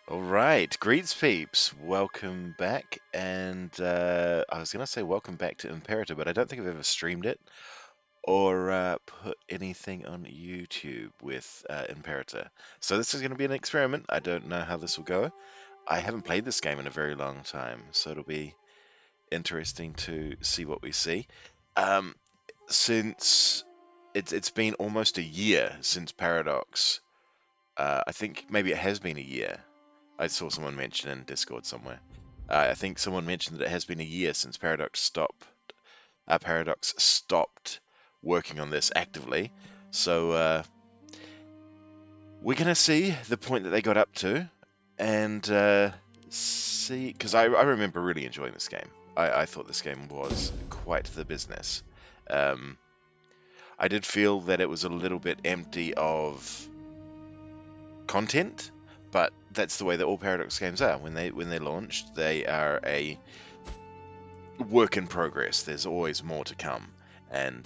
All right, greets peeps. Welcome back, and I was gonna say welcome back to Imperator, but I don't think I've ever streamed it or put anything on YouTube with Imperator. So this is gonna be an experiment. I don't know how this will go. I haven't played this game in a very long time, so it'll be interesting to see what we see. Um, since it's been almost a year since Paradox. I think maybe it has been a year. I saw someone mention in Discord somewhere. I think someone mentioned that it has been a year since Paradox stopped working on this actively. So we're gonna see the point that they got up to, and see, because I remember really enjoying this game. I thought this game was quite the business. Um, I did feel that it was a little bit empty of content, but that's the way that all Paradox games are. When they're launched, they are a work in progress. There's always more to come, and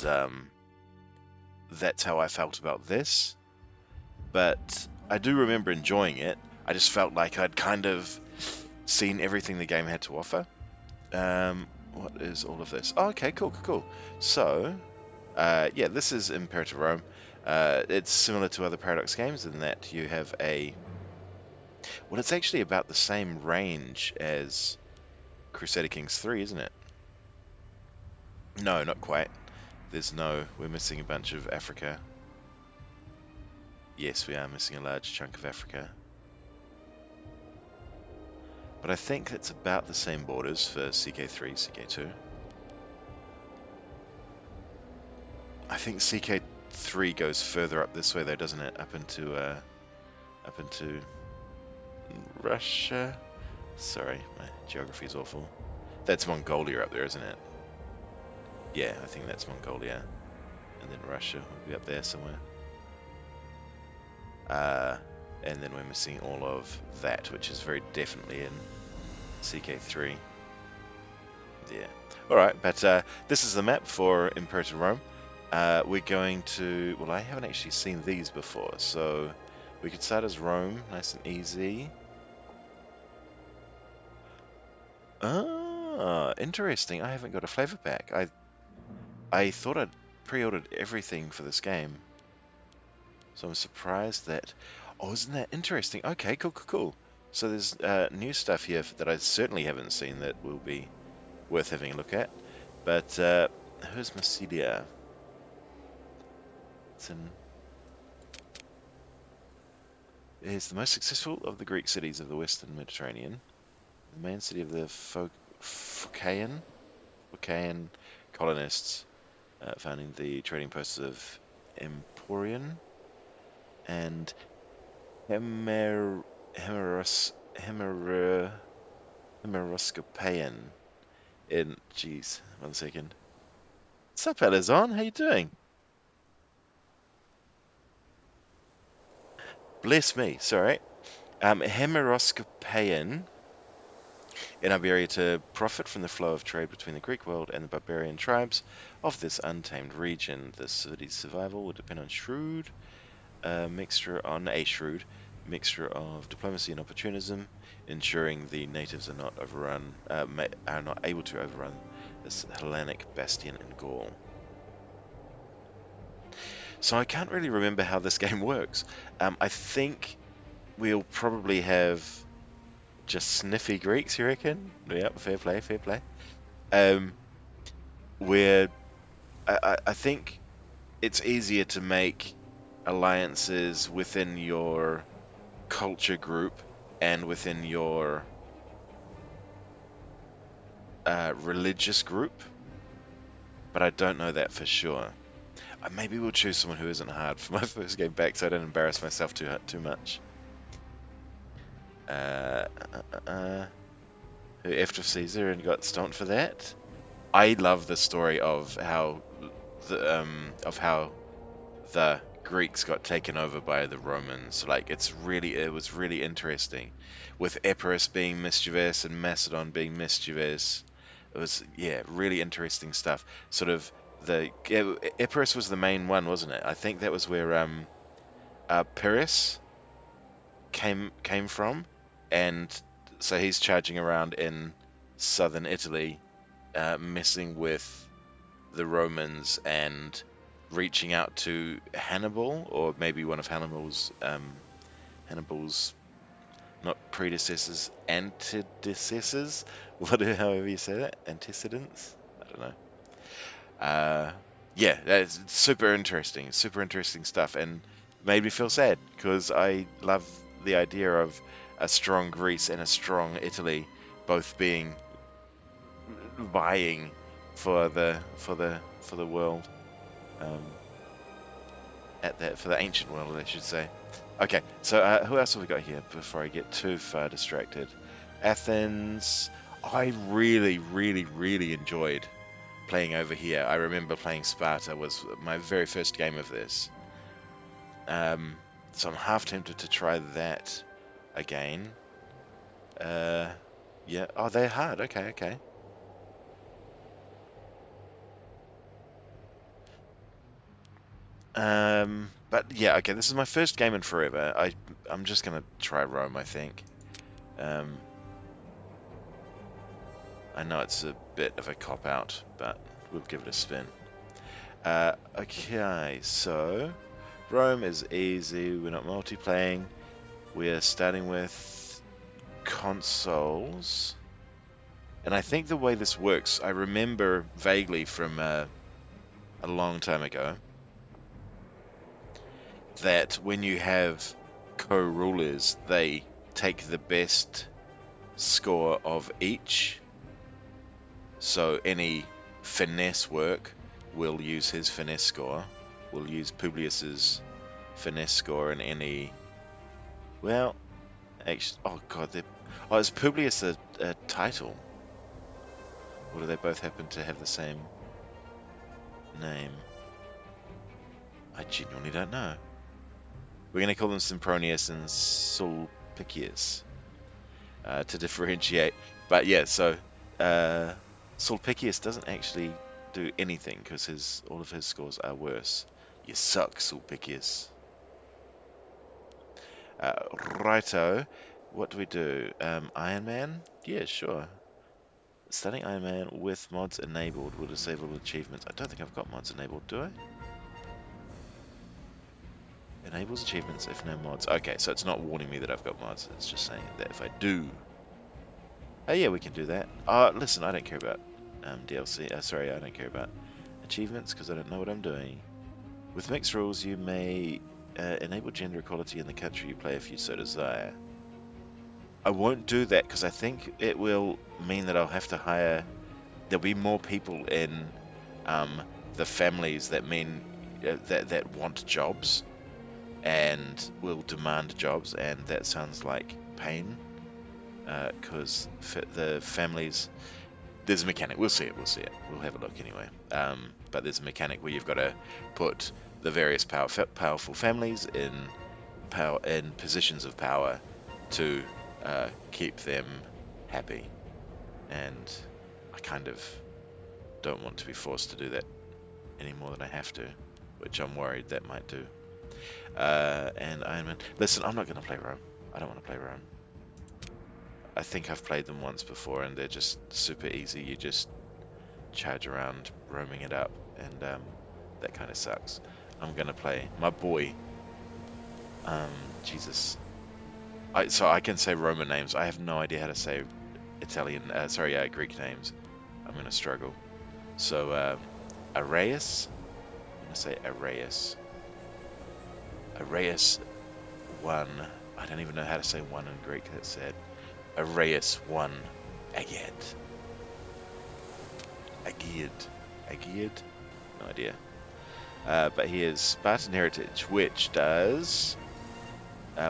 that's how I felt about this. But I do remember enjoying it. I just felt like I'd kind of seen everything the game had to offer. What is all of this? Oh, okay, cool. So, yeah, this is Imperator Rome. It's similar to other Paradox games in that you have a well, it's actually about the same range as Crusader Kings 3, isn't it? No, not quite. We're missing a bunch of Africa. Yes, we are missing a large chunk of Africa. But I think it's about the same borders for CK3, CK2. I think CK3 goes further up this way though, doesn't it? Up into Russia. Sorry, my geography is awful. That's Mongolia up there, isn't it? Yeah, I think that's Mongolia. And then Russia will be up there somewhere. Uh, and then we're missing all of that, which is very definitely in CK3. Yeah. Alright, but this is the map for Imperator Rome. We're going to... Well, I haven't actually seen these before, so we could start as Rome, nice and easy. Ah, interesting. I haven't got a flavor pack. I thought I'd pre-ordered everything for this game, so I'm surprised that... Oh, isn't that interesting? Okay, cool. So there's new stuff here that I certainly haven't seen that will be worth having a look at. But who's Massilia? It's the most successful of the Greek cities of the Western Mediterranean. The main city of the Phocaean colonists, founding the trading posts of Emporion and Hemer, Hemeros, Hemer, Hemeroscopaean. Jeez, 1 second. What's up, Elizon? How you doing? Bless me. Sorry. Hemeroscopaean in Iberia to profit from the flow of trade between the Greek world and the barbarian tribes of this untamed region. The city's survival would depend on a shrewd mixture of diplomacy and opportunism, ensuring the natives are are not able to overrun this Hellenic bastion in Gaul. So I can't really remember how this game works. I think we'll probably have just sniffy Greeks, you reckon? Yep, fair play. Um, where I think it's easier to make alliances within your culture group and within your religious group, but I don't know that for sure. Maybe we'll choose someone who isn't hard for my first game back, so I don't embarrass myself too much. Uh, who after Caesar and got stomped for that? I love the story of how the Greeks got taken over by the Romans. Like it was really interesting, with Epirus being mischievous and Macedon being mischievous. It was, yeah, really interesting stuff. Sort of Epirus was the main one, wasn't it? I think that was where Pyrrhus came from. and so he's charging around in southern Italy, messing with the Romans and reaching out to Hannibal, or maybe one of Hannibal's not predecessors, antecessors, however you say that, antecedents. I don't know. Uh, yeah, that's super interesting stuff, and made me feel sad because I love the idea of a strong Greece and a strong Italy both being vying for the world, um, for the ancient world, I should say. Okay, so who else have we got here before I get too far distracted? Athens. I really, really, really enjoyed playing over here. I remember playing Sparta was my very first game of this. So I'm half tempted to try that again. Yeah. Oh, they're hard. Okay, okay. But yeah, okay. This is my first game in forever. I'm just gonna try Rome, I think. Um, I know it's a bit of a cop out, but we'll give it a spin. Okay, so Rome is easy. We're not multiplaying. We're starting with consoles. And I think the way this works, I remember vaguely from a long time ago, that when you have co-rulers, they take the best score of each. So any finesse work will use his finesse score. We'll use Publius's finesse score, and any... Well, actually... Oh, God. Oh, is Publius a title? Or do they both happen to have the same name? I genuinely don't know. We're going to call them Sempronius and Sulpicius to differentiate. But yeah, so Sulpicius doesn't actually do anything because all of his scores are worse. You suck, Sulpicius. Righto. What do we do? Iron Man? Yeah, sure. Starting Iron Man with mods enabled will disable achievements. I don't think I've got mods enabled, do I? Enables achievements if no mods. Okay, so it's not warning me that I've got mods. It's just saying that if I do... Oh yeah, we can do that. Listen, I don't care about DLC. Sorry, I don't care about achievements because I don't know what I'm doing. With mixed rules, you may enable gender equality in the country you play if you so desire. I won't do that because I think it will mean that I'll have to hire... There'll be more people in the families that that want jobs and will demand jobs, and that sounds like pain because the families... There's a mechanic. We'll see it. We'll have a look anyway. But there's a mechanic where you've got to put the various powerful families in positions of power to keep them happy, and I kind of don't want to be forced to do that any more than I have to, which I'm worried that might do. And Iron Man. Listen, I'm not going to play Rome. I don't want to play Rome. I think I've played them once before, and they're just super easy. You just charge around, roaming it up, and that kind of sucks. I'm going to play my boy. Jesus. So I can say Roman names. I have no idea how to say Greek names. I'm going to struggle. So, Arius. I'm going to say Arius. Arius 1. I don't even know how to say 1 in Greek. That's sad. Arius 1. Agad. No idea. But he is Spartan Heritage, which does...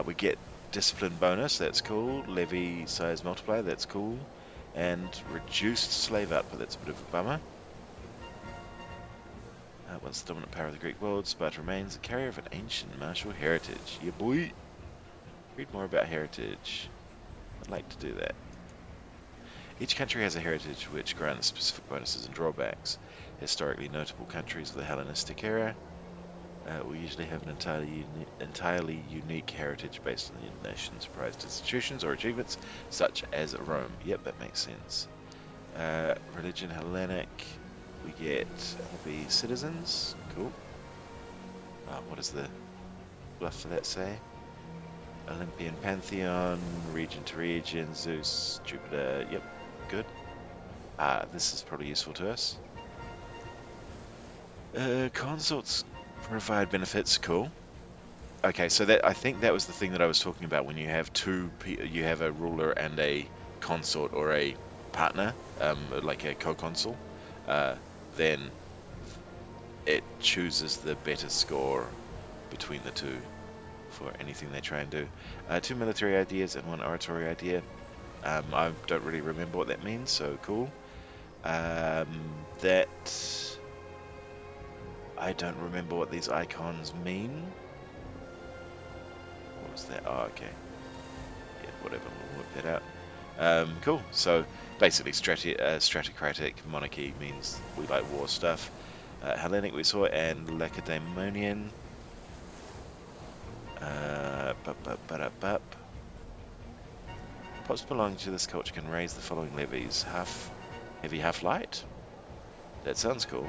we get Discipline bonus, that's cool. Levy size multiplier, that's cool. And reduced slave output, that's a bit of a bummer. Once the dominant power of the Greek world, Sparta remains a carrier of an ancient martial heritage. Yeah, boy! Read more about heritage. I'd like to do that. Each country has a heritage which grants specific bonuses and drawbacks. Historically notable countries of the Hellenistic era will usually have an entirely entirely unique heritage based on the nation's prized institutions or achievements, such as Rome. Yep, that makes sense. Religion Hellenic. We get happy citizens. Cool. What does the bluff for that say? Olympian Pantheon, region to region, Zeus, Jupiter. Yep, good. This is probably useful to us. Consorts provide benefits. Cool. Okay, so that I think that was the thing that I was talking about when you have you have a ruler and a consort or a partner, like a co-consul, then it chooses the better score between the two for anything they try and do. Two military ideas and one oratory idea. I don't really remember what that means, so cool. That I don't remember what these icons mean. What was that? Oh, okay. Yeah, whatever. We'll work that out. Cool. So basically, Stratocratic monarchy means we like war stuff. Hellenic we saw, and Lacedaemonian. Pops belonging to this culture can raise the following levies: half heavy, half light. That sounds cool.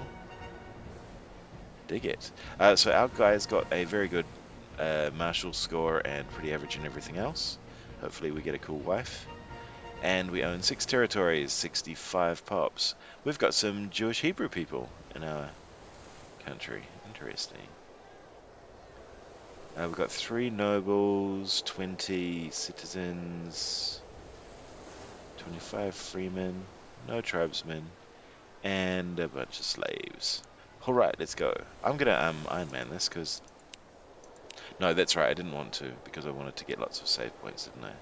Dig it. So our guy's got a very good martial score and pretty average in everything else. Hopefully we get a cool wife. And we own 6 territories, 65 pops. We've got some Jewish Hebrew people in our country. Interesting. We've got 3 nobles, 20 citizens, 25 freemen, no tribesmen, and a bunch of slaves. Alright, let's go. I'm gonna Iron Man this, because... No, that's right, I didn't want to, because I wanted to get lots of save points, didn't I?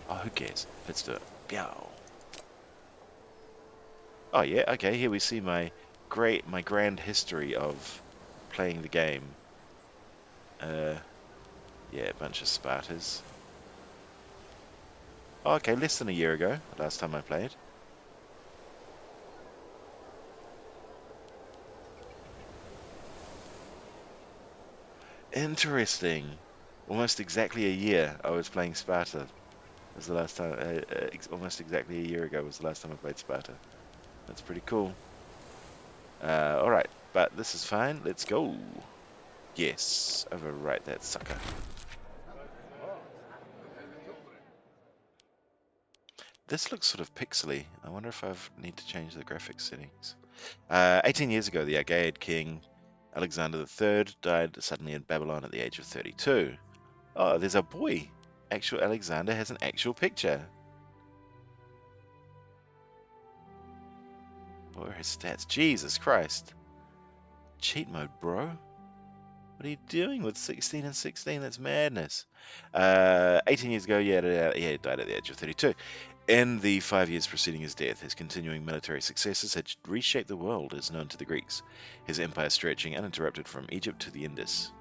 Oh, who cares? Let's do it. Pow! Oh yeah, okay, here we see my grand history of playing the game. Yeah, a bunch of Spartas. Oh, okay, less than a year ago, last time I played. Interesting. Almost exactly a year I was playing Sparta. Was the last time, almost exactly a year ago was the last time I played Sparta. That's pretty cool. Alright, but this is fine. Let's go. Yes, overwrite that sucker. This looks sort of pixely. I wonder if I need to change the graphics settings. 18 years ago, the Argead king Alexander III died suddenly in Babylon at the age of 32. Oh, there's a boy. Actual Alexander has an actual picture. What are his stats? Jesus Christ. Cheat mode, bro. What are you doing with 16 and 16? That's madness. 18 years ago, yeah, he died at the age of 32. In the 5 years preceding his death, his continuing military successes had reshaped the world as known to the Greeks, his empire stretching uninterrupted from Egypt to the Indus.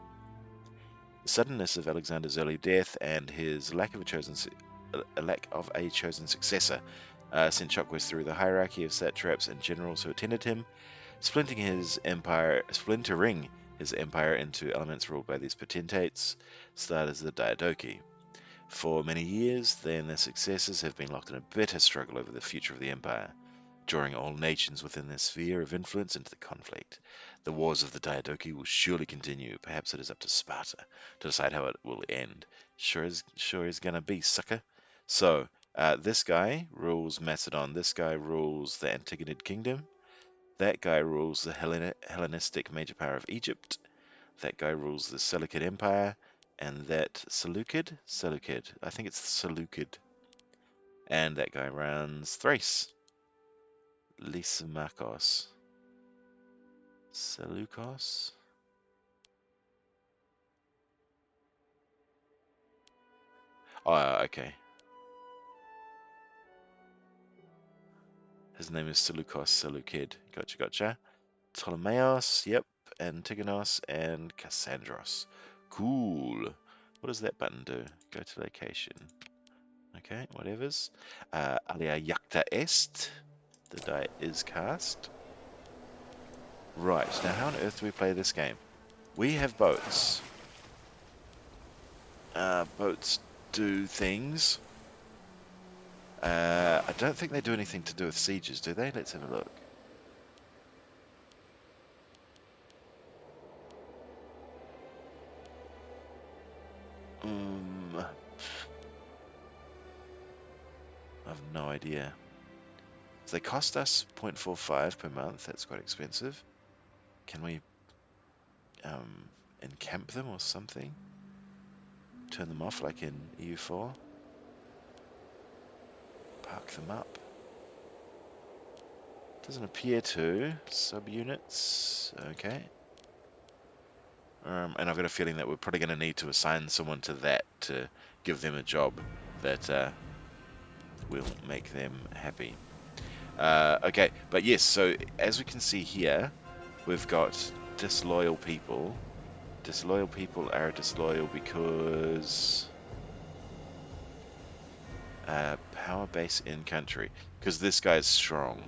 The suddenness of Alexander's early death and his lack of a chosen successor sent shockwaves through the hierarchy of satraps and generals who attended him, splintering his empire into elements ruled by these potentates, started as the Diadochi. For many years, they and their successors have been locked in a bitter struggle over the future of the empire, drawing all nations within their sphere of influence into the conflict. The wars of the Diadochi will surely continue. Perhaps it is up to Sparta to decide how it will end. Sure is gonna be, sucker. So, this guy rules Macedon. This guy rules the Antigonid kingdom. That guy rules the Hellenistic major power of Egypt. That guy rules the Seleucid Empire. And that Seleucid? I think it's Seleucid. And that guy runs Thrace. Lysimachos. Seleucos? Oh, okay. His name is Seleucos Seleucid. Gotcha. Ptolemaeus, yep. Antigonos and Cassandros. Cool. What does that button do? Go to location. Okay, whatevers. Alia Jacta Est. The die is cast. Right, now how on earth do we play this game? We have boats. boats do things. I don't think they do anything to do with sieges, do they? Let's have a look. I have no idea. So they cost us 0.45 per month. That's quite expensive. Can we encamp them or something? Turn them off like in EU4? Park them up? Doesn't appear to. Subunits. Okay. And I've got a feeling that we're probably going to need to assign someone to that to give them a job that will make them happy. Okay, but yes, so as we can see here, we've got disloyal people. Disloyal people are disloyal because power base in country, because this guy's strong.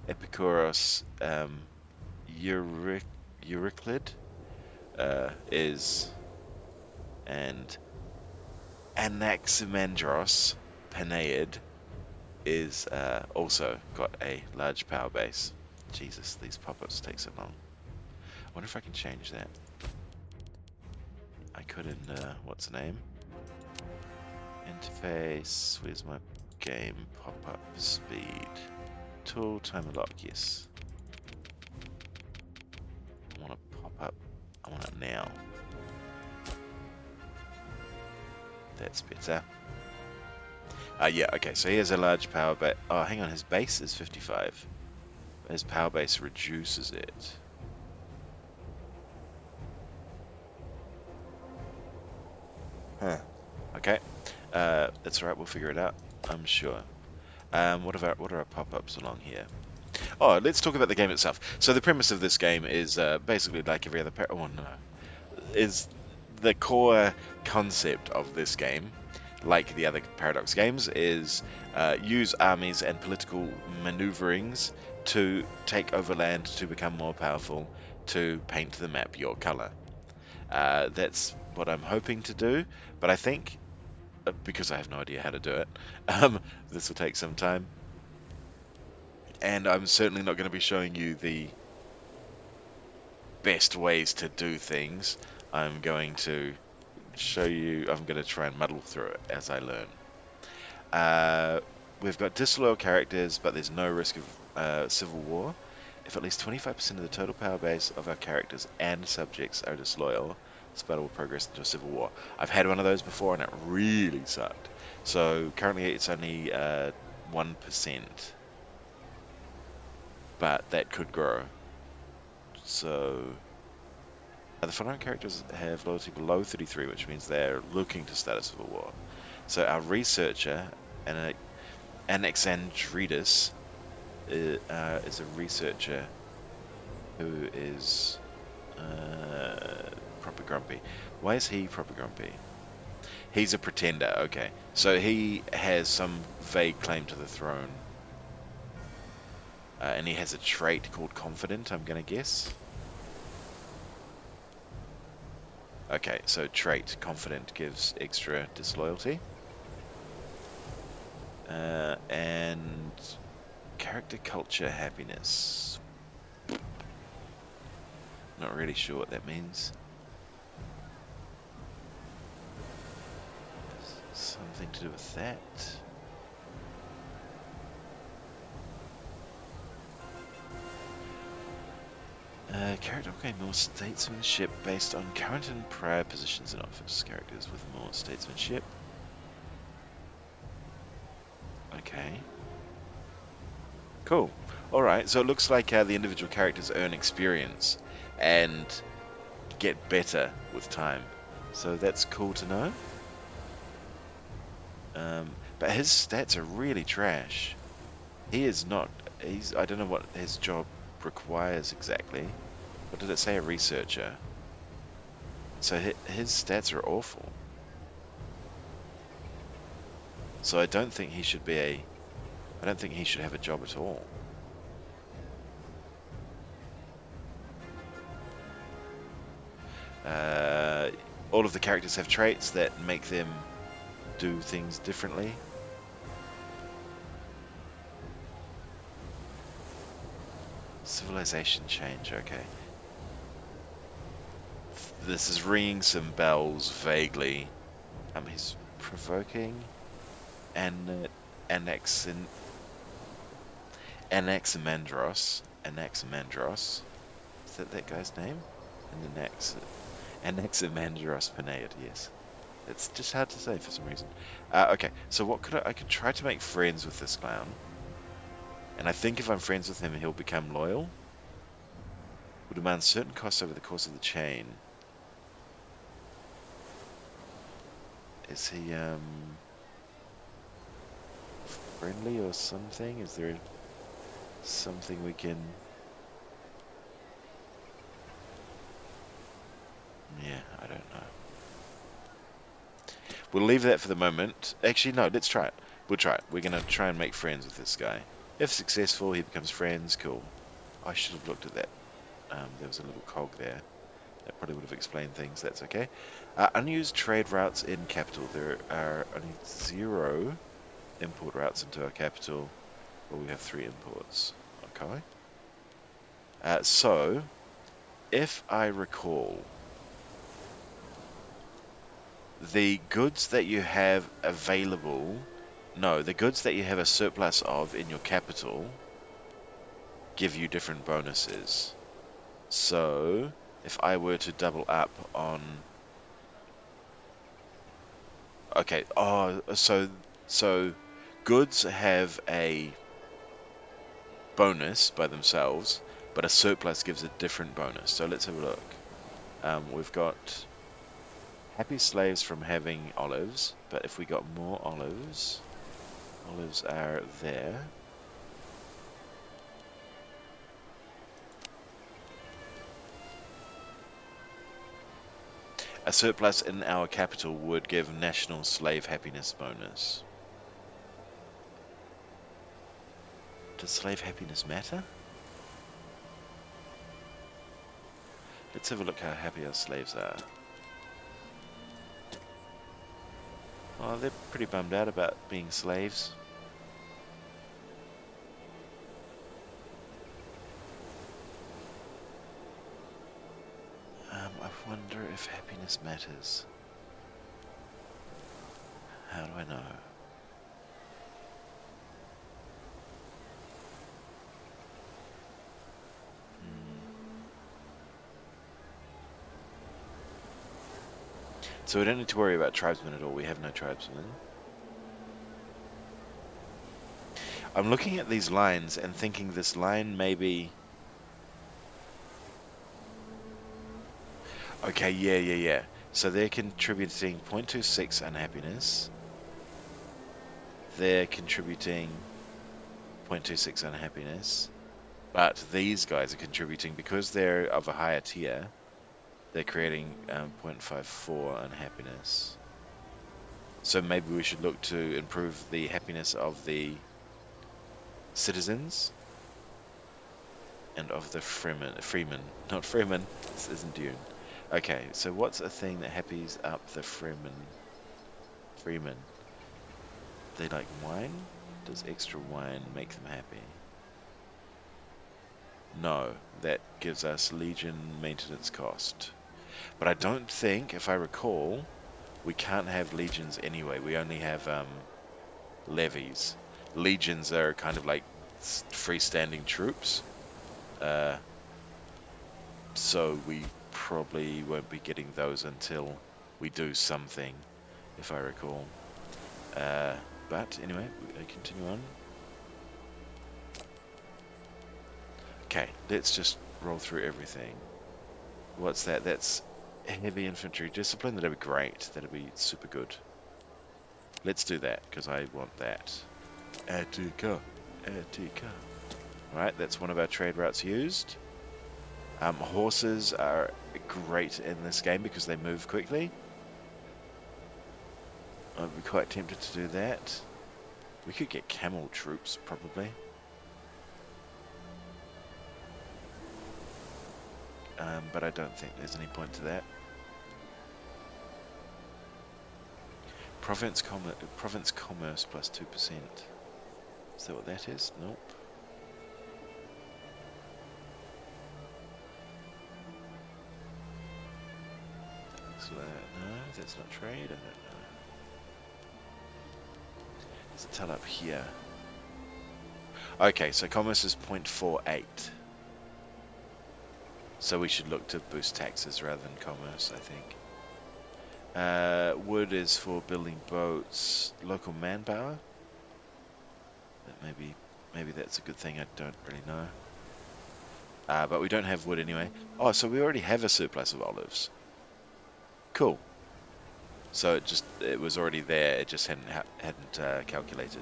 Epikuros, Euryclid is, and Anaximandros Penaeid is also got a large power base. Jesus, these pop-ups take so long. I wonder if I can change that. I could in, what's the name? Interface, where's my game? Pop-up speed. Tool, timer lock, yes. I want to pop up, I want it now. That's better. Yeah, okay, so he has a large power base. Oh, hang on, his base is 55. His power base reduces it. Huh. Okay. That's alright, we'll figure it out, I'm sure. What are our pop-ups along here? Oh, let's talk about the game itself. So the premise of this game is basically like every other is the core concept of this game, like the other Paradox games, is use armies and political maneuverings to take over land, to become more powerful, to paint the map your color. That's what I'm hoping to do, but I think, because I have no idea how to do it, this will take some time. And I'm certainly not going to be showing you the best ways to do things. I'm going to show you, I'm going to try and muddle through it as I learn. We've got disloyal characters, but there's no risk of civil war. If at least 25% of the total power base of our characters and subjects are disloyal, Sparta will progress into a civil war. I've had one of those before and it really sucked. So currently it's only 1%, but that could grow. So the following characters have loyalty below 33, which means they're looking to start a civil war. So our researcher, Anaxandrides, is a researcher who is proper grumpy. Why is he proper grumpy? He's a pretender, okay. So he has some vague claim to the throne. And he has a trait called confident, I'm going to guess. Okay, so trait, confident, gives extra disloyalty. And character, culture, happiness. Not really sure what that means. Something to do with that. Character gain more statesmanship based on current and prior positions in office. Characters with more statesmanship. Okay. Cool. Alright, so it looks like the individual characters earn experience and get better with time. So that's cool to know. But his stats are really trash. He is not... I don't know what his job requires exactly. What did it say? A researcher. So his stats are awful. So I don't think he should be I don't think he should have a job at all. all of the characters have traits that make them do things differently. Civilization change, okay. This is ringing some bells vaguely. He's provoking and Anaximandros. Is that guy's name? And Anaximandros Penead, yes. It's just hard to say for some reason. Okay, so what could I could try to make friends with this clown. And I think if I'm friends with him, he'll become loyal. Will demand certain costs over the course of the chain. Is he, friendly or something? Is there something we can... Yeah, I don't know. We'll leave that for the moment. Actually, no, let's try it. We'll try it. We're going to try and make friends with this guy. If successful, he becomes friends. Cool. I should have looked at that. There was a little cog there. That probably would have explained things. That's okay. Unused trade routes in capital. There are only 0 import routes into our capital. Well, we have 3 imports. Okay. So, if I recall, the goods that you have available... No, the goods that you have a surplus of in your capital give you different bonuses. So, if I were to double up on... Okay, so goods have a bonus by themselves, but a surplus gives a different bonus. So let's have a look. We've got happy slaves from having olives, but if we got more olives are there. A surplus in our capital would give national slave happiness bonus. Does slave happiness matter? Let's have a look how happy our slaves are. Oh, they're pretty bummed out about being slaves. I wonder if happiness matters. How do I know? So we don't need to worry about tribesmen at all. We have no tribesmen. I'm looking at these lines and thinking this line maybe... Okay, yeah. So they're contributing 0.26 unhappiness. They're contributing 0.26 unhappiness. But these guys are contributing, because they're of a higher tier, they're creating 0.54 unhappiness. So maybe we should look to improve the happiness of the citizens and of the freemen. Not freemen, this isn't Dune. Okay, so what's a thing that happies up the freemen? They like wine? Does extra wine make them happy? No, that gives us legion maintenance cost. But I don't think, if I recall, we can't have legions anyway. We only have levies. Legions are kind of like freestanding troops. So we probably won't be getting those until we do something, if I recall. But anyway, we continue on. Okay, let's just roll through everything. What's that? That's heavy infantry discipline. That'd be great. That'd be super good. Let's do that, because I want that. Attica. Alright, that's one of our trade routes used. Horses are great in this game because they move quickly. I'd be quite tempted to do that. We could get camel troops, probably. But I don't think there's any point to that. Province commerce plus 2%. Is that what that is? Nope. So, no, that's not trade. I don't know. Does it tell up here? Okay, so commerce is 0.48. So we should look to boost taxes rather than commerce, I think. Wood is for building boats. Local manpower. Maybe that's a good thing. I don't really know. But we don't have wood anyway. Oh, so we already have a surplus of olives. Cool. So it was already there. It just hadn't calculated.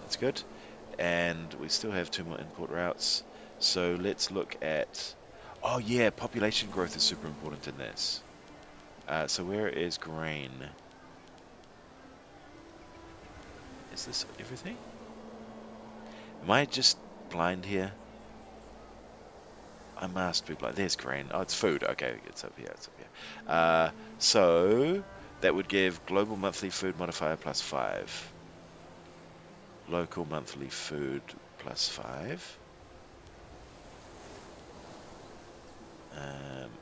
That's good. And we still have 2 more import routes. So let's look at. Oh yeah, population growth is super important in this. So where is grain? Is this everything? Am I just blind here? I must be blind. There's grain. Oh, it's food. Okay, it's up here. It's up here. So that would give global monthly food modifier plus 5. Local monthly food plus 5.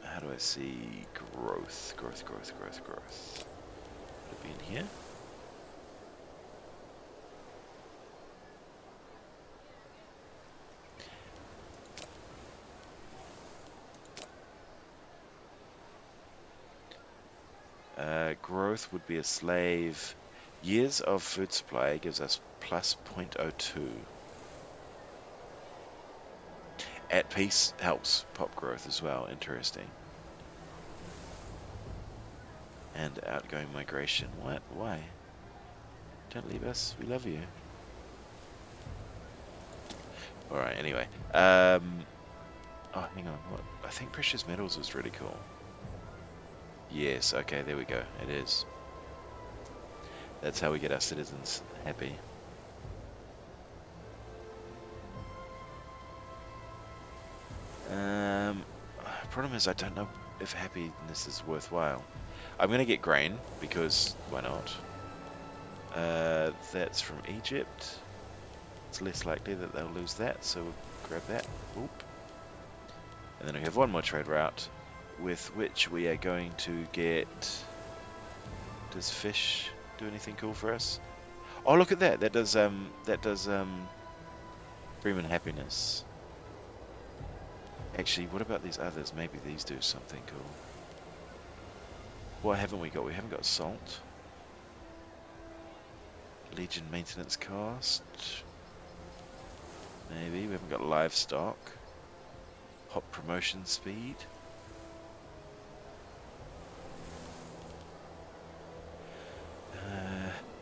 How do I see growth? Growth. Would it be in here? Growth would be a slave. Years of food supply gives us plus 0.02. At peace helps pop growth as well. Interesting. And outgoing migration. What? Why? Don't leave us. We love you. Alright, anyway. Oh, hang on. What? I think precious metals was really cool. Yes, okay, there we go. It is. That's how we get our citizens happy. Problem is I don't know if happiness is worthwhile. I'm going to get grain, because why not? That's from Egypt. It's less likely that they'll lose that, so we'll grab that. Oop. And then we have one more trade route, with which we are going to get... Does fish do anything cool for us? Oh, look at that! That does Freeman happiness. Actually, what about these others? Maybe these do something cool. What haven't we got? We haven't got salt. Legion maintenance cost. Maybe. We haven't got livestock. Hop promotion speed.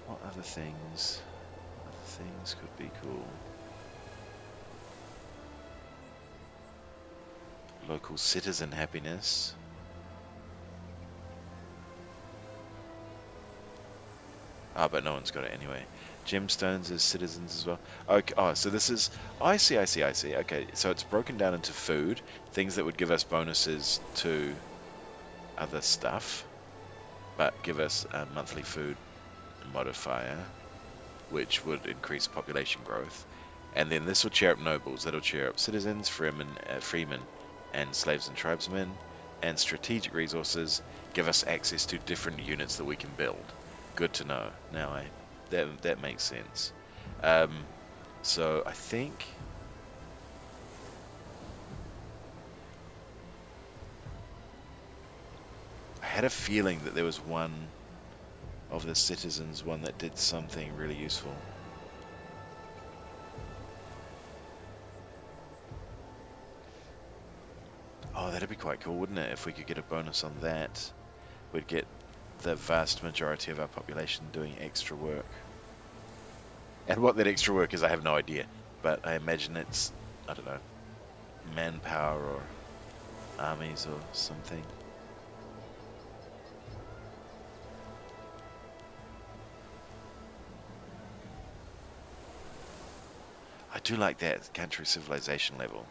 What other things? Other things could be cool. Local citizen happiness. Ah, but no one's got it anyway. Gemstones as citizens as well. Okay. Oh, so this is... Oh, I see. Okay, so it's broken down into food. Things that would give us bonuses to other stuff. But give us a monthly food modifier, which would increase population growth. And then this will cheer up nobles. That'll cheer up citizens, freemen, and slaves and tribesmen. And strategic resources give us access to different units that we can build. Good to know. Now that makes sense. So I think I had a feeling that there was one of the citizens, one that did something really useful. Oh, that'd be quite cool, wouldn't it? If we could get a bonus on that, we'd get the vast majority of our population doing extra work. And what that extra work is, I have no idea. But I imagine it's, I don't know, manpower or armies or something. I do like that country civilization level.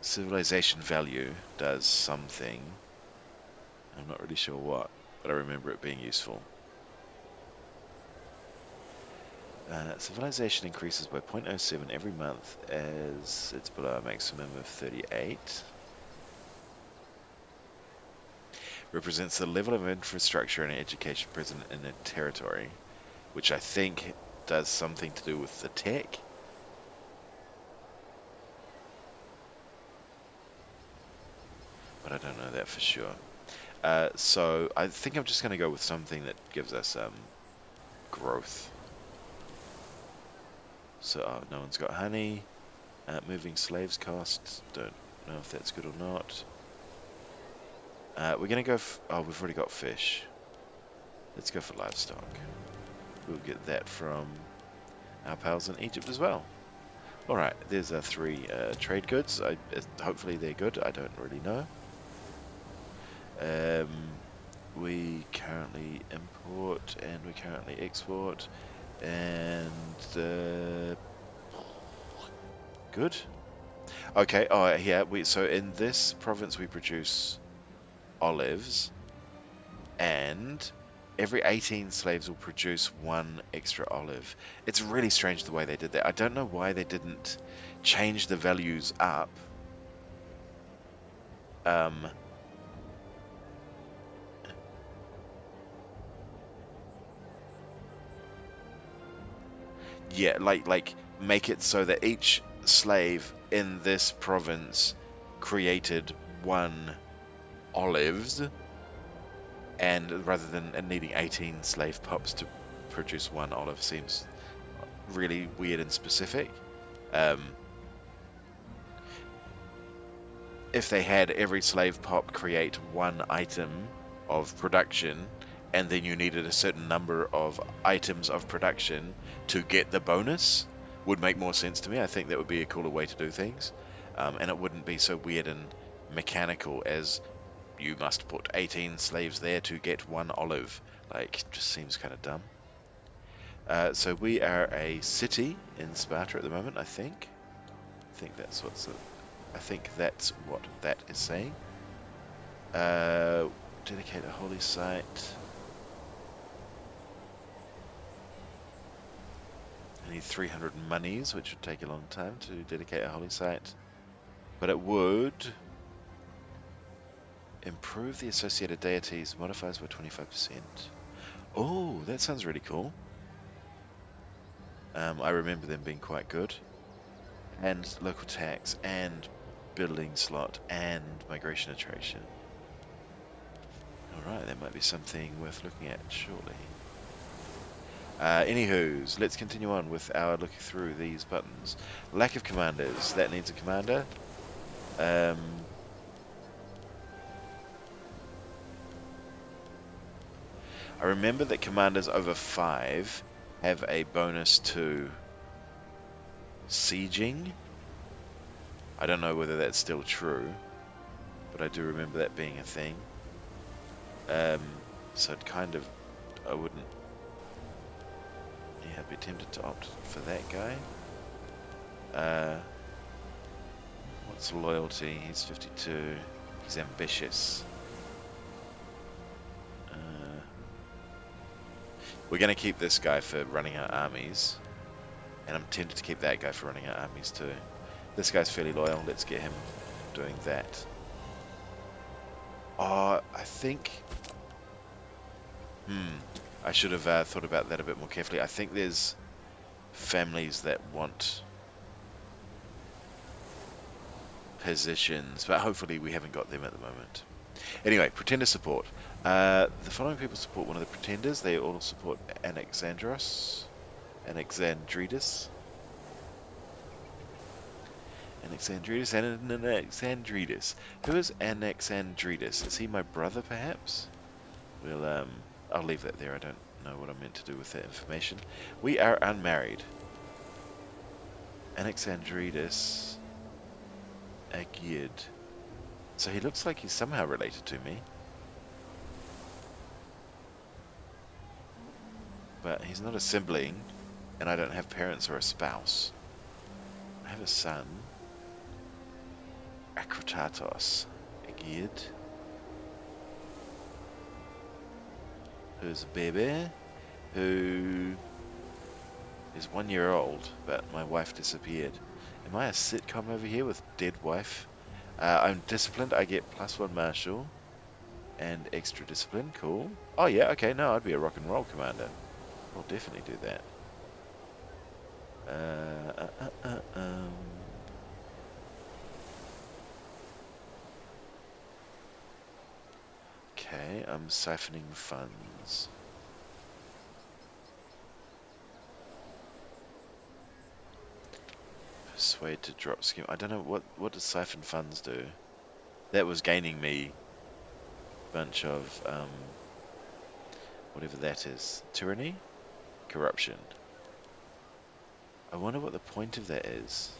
Civilization value does something. I'm not really sure what. but I remember it being useful. Civilization increases by 0.07 every month as it's below a maximum of 38. Represents the level of infrastructure and education present in a territory, which I think does something to do with the tech. But I don't know that for sure. So I think I'm just going to go with something that gives us growth. So no one's got honey. Moving slaves costs. Don't know if that's good or not. We're going to go... oh, we've already got fish. Let's go for livestock. We'll get that from our pals in Egypt as well. Alright, there's 3 trade goods. Hopefully they're good. I don't really know. We currently import and we currently export. And... good. Okay, oh yeah, so in this province we produce olives, and every 18 slaves will produce 1 extra olive. It's really strange the way they did that. I don't know why they didn't change the values up. Yeah, like make it so that each slave in this province created 1 olives, and rather than needing 18 slave pups to produce 1 olive seems really weird and specific. If they had every slave pop create 1 item of production, and then you needed a certain number of items of production to get the bonus, would make more sense to me. I think that would be a cooler way to do things, and it wouldn't be so weird and mechanical as you must put 18 slaves there to get 1 olive. Like, just seems kind of dumb. So we are a city in Sparta at the moment, I think. I think that's what that is saying. Dedicate a holy site. I need 300 monies, which would take a long time to dedicate a holy site. But it would improve the associated deities modifiers by 25%. Oh, that sounds really cool. I remember them being quite good. And local tax, and building slot, and migration attraction. Alright, that might be something worth looking at shortly. Anywho's, let's continue on with our looking through these buttons. Lack of commanders, that needs a commander. I remember that commanders over 5 have a bonus to sieging. I don't know whether that's still true, but I do remember that being a thing. So it kind of, I wouldn't, yeah, I'd be tempted to opt for that guy. What's loyalty? He's 52. He's ambitious. We're going to keep this guy for running our armies, and I'm tempted to keep that guy for running our armies too. This guy's fairly loyal. Let's get him doing that. Oh, I think... I should have thought about that a bit more carefully. I think there's families that want positions, but hopefully we haven't got them at the moment. Anyway, pretender support. The following people support one of the pretenders. They all support Alexandridis. Alexandridis and Alexandridis. Who is Alexandridis? Is he my brother, perhaps? Well, I'll leave that there. I don't know what I'm meant to do with that information. We are unmarried. Alexandridis Agid. So he looks like he's somehow related to me. But he's not a sibling, and I don't have parents or a spouse. I have a son. Akritatos Agid. who's a baby, who is 1 year old, but my wife disappeared. Am I a sitcom over here with dead wife? I'm disciplined. I get +1 martial and extra discipline. Cool. Oh yeah, okay. No, I'd be a rock and roll commander. I'll definitely do that. Uh, uh, uh, uh, um. Okay, I'm siphoning funds. Persuade to drop scheme. I don't know what does siphon funds do. That was gaining me a bunch of whatever that is. Tyranny? Corruption. I wonder what the point of that is.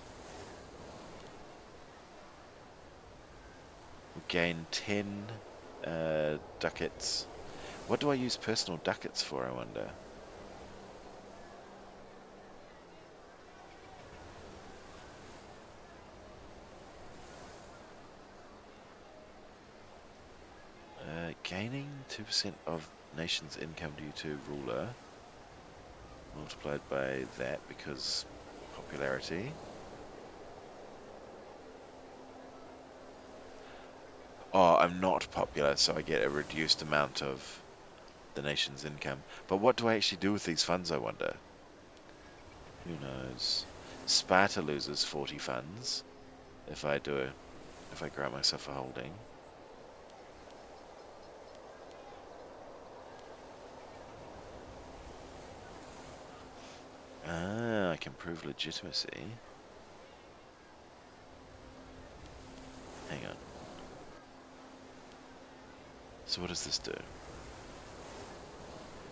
We'll gain 10 ducats. What do I use personal ducats for, I wonder? Gaining 2% of nation's income due to ruler. Multiplied by that because popularity. Oh, I'm not popular, so I get a reduced amount of the nation's income. But what do I actually do with these funds, I wonder? Who knows? Sparta loses 40 funds if I grant myself a holding. Ah, I can prove legitimacy. Hang on. So what does this do?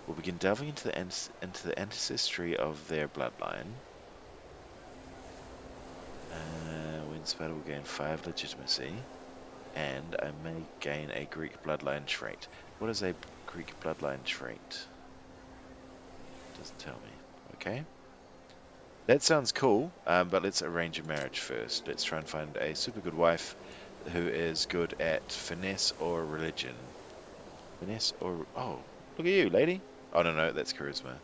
We'll begin delving into the ancestry of their bloodline. When Sparta will gain 5 legitimacy, and I may gain a Greek bloodline trait. What is a Greek bloodline trait? Doesn't tell me. Okay. That sounds cool, but let's arrange a marriage first. Let's try and find a super good wife who is good at finesse or religion. Finesse or... Oh, look at you, lady. Oh, no, that's charisma.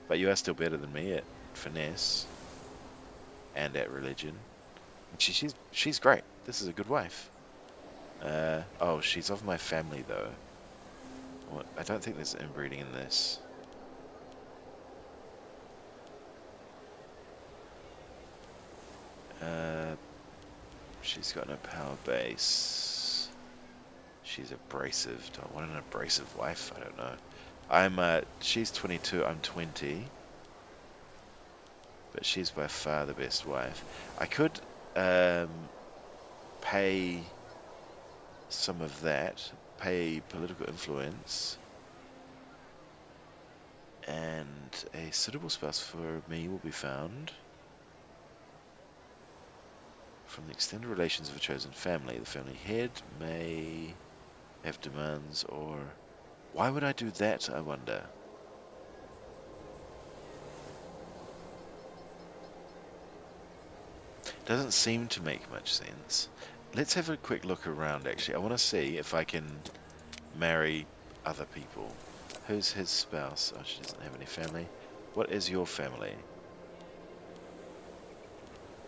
But you are still better than me at finesse and at religion. She's great. This is a good wife. Oh, she's of my family, though. What? I don't think there's inbreeding in this. She's got no power base. She's abrasive. Do I want an abrasive wife? I don't know. She's 22, I'm 20. But she's by far the best wife. I could, pay some of that. Pay political influence. And a suitable spouse for me will be found from the extended relations of a chosen family. The family head may have demands or... Why would I do that, I wonder? Doesn't seem to make much sense. Let's have a quick look around, actually. I want to see if I can marry other people. Who's his spouse? Oh, she doesn't have any family. What is your family?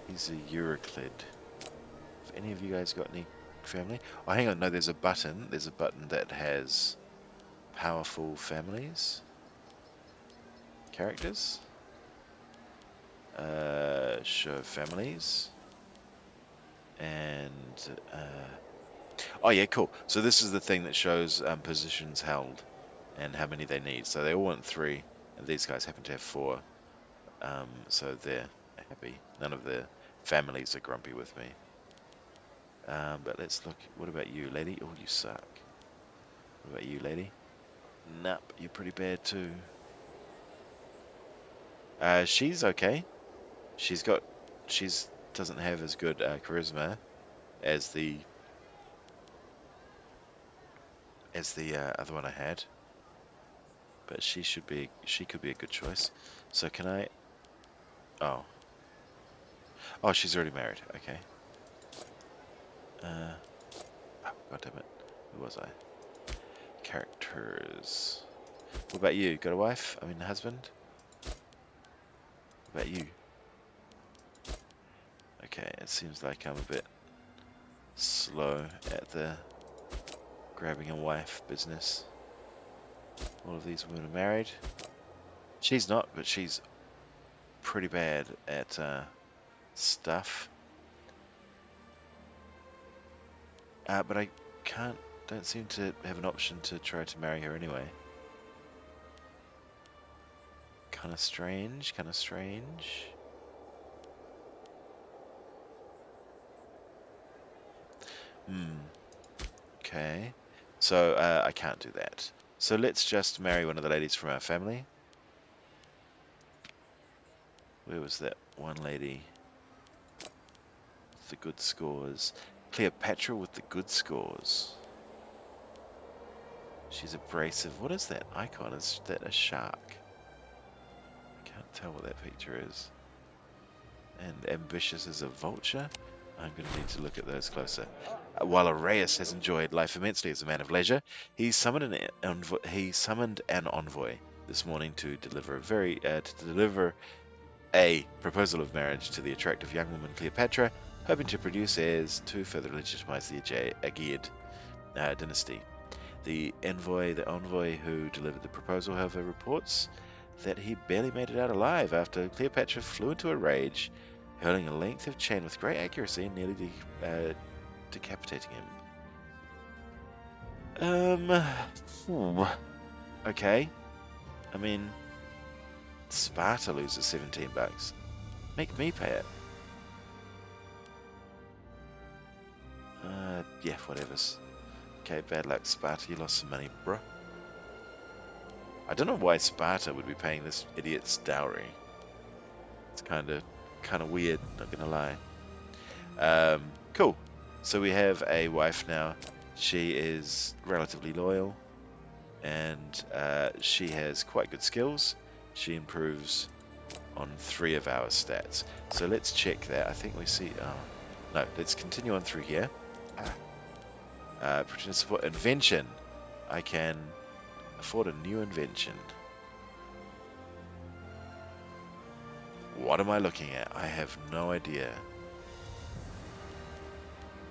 He's a Euroclid. Have any of you guys got any family? Oh, hang on. No, there's a button. There's a button that has powerful families. Characters. Show families. And... oh, yeah, cool. So this is the thing that shows positions held and how many they need. So they all want 3, and these guys happen to have 4. So they're happy. None of their families are grumpy with me. But let's look. What about you, lady? Oh, you suck. What about you, lady? Nope, you're pretty bad too. She's okay. She's doesn't have as good charisma as the other one I had. But she could be a good choice. So can I? Oh, she's already married. Okay. Oh, God damn it. Who was I? Characters. What about you? Got a wife? I mean, a husband? What about you? Okay, it seems like I'm a bit slow at the grabbing a wife business. All of these women are married. She's not, but she's pretty bad at stuff. But I don't seem to have an option to try to marry her anyway. Kind of strange, kind of strange. Okay. So I can't do that. So let's just marry one of the ladies from our family. Where was that one lady with the good scores? Cleopatra with the good scores. She's abrasive. What is that icon? Is that a shark? I can't tell what that picture is. And ambitious as a vulture? I'm going to need to look at those closer. While Arrhaeus has enjoyed life immensely as a man of leisure, he summoned an envoy this morning to deliver a proposal of marriage to the attractive young woman Cleopatra, hoping to produce heirs to further legitimize the Aegeid dynasty. The envoy who delivered the proposal, however, reports that he barely made it out alive after Cleopatra flew into a rage, hurling a length of chain with great accuracy and nearly decapitating him. Okay. I mean, Sparta loses $17. Make me pay it. Yeah, whatever's. Okay, bad luck, Sparta. You lost some money, bruh. I don't know why Sparta would be paying this idiot's dowry. It's kind of weird, not gonna lie. Cool. So we have a wife now. She is relatively loyal, and she has quite good skills. She improves on 3 of our stats. So let's check that. I think we see. Oh, no, let's continue on through here. Pretend support invention. I can afford a new invention. What am I looking at? I have no idea.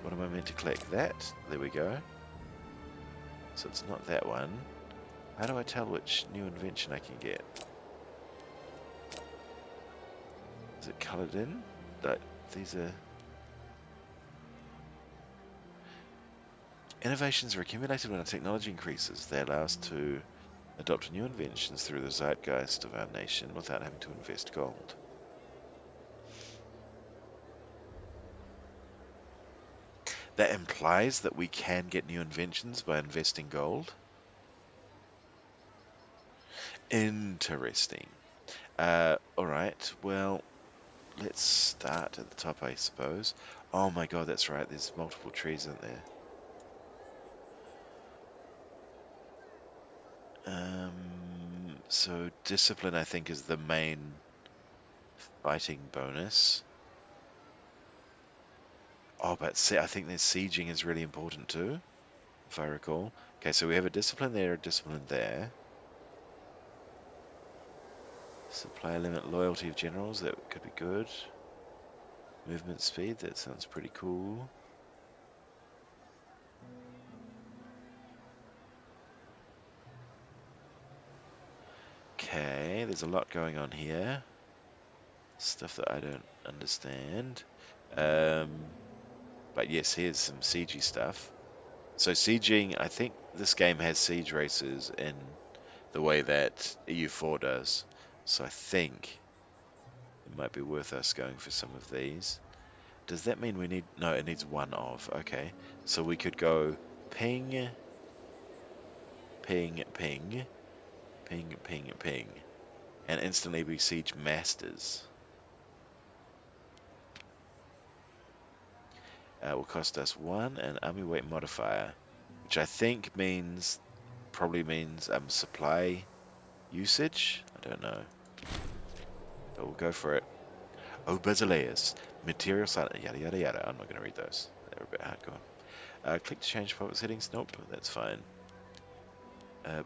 What am I meant to click? That? There we go. So it's not that one. How do I tell which new invention I can get? Is it coloured in? Like, these are... Innovations are accumulated when our technology increases. They allow us to adopt new inventions through the zeitgeist of our nation without having to invest gold. That implies that we can get new inventions by investing gold. Interesting. Alright, well, let's start at the top, I suppose. Oh my god, that's right, there's multiple trees, aren't there? So discipline, I think, is the main fighting bonus. Oh, but see, I think that sieging is really important too, if I recall. Okay, so we have a discipline there, a discipline there. Supply limit, loyalty of generals, that could be good. Movement speed, that sounds pretty cool. Okay, there's a lot going on here. Stuff that I don't understand. But yes, here's some siegey stuff. So sieging, I think this game has siege races in the way that EU4 does. So I think it might be worth us going for some of these. Does that mean we need... No, it needs one of. Okay. So we could go ping, ping, ping, ping, ping, ping, and instantly besiege masters. Will cost us 1 and army weight modifier, which I think probably means supply usage. I don't know, but we'll go for it. Oh, Basileus, material silent, yada yada yada. I'm not going to read those. They're a bit hardcore. Click to change public settings. Nope, that's fine.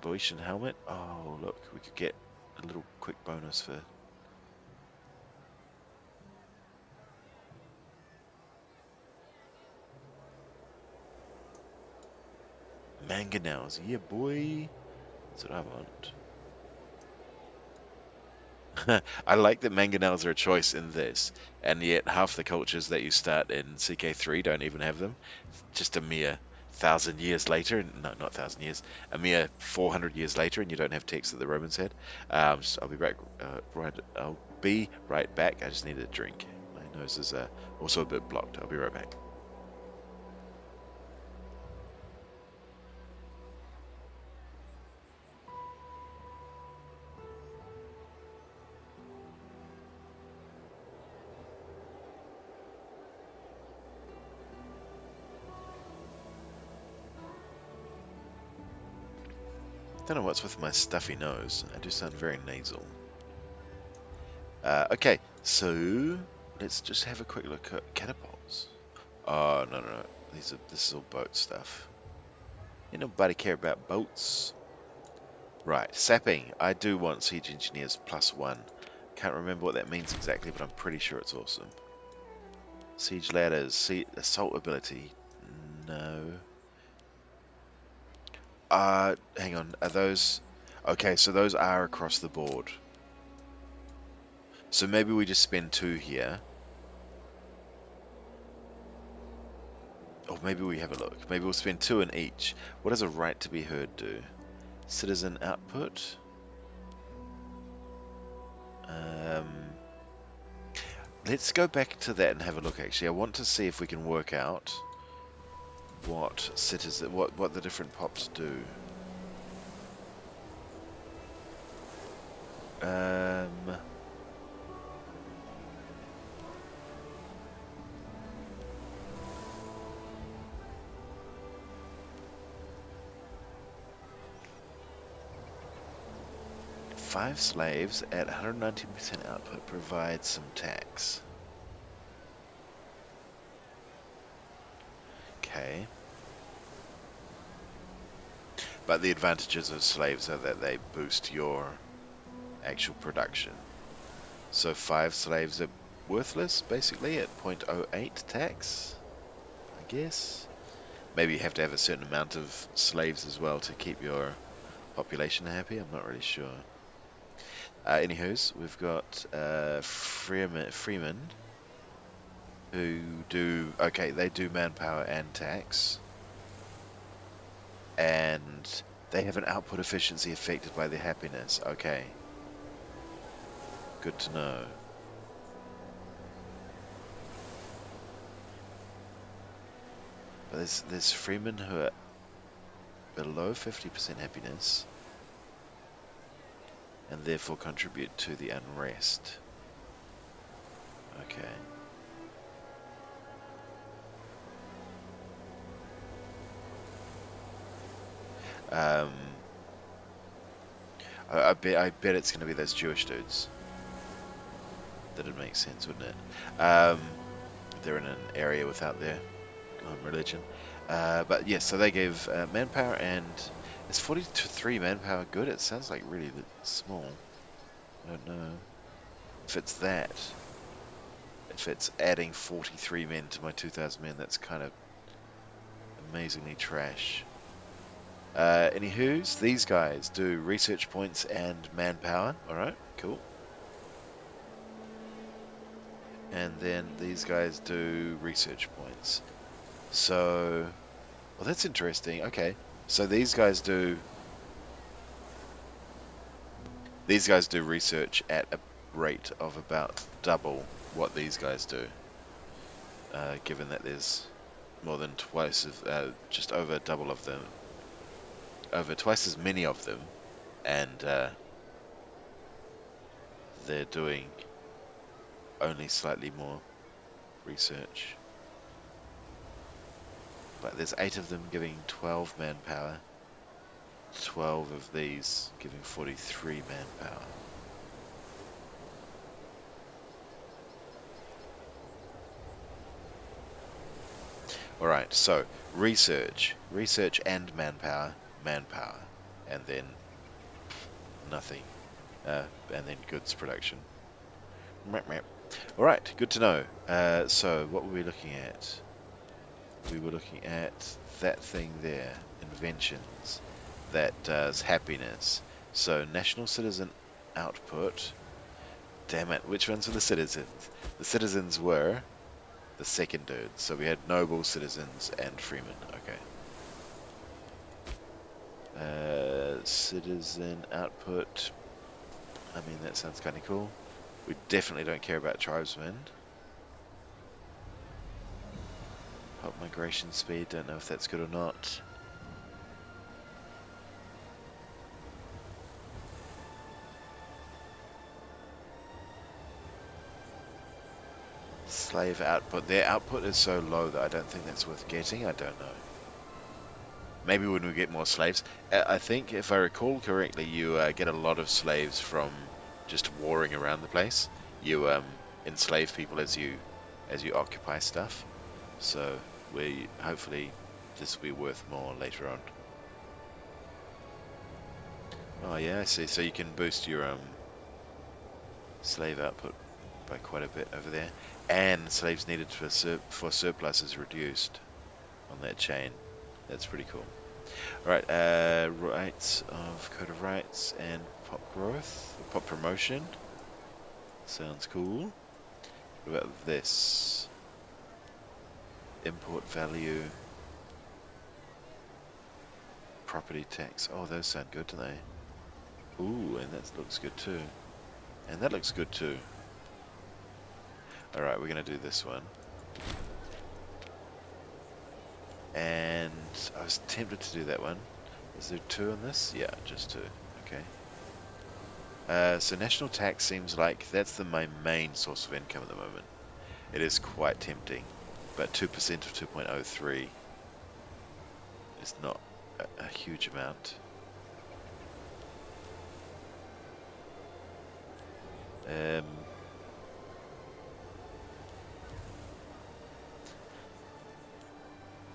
Boeotian helmet. Oh, look, we could get a little quick bonus for... mangonels. Yeah, boy. That's what I want. I like that mangonels are a choice in this, and yet half the cultures that you start in CK3 don't even have them. Just a mere 1,000 years later, no, not 1,000 years, a mere 400 years later, and you don't have text that the Romans had. So I'll be back. I'll be right back. I just need a drink. My nose is also a bit blocked. I'll be right back. Don't know what's with my stuffy nose. I do sound very nasal. Okay, so let's just have a quick look at catapults. Oh, no. This is all boat stuff. Ain't nobody care about boats. Right, sapping. I do want siege engineers +1. Can't remember what that means exactly, but I'm pretty sure it's awesome. Siege ladders, assault ability. No. Hang on. Are those... Okay, so those are across the board. So maybe we just spend 2 here. Or maybe we have a look. Maybe we'll spend 2 in each. What does a right to be heard do? Citizen output. Let's go back to that and have a look. Actually, I want to see if we can work out what what the different pops do. 5 slaves at 119% output provide some tax. Okay. But the advantages of slaves are that they boost your actual production. So 5 slaves are worthless, basically, at 0.08 tax, I guess. Maybe you have to have a certain amount of slaves as well to keep your population happy. I'm not really sure. Anywho's, we've got Freeman, who do... Okay, they do manpower and tax. And they have an output efficiency affected by their happiness. Okay. Good to know. But there's Freemen who are below 50% happiness and therefore contribute to the unrest. Okay. I bet it's going to be those Jewish dudes. That'd make sense, wouldn't it? They're in an area without their religion. But yes, so they gave manpower, and is 43 manpower good? It sounds like really small. I don't know if it's that. If it's adding 43 men to my 2,000 men, that's kind of amazingly trash. Anywho's, these guys do research points and manpower. Alright, cool. And then these guys do research points. So, well, that's interesting. Okay, so these guys do research at a rate of about double what these guys do. Given that there's more than twice of, just over double of them, over twice as many of them, and they're doing only slightly more research. But there's 8 of them giving 12 manpower, 12 of these giving 43 manpower. Alright, so research and manpower, and then nothing, and then goods production. All right, good to know. So what were we looking at? We were looking at that thing there, inventions, that does happiness. So national citizen output. Damn it, which ones were the citizens? The citizens were the second dude. So we had noble, citizens, and freemen. Okay. Citizen output. I mean, that sounds kind of cool. We definitely don't care about tribesmen. Pop migration speed, don't know if that's good or not. Slave output. Their output is so low that I don't think that's worth getting. I don't know. Maybe when we get more slaves. I think, if I recall correctly, you get a lot of slaves from just warring around the place. You enslave people as you occupy stuff. So we hopefully this will be worth more later on. Oh yeah, I see. So you can boost your slave output by quite a bit over there, and slaves needed for surplus is reduced on that chain. That's pretty cool. All right, rights of code of rights and pop growth, pop promotion. Sounds cool. What about this? Import value, property tax. Oh, those sound good, don't they? Ooh, and that looks good too. And that looks good too. All right, we're gonna do this one. And I was tempted to do that one. Is there 2 on this? Yeah, just 2. Okay. So national tax seems like that's my main source of income at the moment. It is quite tempting, but 2% of 2.03 is not a huge amount.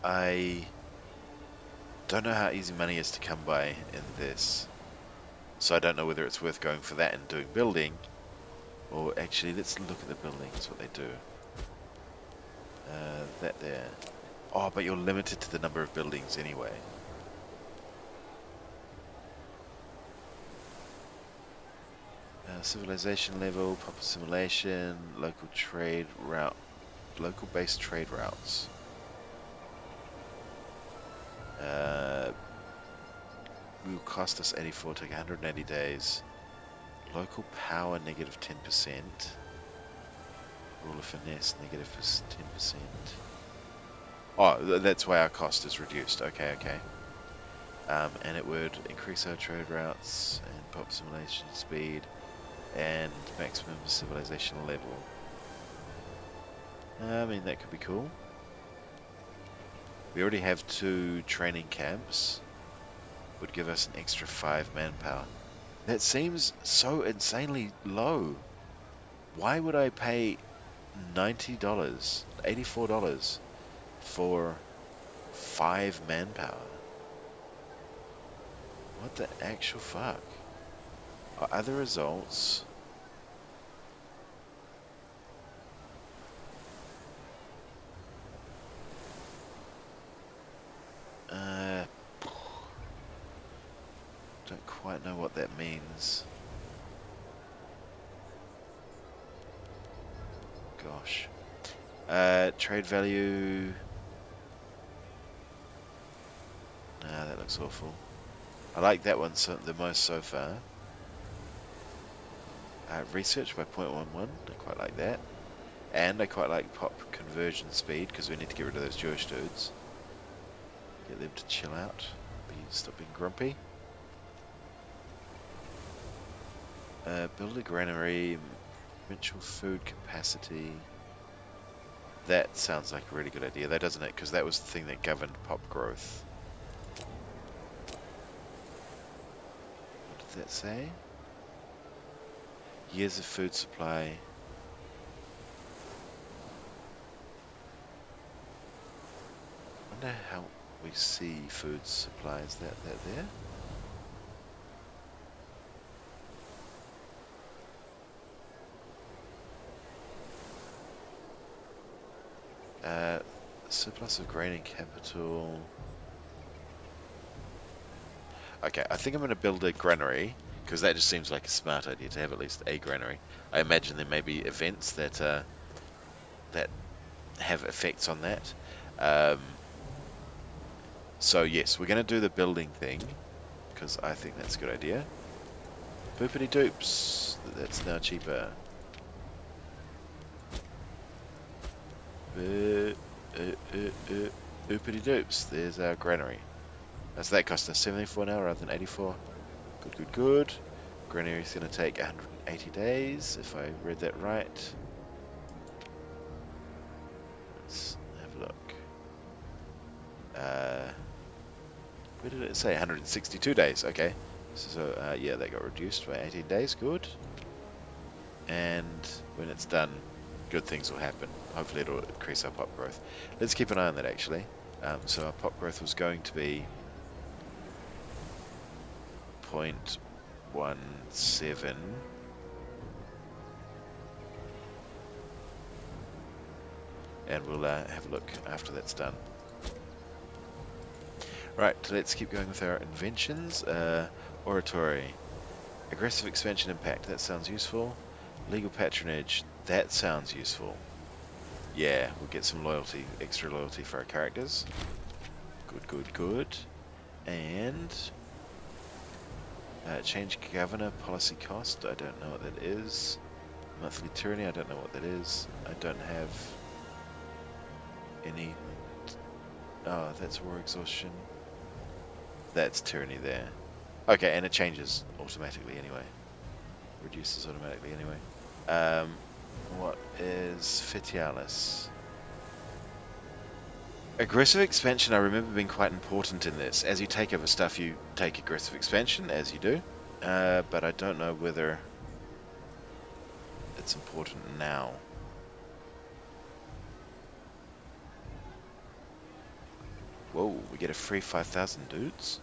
I don't know how easy money is to come by in this, so I don't know whether it's worth going for that and doing building, or actually let's look at the buildings, what they do. That there. Oh, but you're limited to the number of buildings anyway. Civilization level, pop assimilation, local trade route, local based trade routes. Will cost us 84, take 180 days. Local power negative 10%. Rule of finesse negative 10%. Oh, that's why our cost is reduced. Okay. And it would increase our trade routes and pop assimilation speed and maximum civilization level. I mean, that could be cool. We already have 2 training camps. Would give us an extra 5 manpower. That seems so insanely low. Why would I pay $90, $84 for 5 manpower? What the actual fuck? Are other results? Don't quite know what that means. Gosh. Trade value. Nah, that looks awful. I like that one the most so far. Research by 0.11. I quite like that. And I quite like pop conversion speed because we need to get rid of those Jewish dudes. Get them to chill out. Stop being grumpy. Build a granary. Provincial food capacity. That sounds like a really good idea, though, doesn't it? Because that was the thing that governed pop growth. What did that say? Years of food supply. I wonder how we see food supply. Is that there? Surplus of grain and capital. Okay, I think I'm going to build a granary, because that just seems like a smart idea to have at least a granary. I imagine there may be events that that have effects on that. Um, so yes, we're going to do the building thing, because I think that's a good idea. Boopity doops, that's now cheaper. Oopity doops, there's our granary. So that cost us 74 now rather than 84. Good, good, good. Granary is going to take 180 days, if I read that right. Let's have a look. Where did it say? 162 days. Okay. So yeah, that got reduced by 18 days. Good. And when it's done, good things will happen. Hopefully it'll increase our pop growth. Let's keep an eye on that actually. So our pop growth was going to be 0.17. And we'll have a look after that's done. Right, let's keep going with our inventions. Oratory. Aggressive expansion impact, that sounds useful. Legal patronage, that sounds useful. Yeah, we'll get some loyalty, extra loyalty for our characters. Good, good, good. And change governor policy cost, I don't know what that is. Monthly tyranny, I don't know what that is. I don't have any... Oh, that's war exhaustion. That's tyranny there. Okay, and it changes automatically anyway. Reduces automatically anyway. What is Fetialis? Aggressive expansion, I remember being quite important in this. As you take over stuff, you take aggressive expansion, as you do. But I don't know whether it's important now. Whoa, we get a free 5,000 dudes?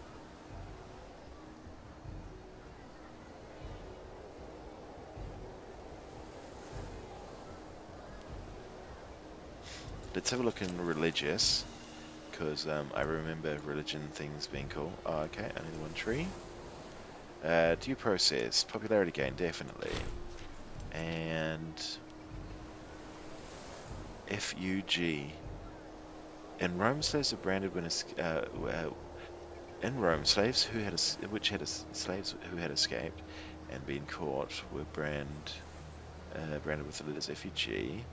Let's have a look in religious, because I remember religion things being cool. Oh, okay, only one tree. Due process, popularity gain, definitely. And FUG. In Rome, slaves are branded when in Rome, slaves who had slaves who had escaped and been caught were branded with the letters FUG.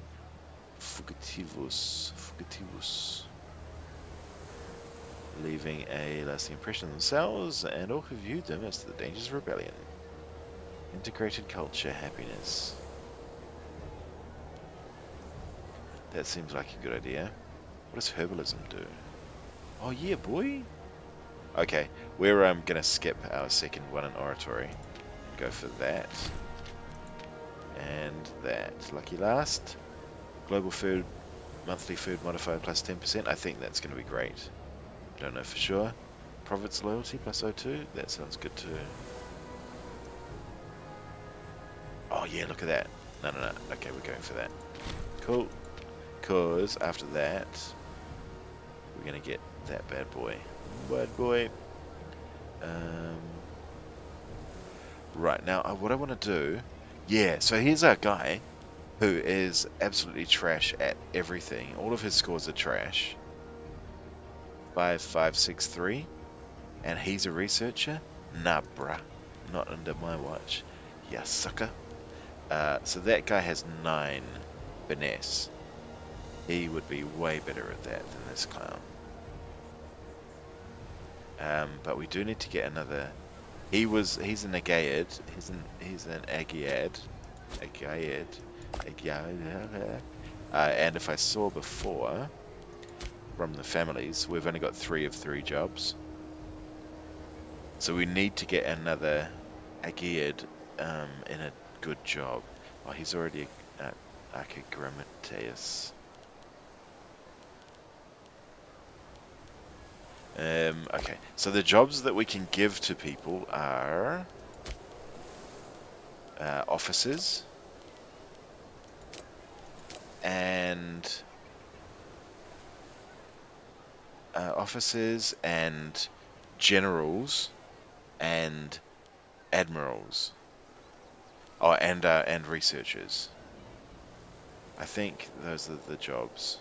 Fugitivus, leaving a lasting impression on themselves and all who viewed them as the dangers of rebellion. Integrated culture, happiness. That seems like a good idea. What does herbalism do? Oh yeah, boy. Okay, we're gonna skip our second one in oratory. Go for that. And that. Lucky last. Global food, monthly food modifier plus 10%. I think that's going to be great. Don't know for sure. Profits loyalty plus 02. That sounds good too. Oh yeah, look at that. No. Okay, we're going for that. Cool. Because after that, we're going to get that bad boy. Bad boy. Right, now what I want to do... Yeah, so here's our guy who is absolutely trash at everything. All of his scores are trash. 5563. And he's a researcher? Nah, bruh. Not under my watch. Ya sucker. So that guy has 9 finesse. He would be way better at that than this clown. But we do need to get another... He's an Aegaid. He's an Aegaid. And if I saw before, from the families, we've only got 3 of 3 jobs. So we need to get another Aegaid in a good job. Oh, he's already Archigrammateus. Okay, so the jobs that we can give to people are officers and officers and generals and admirals. Oh, and researchers. I think those are the jobs.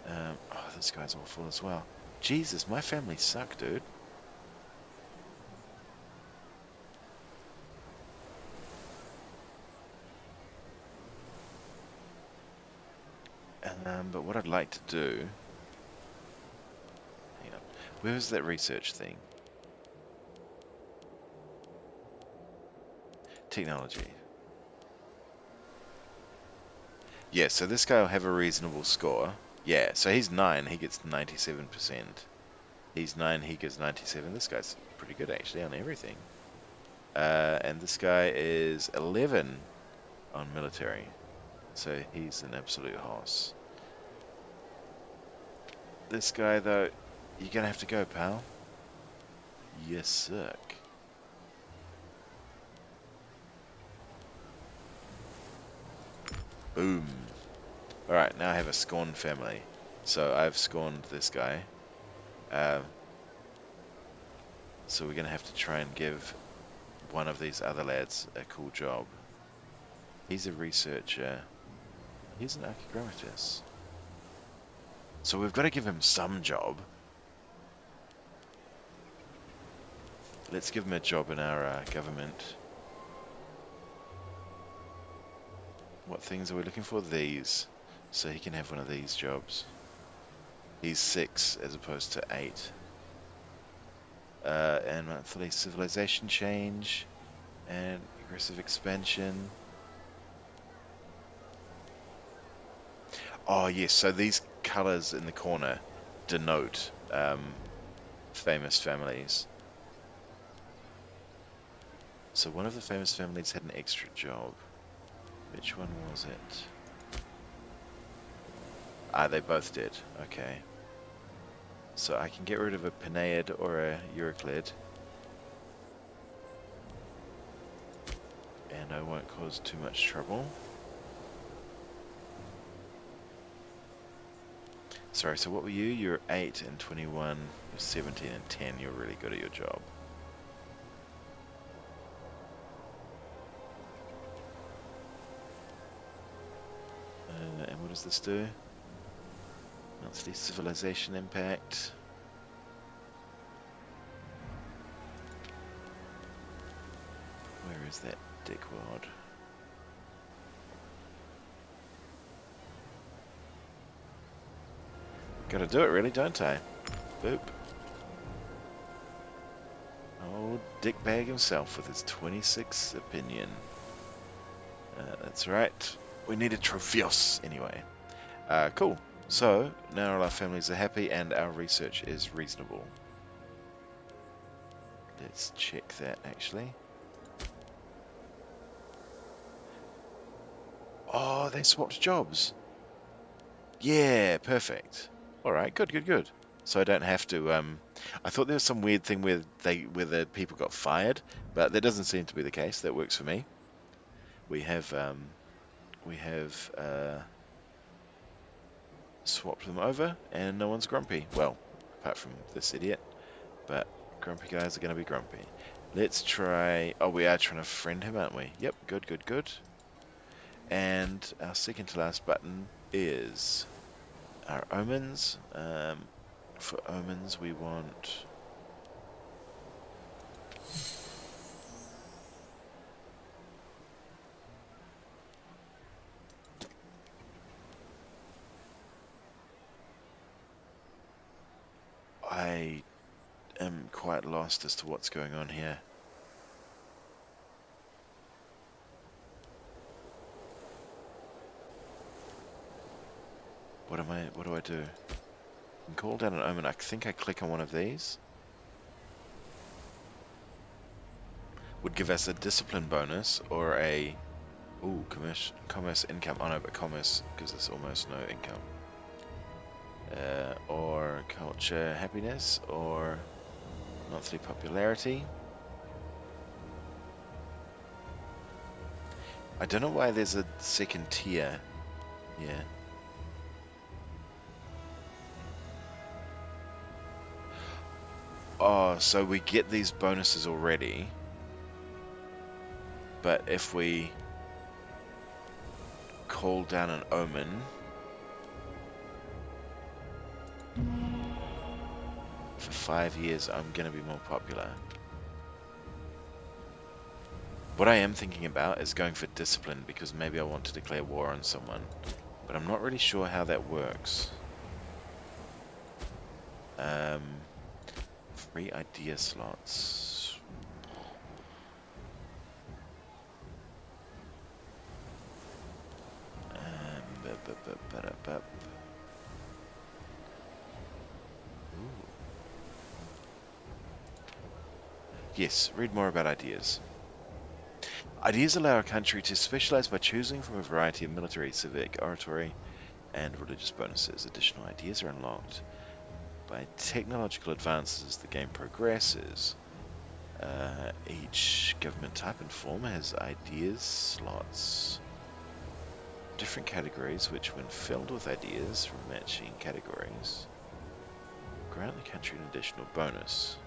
Oh, this guy's awful as well. Jesus, my family suck, dude. But what I'd like to do... Hang on. Where was that research thing? Technology. Yeah, so this guy will have a reasonable score. Yeah, so he's 9, he gets 97%. He's 9, he gets 97. This guy's pretty good, actually, on everything. And this guy is 11 on military. So he's an absolute hoss. This guy, though, you're going to have to go, pal. You suck. Boom. Alright, now I have a scorned family. So I've scorned this guy. So we're going to have to try and give one of these other lads a cool job. He's a researcher. He's an archigrammatus. So we've got to give him some job. Let's give him a job in our government. What things are we looking for? These. So he can have one of these jobs. He's 6 as opposed to 8. And monthly civilization change. And aggressive expansion. Oh yes, so these colours in the corner denote famous families. So one of the famous families had an extra job. Which one was it? Ah, they both did. Okay. So I can get rid of a Penaeid or a Euclid. And I won't cause too much trouble. Sorry, so what were you? You're 8 and 21. You're 17 and 10. You're really good at your job. And what does this do? Monthly civilization impact. Where is that dickwad? Gotta do it really, don't I? Boop. Old dickbag himself with his 26 opinion. That's right. We need a Trophios anyway. Cool. So, now all our families are happy and our research is reasonable. Let's check that actually. Oh, they swapped jobs. Yeah, perfect. Alright, good, good, good. So I don't have to, I thought there was some weird thing where the people got fired, but that doesn't seem to be the case. That works for me. We have swapped them over and no one's grumpy. Well, apart from this idiot, but grumpy guys are going to be grumpy. Let's try, oh, we are trying to friend him, aren't we? Yep, good, good, good. And our second to last button is our omens. For omens, we want... I am quite lost as to what's going on here. What do I do? I can call down an omen. I think I click on one of these. Would give us a discipline bonus or a... Ooh, commerce income. Oh no, but commerce gives us almost no income. Or culture happiness, or monthly popularity. I don't know why there's a second tier. Yeah. Oh, so we get these bonuses already, but if we call down an omen for 5 years, I'm gonna be more popular. What I am thinking about is going for discipline, because maybe I want to declare war on someone, but I'm not really sure how that works. Free idea slots. Ba-ba-ba-ba-da-ba. Ooh. Yes, read more about ideas. Ideas allow a country to specialize by choosing from a variety of military, civic, oratory, and religious bonuses. Additional ideas are unlocked by technological advances as the game progresses. Each government type and form has ideas slots. Different categories, which when filled with ideas from matching categories, grant the country an additional bonus.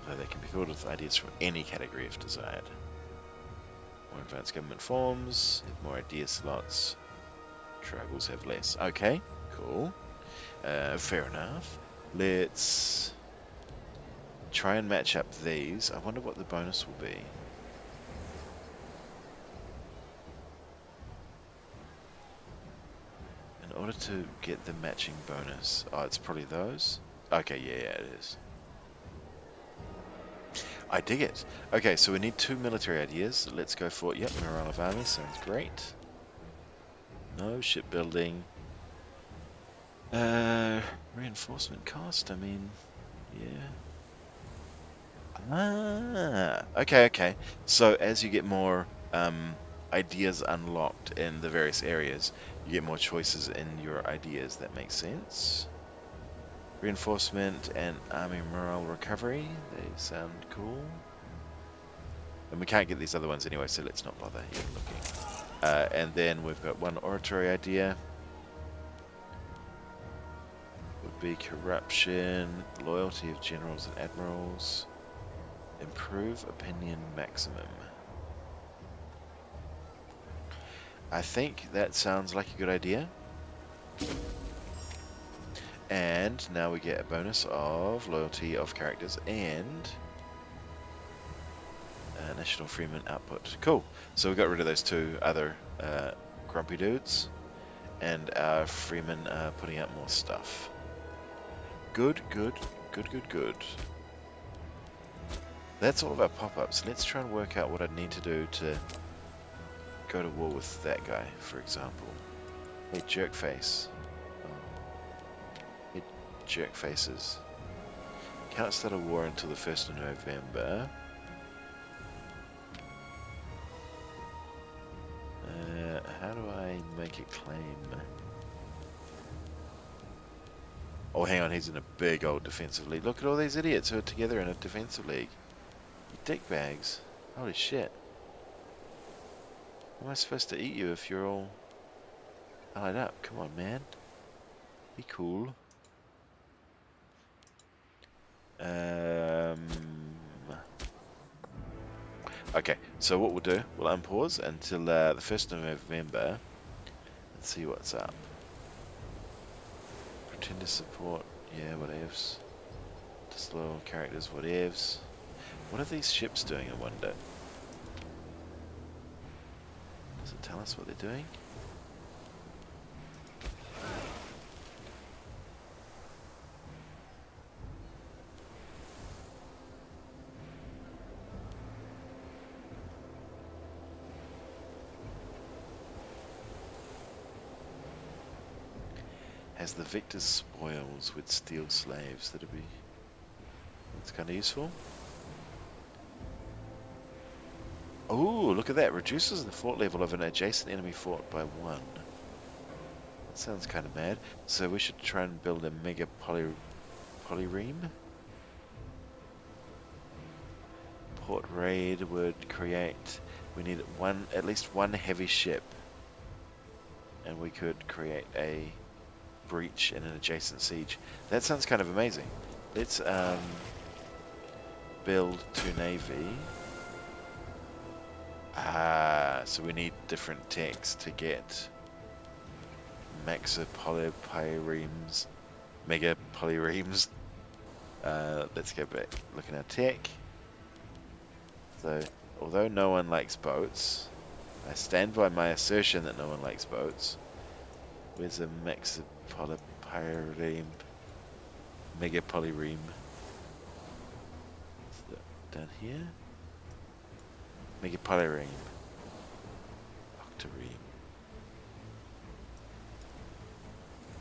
Though they can be filled with ideas from any category if desired. More advanced government forms, have more idea slots. Tribals have less. Okay, cool. Fair enough. Let's try and match up these. I wonder what the bonus will be. In order to get the matching bonus. Oh, it's probably those? Okay, yeah, it is. I dig it. Okay, so we need 2 military ideas. Let's go for it. Yep, morale of army sounds great. No shipbuilding. Reinforcement cost, I mean, yeah. Okay. So as you get more ideas unlocked in the various areas, you get more choices in your ideas. That makes sense. Reinforcement and army morale recovery. They sound cool. And we can't get these other ones anyway, so let's not bother even looking. And then we've got 1 oratory idea. Would be corruption, loyalty of generals and admirals. Improve opinion maximum. I think that sounds like a good idea. And now we get a bonus of loyalty of characters and national freeman output. Cool. So we got rid of those 2 other grumpy dudes, and our freemen are putting out more stuff. Good. That's all of our pop-ups. Let's try and work out what I'd need to do to go to war with that guy, for example. Hey, jerkface. Hey, jerkfaces. Can't start a war until the 1st of November. How do I make a claim? Oh, hang on, he's in a big old defensive league. Look at all these idiots who are together in a defensive league. You dickbags. Holy shit. How am I supposed to eat you if you're all allied up? Come on, man. Be cool. Okay, so what we'll do, we'll unpause until the 1st of November and see what's up. Pretender support, yeah, whatevs. Disloyal characters, whatevs. What are these ships doing, I wonder? Does it tell us what they're doing? Has the victor's spoils with steel slaves. That'd be... That's kind of useful. Oh, look at that. Reduces the fort level of an adjacent enemy fort by 1. That sounds kind of mad. So we should try and build a mega polyreme. Port raid would create... We need at least one heavy ship. And we could create a breach in an adjacent siege. That sounds kind of amazing. Let's build 2 navy. So we need different techs to get maxipolarimes, mega polyremes. Let's go back, look at our tech. So, although no one likes boats, I stand by my assertion that no one likes boats. Where's a maxipolyreme? Mega polyreme. Down here? Mega polyreme. Octareme.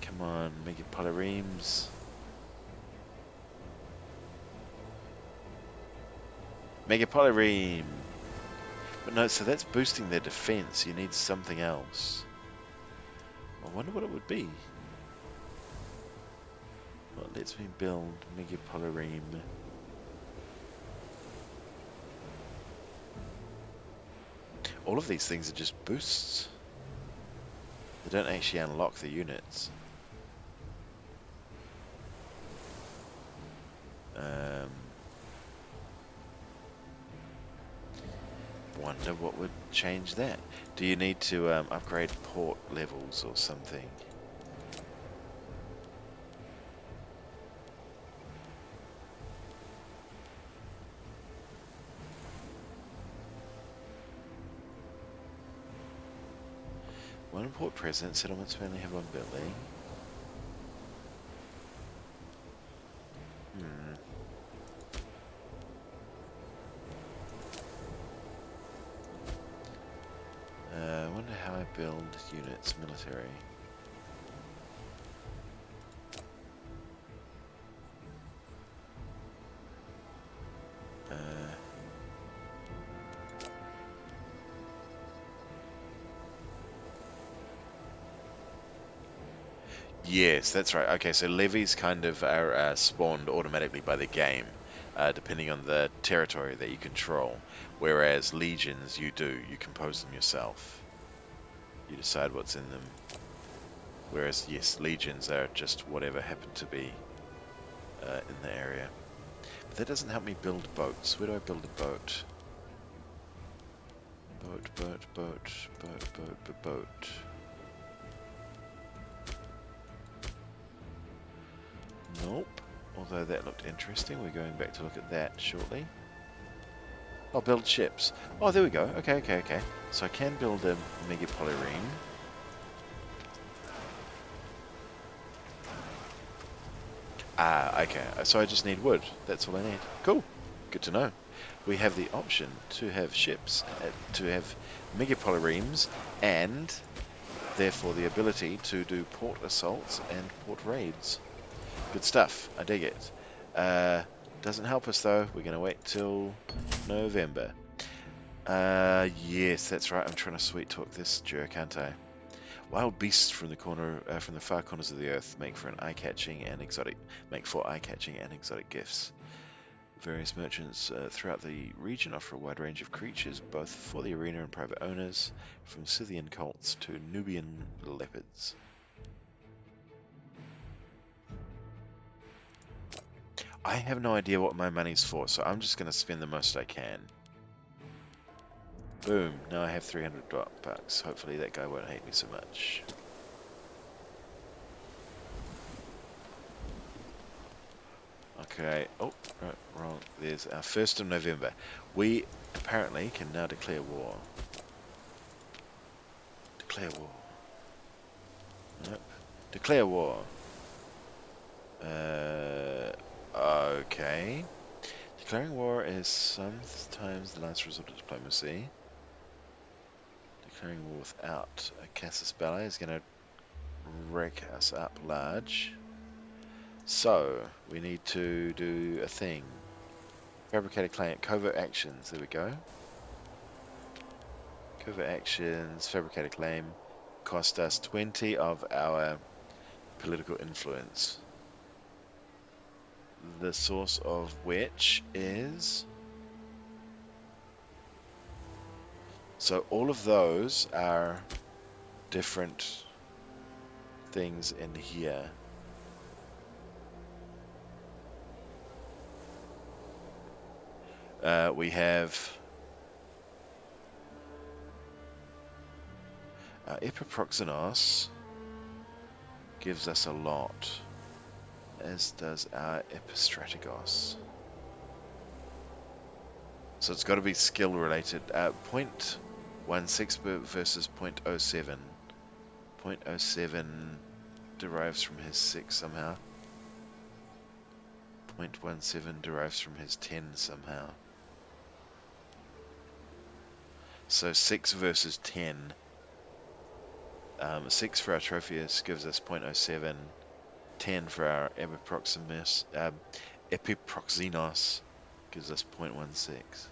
Come on, mega polyremes. Mega polyreme. But no, so that's boosting their defense. You need something else. I wonder what it would be. What lets me build mega polyreme? All of these things are just boosts. They don't actually unlock the units. Wonder what would change that. Do you need to upgrade port levels or something? One port present, settlements only have 1 building. I wonder how I build units military. Yes, that's right. Okay, so levies kind of are spawned automatically by the game, depending on the territory that you control. Whereas legions, you compose them yourself. You decide what's in them. Whereas, yes, legions are just whatever happened to be in the area. But that doesn't help me build boats. Where do I build a boat? Boat. Nope. Although that looked interesting. We're going back to look at that shortly. I'll build ships. Oh, there we go. Okay. So I can build a mega polyreme. Okay. So I just need wood. That's all I need. Cool. Good to know. We have the option to have ships, to have mega polyremes, and therefore the ability to do port assaults and port raids. Good stuff. I dig it. Doesn't help us though. We're going to wait till November. Yes, that's right. I'm trying to sweet talk this jerk, aren't I? Wild beasts from the far corners of the earth make for eye-catching and exotic gifts. Various merchants throughout the region offer a wide range of creatures, both for the arena and private owners, from Scythian colts to Nubian leopards. I have no idea what my money's for, so I'm just going to spend the most I can. Boom, now I have 300 bucks. Hopefully that guy won't hate me so much. Okay, oh, right, wrong. There's our 1st of November. We apparently can now declare war. Declare war. Nope. Declare war. Okay. Declaring war is sometimes the last resort of diplomacy. Declaring war without a casus belli is going to wreck us up large. So, we need to do a thing. Fabricated claim, covert actions, there we go. Covert actions, fabricated claim, cost us 20 of our political influence. The source of which is... So all of those are different things in here. We have Epiproxenos gives us a lot, as does our Epistrategos. So it's got to be skill related. 0.16 versus 0.07. 0.07 derives from his 6 somehow. 0.17 derives from his 10 somehow. So 6 versus 10. 6 for our Tropheus gives us 0.07. 10 for our Epiproxenos gives us 0.16.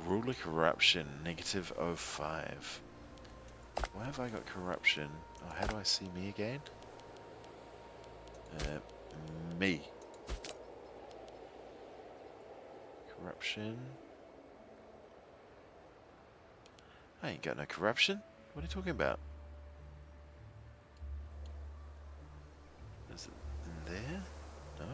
Ruler corruption, negative 05. Why have I got corruption? Oh, how do I see me again? Me. Corruption. I ain't got no corruption. What are you talking about? Is it in there? No.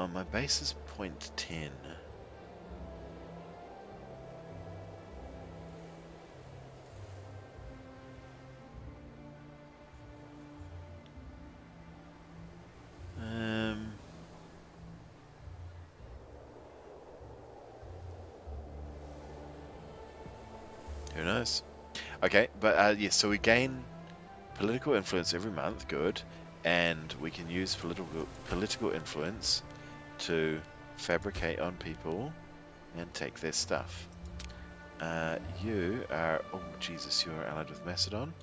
My base is 0.10. Who knows? Okay, but yes, so we gain political influence every month, good, and we can use political influence to fabricate on people and take their stuff. You are, oh Jesus, you are allied with Macedon.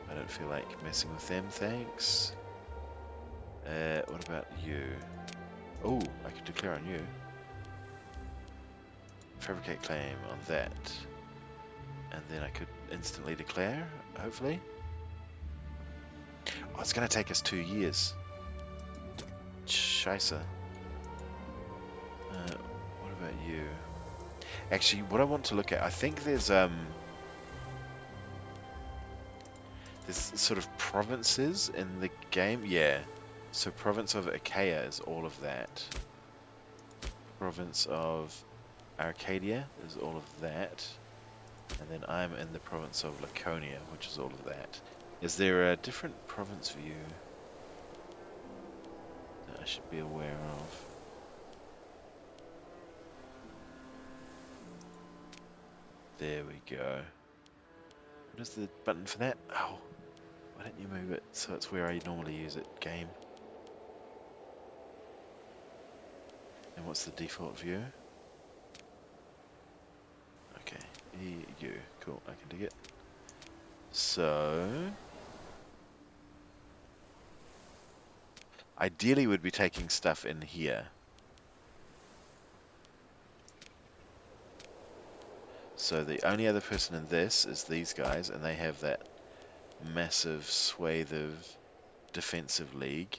I don't feel like messing with them, thanks. What about you? Oh, I could declare on you. Fabricate claim on that. And then I could instantly declare, hopefully. Oh, it's going to take us 2 years. Scheisse. What about you? Actually, what I want to look at, I think there's sort of provinces in the game. Yeah. So province of Achaia is all of that. Province of Arcadia is all of that. And then I'm in the province of Laconia, which is all of that. Is there a different province view that I should be aware of? There we go. What is the button for that? Oh, why don't you move it so it's where I normally use it? Game. And what's the default view? Okay, EU. Cool, I can dig it. So ideally we'd be taking stuff in here. So the only other person in this is these guys, and they have that massive swathe of defensive league,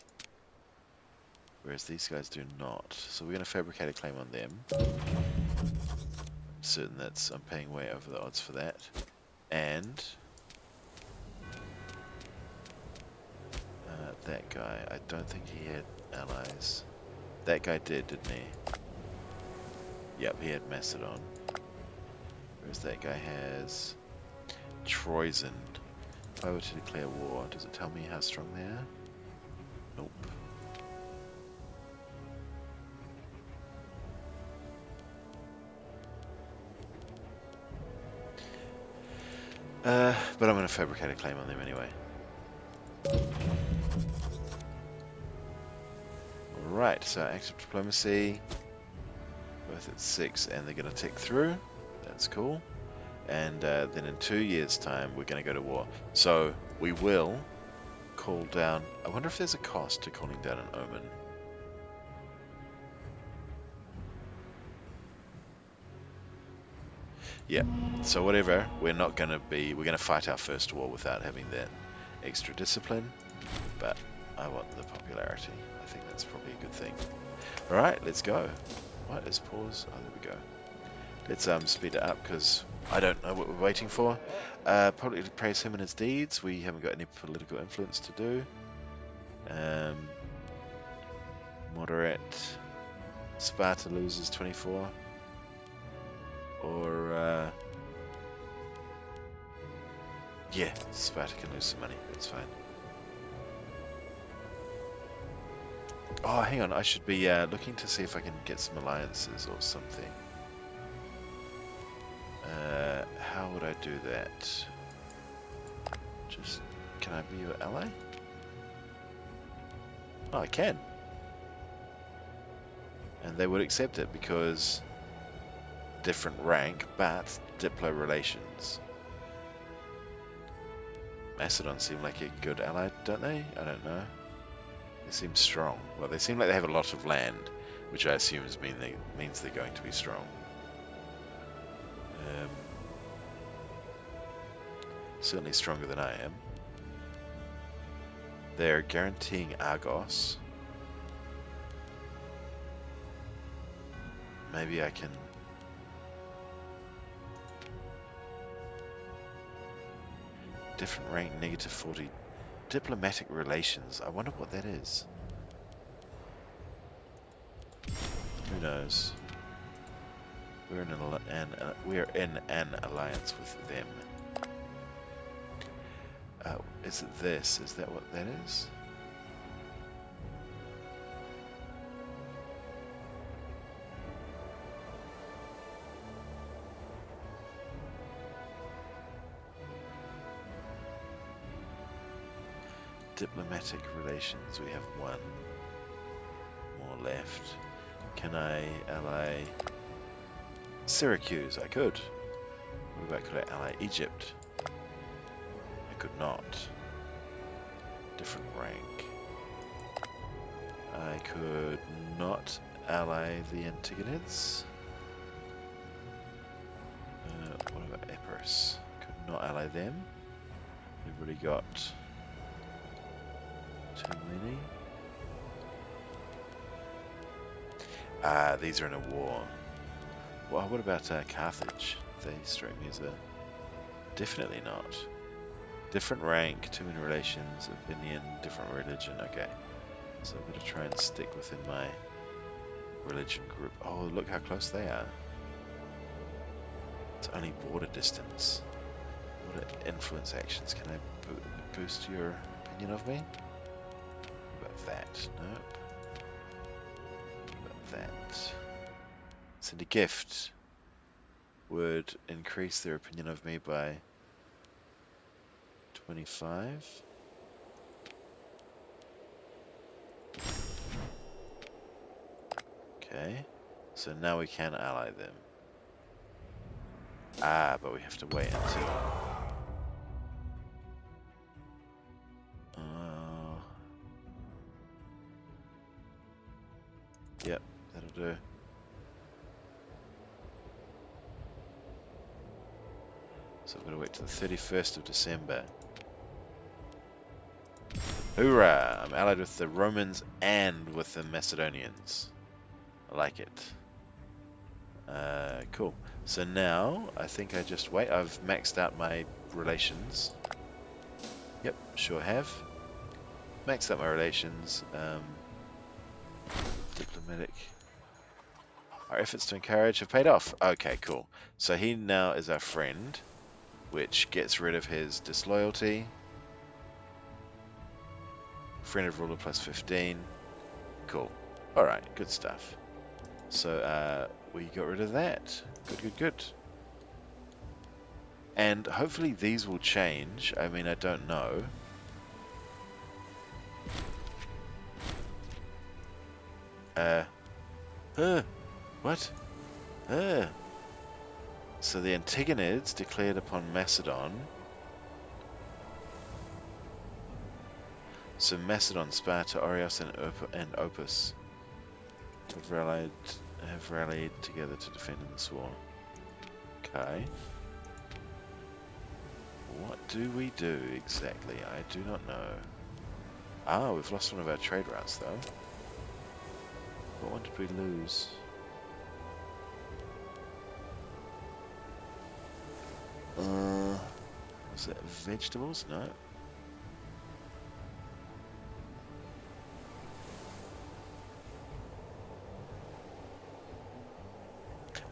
whereas these guys do not. So we're going to fabricate a claim on them. I'm certain that's, I'm paying way over the odds for that. And that guy, I don't think he had allies. That guy did, didn't he? Yep, he had Macedon. Whereas that guy has Troyzen. If I were to declare war, does it tell me how strong they are? Nope. But I'm going to fabricate a claim on them anyway. Alright, so active diplomacy, both at 6, and they're going to tick through. That's cool. And then in 2 years' time, we're going to go to war. So we will call down. I wonder if there's a cost to calling down an omen. Yeah. So whatever, we're not going to be. We're going to fight our first war without having that extra discipline. But I want the popularity. I think that's probably a good thing. All right, let's go. What is pause? Oh, there we go. Let's speed it up because I don't know what we're waiting for. Publicly praise him and his deeds. We haven't got any political influence to do. Moderate. Sparta loses 24. Or yeah, Sparta can lose some money. That's fine. Oh, hang on. I should be looking to see if I can get some alliances or something. How would I do that? Just, can I be your ally? Oh, I can. And they would accept it because different rank, but Diplo relations. Macedon seem like a good ally, don't they? I don't know. They seem strong. Well, they seem like they have a lot of land, which I assume means they're going to be strong. Certainly stronger than I am. They're guaranteeing Argos. Maybe I can... Different rank, negative 40. Diplomatic relations. I wonder what that is. Who knows? We're in an alliance with them. Is it this? Is that what that is? Diplomatic relations. We have one more left. Can I ally Syracuse? I could. What about could I ally Egypt? I could not. Different rank. I could not ally the Antigonids. What about Epirus? Could not ally them. We've already got too many. These are in a war. Well, what about Carthage? They strike me as a... Definitely not. Different rank, too many relations, opinion, different religion. Okay. So I'm going to try and stick within my religion group. Oh, look how close they are. It's only border distance. What are influence actions? Can I boost your opinion of me? What about that? Nope. What about that? Send a gift. Would increase their opinion of me by 25. Okay. So now we can ally them. But we have to wait until... Yep, that'll do. So I've got to wait till the 31st of December. Hoorah! I'm allied with the Romans and with the Macedonians. I like it. Cool. So now, I think I just wait. I've maxed out my relations. Yep, sure have. Maxed out my relations. Diplomatic. Our efforts to encourage have paid off. Okay, cool. So he now is our friend, which gets rid of his disloyalty. Friend of ruler plus 15. Cool. Alright, good stuff. So we got rid of that. Good. And hopefully these will change. I mean, I don't know. What? So the Antigonids declared upon Macedon. So Macedon, Sparta, Orios, and Opus have rallied together to defend in this war. Okay. What do we do exactly? I do not know. We've lost one of our trade routes though. What one did we lose? Was it vegetables? No.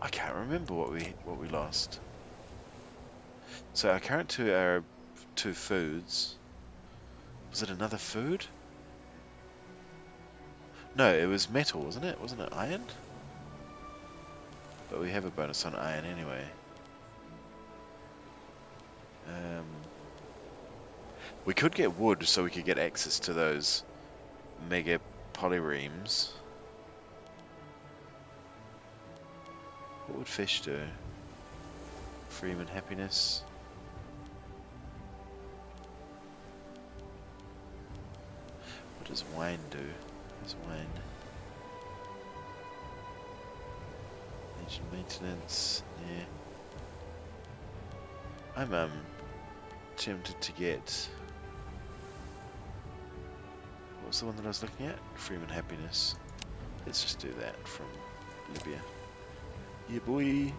I can't remember what we lost. So our current two are two foods. Was it another food? No, it was metal, wasn't it? Wasn't it iron? But we have a bonus on iron anyway. We could get wood so we could get access to those mega polyremes. What would fish do? Freedom and happiness. What does wine do? What's wine? Engine maintenance. Yeah. I'm tempted to get. What was the one that I was looking at? Freedom and happiness. Let's just do that from Libya. Yeah, boy.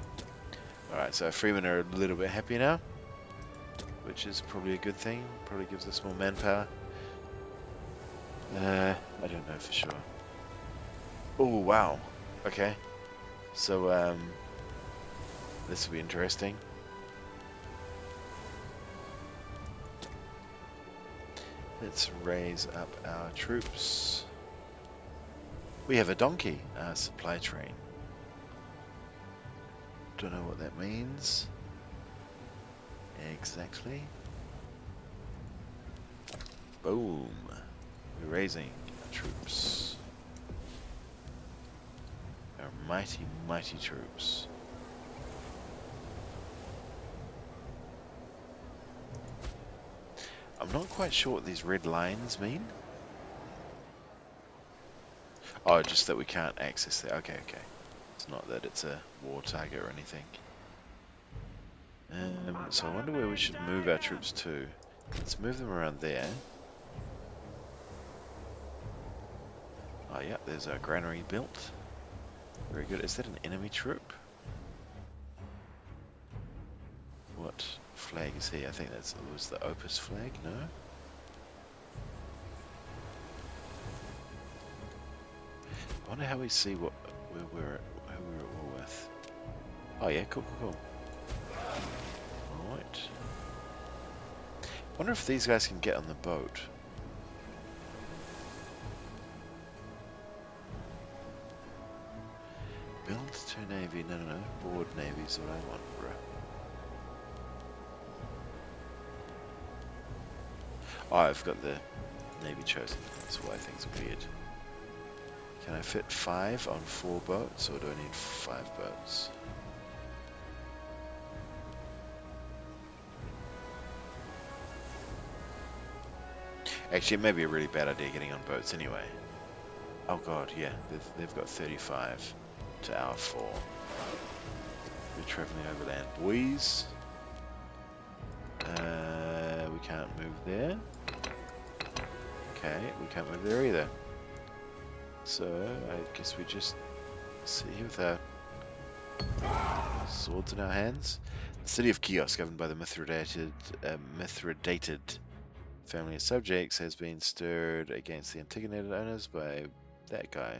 Alright, so our freemen are a little bit happier now, which is probably a good thing. Probably gives us more manpower. I don't know for sure. Oh, wow. Okay. So, this will be interesting. Let's raise up our troops. We have a donkey, supply train. Don't know what that means. Exactly. Boom. We're raising our troops. Our mighty, mighty troops. I'm not quite sure what these red lines mean. Oh, just that we can't access that. Okay, okay. It's not that it's a war target or anything. So I wonder where we should move our troops to. Let's move them around there. Oh yeah, there's our granary built. Very good. Is that an enemy troop? What flag is he? I think that was the Opus flag, no? I wonder how we see who we're at war with. Oh yeah, cool, cool, cool. Alright. Wonder if these guys can get on the boat. Build to navy, no, board navy is what I want, bro. Oh, I've got the navy chosen, that's why things are weird. Can I fit 5 on 4 boats, or do I need 5 boats? Actually, it may be a really bad idea getting on boats anyway. Oh god, yeah, they've got 35 to our 4. We're travelling overland, boys. We can't move there. Okay, we can't move there either. So, I guess we just sit here with our swords in our hands. The city of Chios, governed by the Mithridated family of subjects, has been stirred against the Antigonated owners by that guy.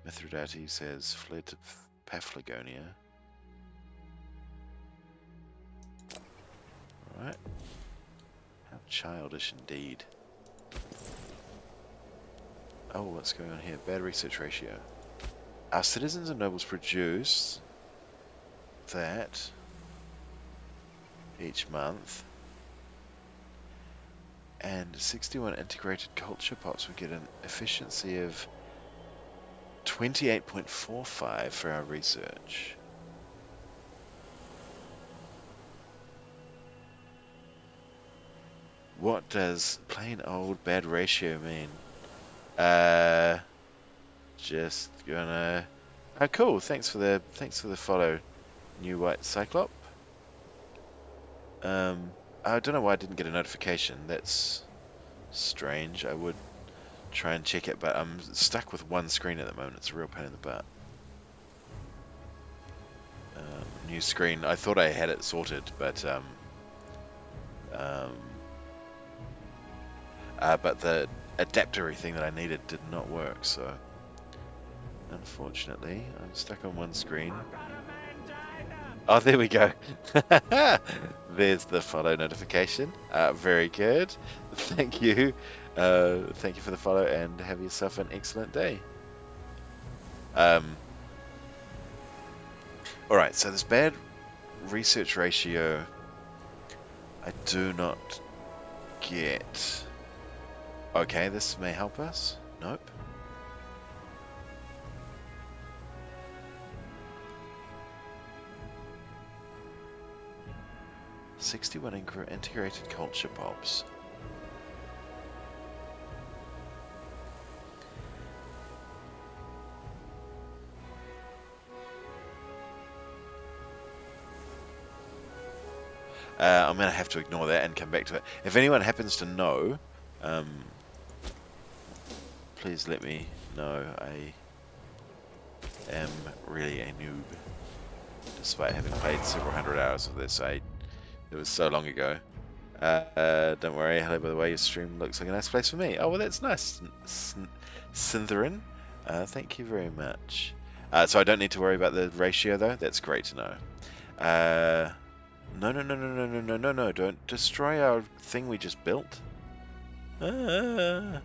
Mithridates has fled to Paphlagonia. Alright. How childish indeed. Oh, what's going on here? Bad research ratio. Our citizens and nobles produce that each month. And 61 integrated culture pots would get an efficiency of 28.45 for our research. What does plain old bad ratio mean? Just gonna. Oh, cool. Thanks for the follow, New White Cyclop. I don't know why I didn't get a notification. That's strange. I would try and check it, but I'm stuck with one screen at the moment. It's a real pain in the butt. New screen. I thought I had it sorted, but um, but the adapter thing that I needed did not work. So unfortunately, I'm stuck on one screen. Oh, there we go. There's the follow notification. Very good. Thank you. Thank you for the follow, and have yourself an excellent day. All right. So this bad research ratio, I do not get. Okay, this may help us. Nope. "61 integrated culture bulbs." I'm going to have to ignore that and come back to it. If anyone happens to know, please let me know. I am really a noob, despite having played several hundred hours of this. It was so long ago. Don't worry. Hello, by the way, your stream looks like a nice place for me. Oh, well, that's nice, Syntherin. Thank you very much. So I don't need to worry about the ratio, though? That's great to know. No, no, no, no, no, no, no, no, no, don't destroy our thing we just built. No,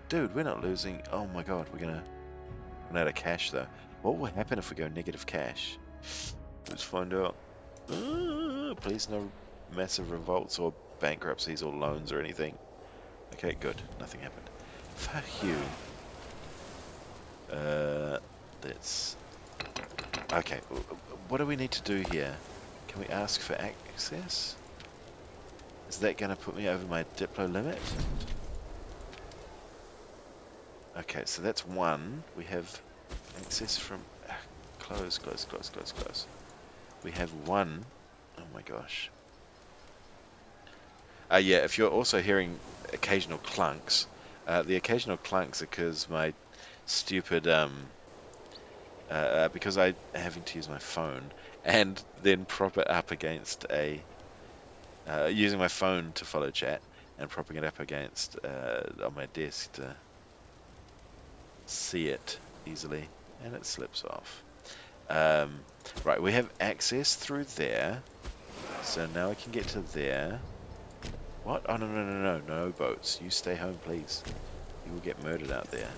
dude, we're not losing. Oh my god, we're gonna run out of cash, though. What will happen if we go negative cash? Let's find out. Please no massive revolts or bankruptcies or loans or anything. Okay, good. Nothing happened. Fuck you. That's... Okay, what do we need to do here? Can we ask for access? Is that going to put me over my Diplo limit? Okay, so that's one. We have access from... Close, close, close, close, close. We have one. Oh my gosh. Yeah, if you're also hearing occasional clunks, the occasional clunks are because my stupid... because I'm having to use my phone and then prop it up against a... using my phone to follow chat and propping it up against on my desk to see it easily, and it slips off. Right, we have access through there, so now I can get to there. What? Oh, no, no, no, no, no boats. You stay home, please. You will get murdered out there.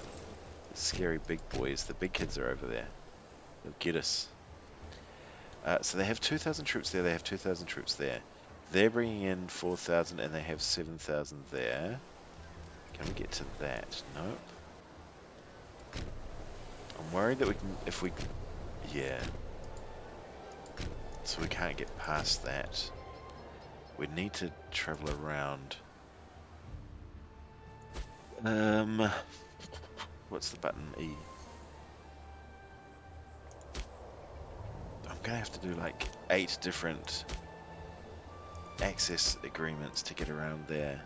The scary big boys, the big kids are over there. They'll get us. So they have 2,000 troops there, they have 2,000 troops there. They're bringing in 4,000 and they have 7,000 there. Can we get to that? Nope. I'm worried that we can, if we, yeah. So we can't get past that. We need to travel around. What's the button? E. I'm gonna have to do like 8 different access agreements to get around there.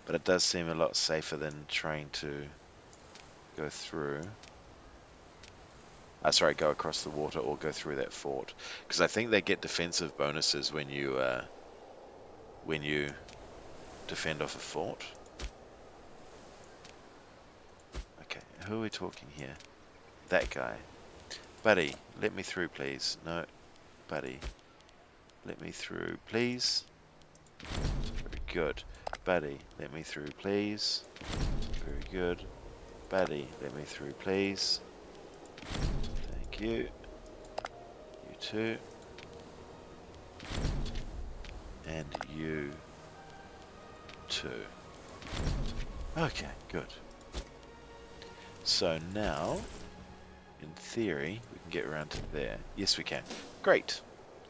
But it does seem a lot safer than trying to go through. Sorry, go across the water or go through that fort. Because I think they get defensive bonuses when you defend off a fort. Okay, who are we talking here? That guy. Buddy, let me through, please. No, buddy. Let me through, please. Very good. Buddy, let me through, please. Very good. Buddy, let me through, please. Thank you. You too. And you too. Okay, good. So now, in theory, we can get around to there. Yes, we can. Great.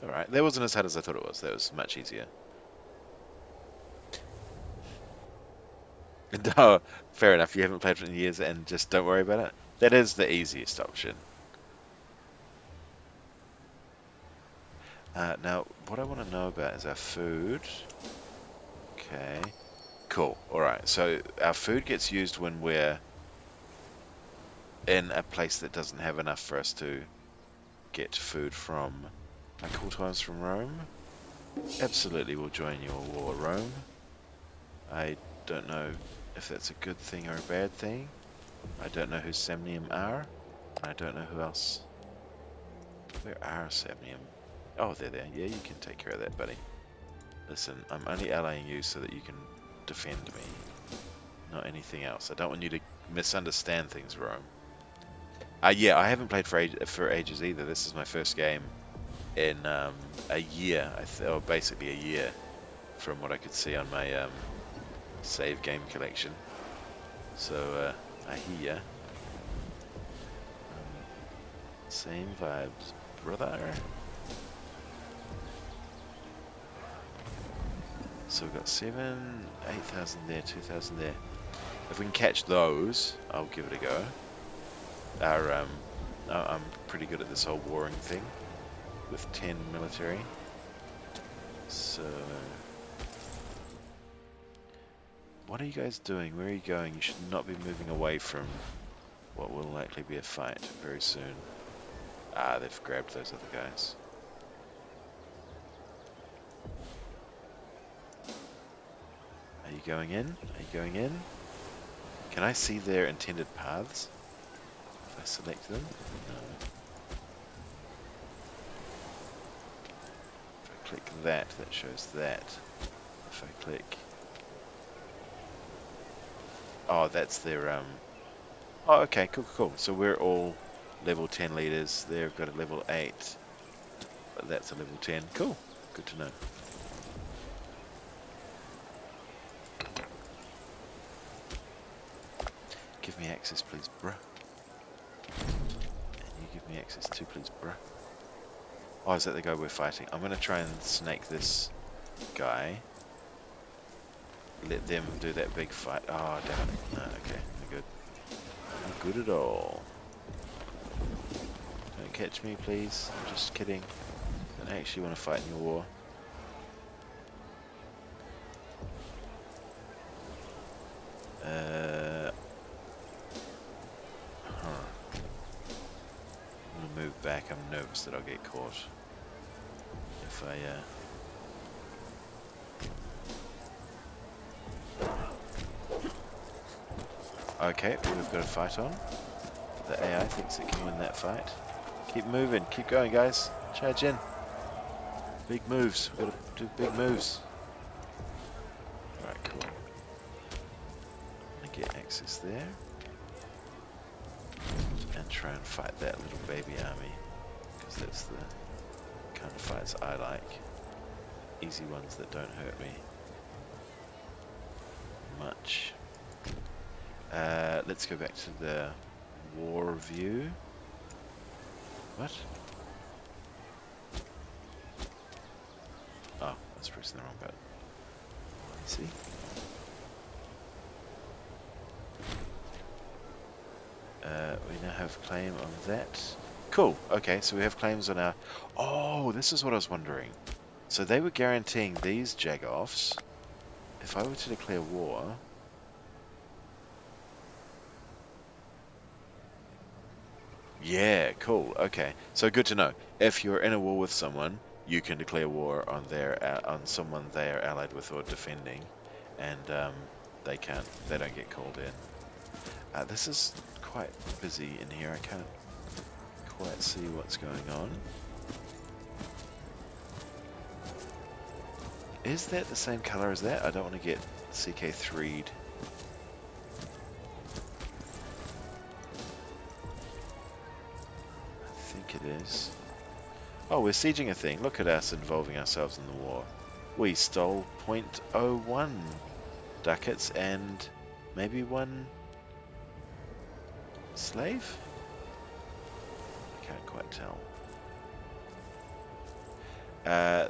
Alright, that wasn't as hard as I thought it was. That was much easier. No, fair enough. You haven't played for years and just don't worry about it. That is the easiest option. Now, what I want to know about is our food. Okay. Cool. Alright, so our food gets used when we're in a place that doesn't have enough for us to get food from. Cool times from Rome? Absolutely will join your war, Rome. I don't know if that's a good thing or a bad thing. I don't know who Samnium are. I don't know who else. Where are Samnium? Oh, they're there. Yeah, you can take care of that, buddy. Listen, I'm only allying you so that you can defend me. Not anything else. I don't want you to misunderstand things, Rome. Yeah, I haven't played for ages either. This is my first game in a year, or basically a year, from what I could see on my save game collection. So I hear ya. Same vibes, brother. So we've got 7, 8,000 there, 2,000 there. If we can catch those, I'll give it a go. I'm pretty good at this whole warring thing with 10 military. So, what are you guys doing? Where are you going? You should not be moving away from what will likely be a fight very soon. They've grabbed those other guys. Are you going in? Are you going in? Can I see their intended paths? If I select them? No. If I click that, that shows that. If I click... Oh, that's their... Oh, okay, cool, cool. So we're all level 10 leaders. They've got a level 8. But that's a level 10. Cool. Good to know. Give me access, please, bruh. And you give me access too, please, bruh. Oh, is that the guy we're fighting? I'm going to try and snake this guy. Let them do that big fight. Oh, damn it. No, okay, no good. No good at all. Don't catch me, please. I'm just kidding. I don't actually want to fight in your war. I'm going to move back. I'm nervous that I'll get caught. If Okay, we've got a fight on. The AI thinks it can win that fight. Keep moving, keep going, guys. Charge in. Big moves. We've got to do big moves. Alright, cool. I'm going to get access there. And try and fight that little baby army. Because that's the kind of fights I like. Easy ones that don't hurt me much. Let's go back to the war view. What? Oh, I was pressing the wrong button. See? We now have claim on that. Cool. Okay, so we have claims on our... Oh, this is what I was wondering. So they were guaranteeing these jag-offs. If I were to declare war... Yeah, cool. Okay, so good to know. If you're in a war with someone, you can declare war on on someone they are allied with or defending, and they don't get called in. This is quite busy in here. I can't quite see what's going on. Is that the same color as that? I don't want to get CK3'd. I think it is. Oh, we're sieging a thing. Look at us involving ourselves in the war. We stole 0.01 ducats and maybe 1 slave? I can't quite tell.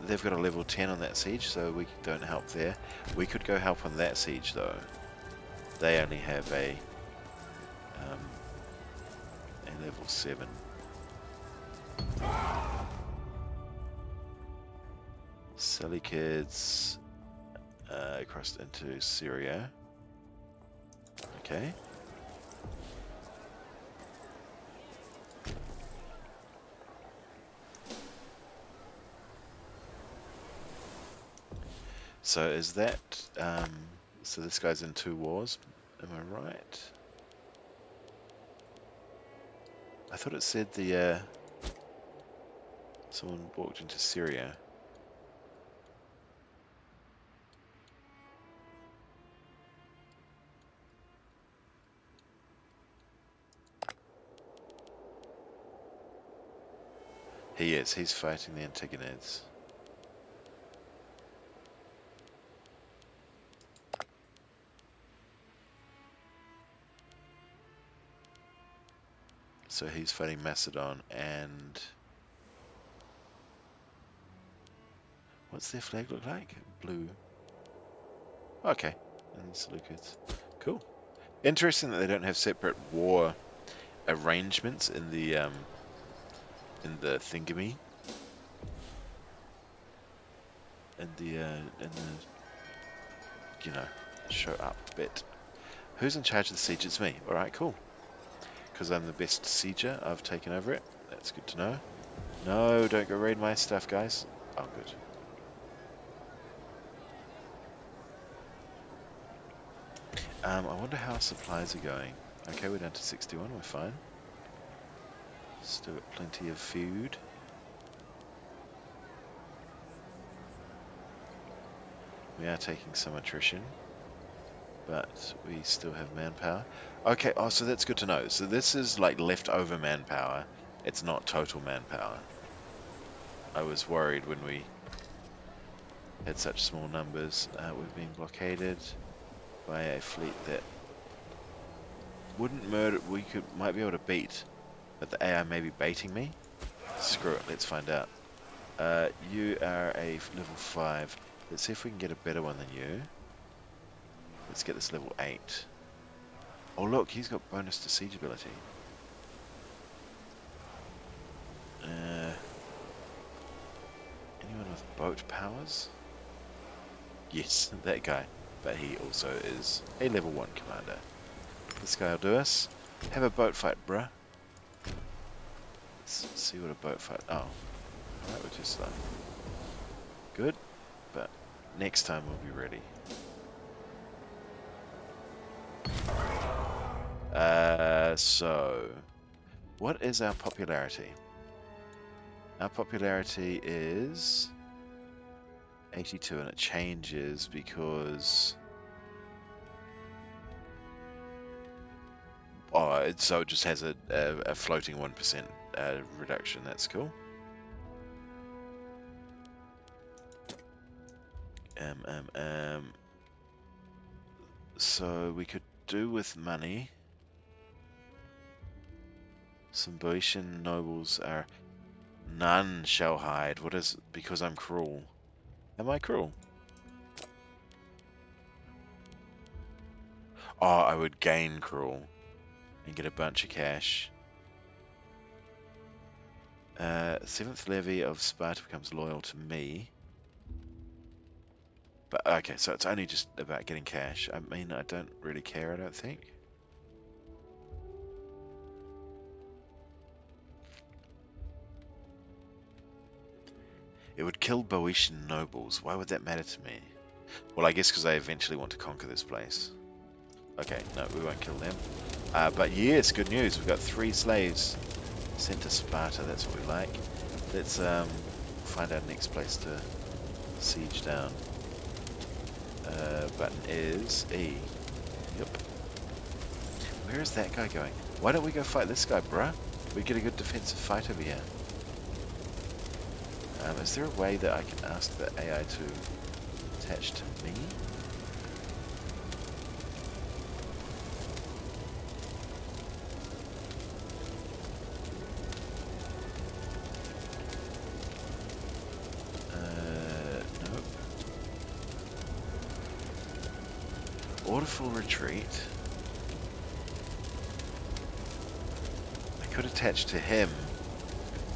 They've got a level 10 on that siege, so we don't help there. We could go help on that siege, though. They only have a level 7. Selekids crossed into Syria. Okay. So is that, so this guy's in 2 wars, am I right? I thought it said the, someone walked into Syria. He is, he's fighting the Antigonids. So he's fighting Macedon and... What's their flag look like? Blue. Okay, and Seleucids. Cool. Interesting that they don't have separate war arrangements in the thingamy. In the you know, show up bit. Who's in charge of the siege? It's me. Alright, cool. Because I'm the best sieger, I've taken over it. That's good to know. No, don't go raid my stuff, guys. Oh, good. I wonder how our supplies are going. Okay, we're down to 61, we're fine. Still got plenty of food. We are taking some attrition, but we still have manpower. Okay, oh, so that's good to know. So this is like leftover manpower. It's not total manpower. I was worried when we had such small numbers. We've been blockaded by a fleet that wouldn't murder. We might be able to beat, but the AI may be baiting me. Screw it, let's find out. You are a level 5. Let's see if we can get a better one than you. Let's get this level 8. Oh look, he's got bonus to siege ability. Anyone with boat powers? Yes, that guy. But he also is a level 1 commander. This guy will do us. Have a boat fight, bruh. Let's see what a boat fight... Oh. Alright, we're too slow. Good. But next time we'll be ready. So... What is our popularity? Our popularity is 82, and it changes because... Oh, so it just has a floating 1% reduction. That's cool. So we could do with money. Some Boeotian nobles are... None shall hide. What is... Because I'm cruel. Am I cruel? Oh, I would gain cruel. And get a bunch of cash. 7th levy of Sparta becomes loyal to me. But, okay, so it's only just about getting cash. I mean, I don't really care, I don't think. It would kill Boeotian nobles. Why would that matter to me? Well, I guess because I eventually want to conquer this place. Okay, no, we won't kill them. But yes, good news. We've got 3 slaves sent to Sparta. That's what we like. Let's find our next place to siege down. Button is E. Yep. Where is that guy going? Why don't we go fight this guy, bruh? We get a good defensive fight over here. Is there a way that I can ask the AI to attach to me? Nope. Orderful retreat. I could attach to him,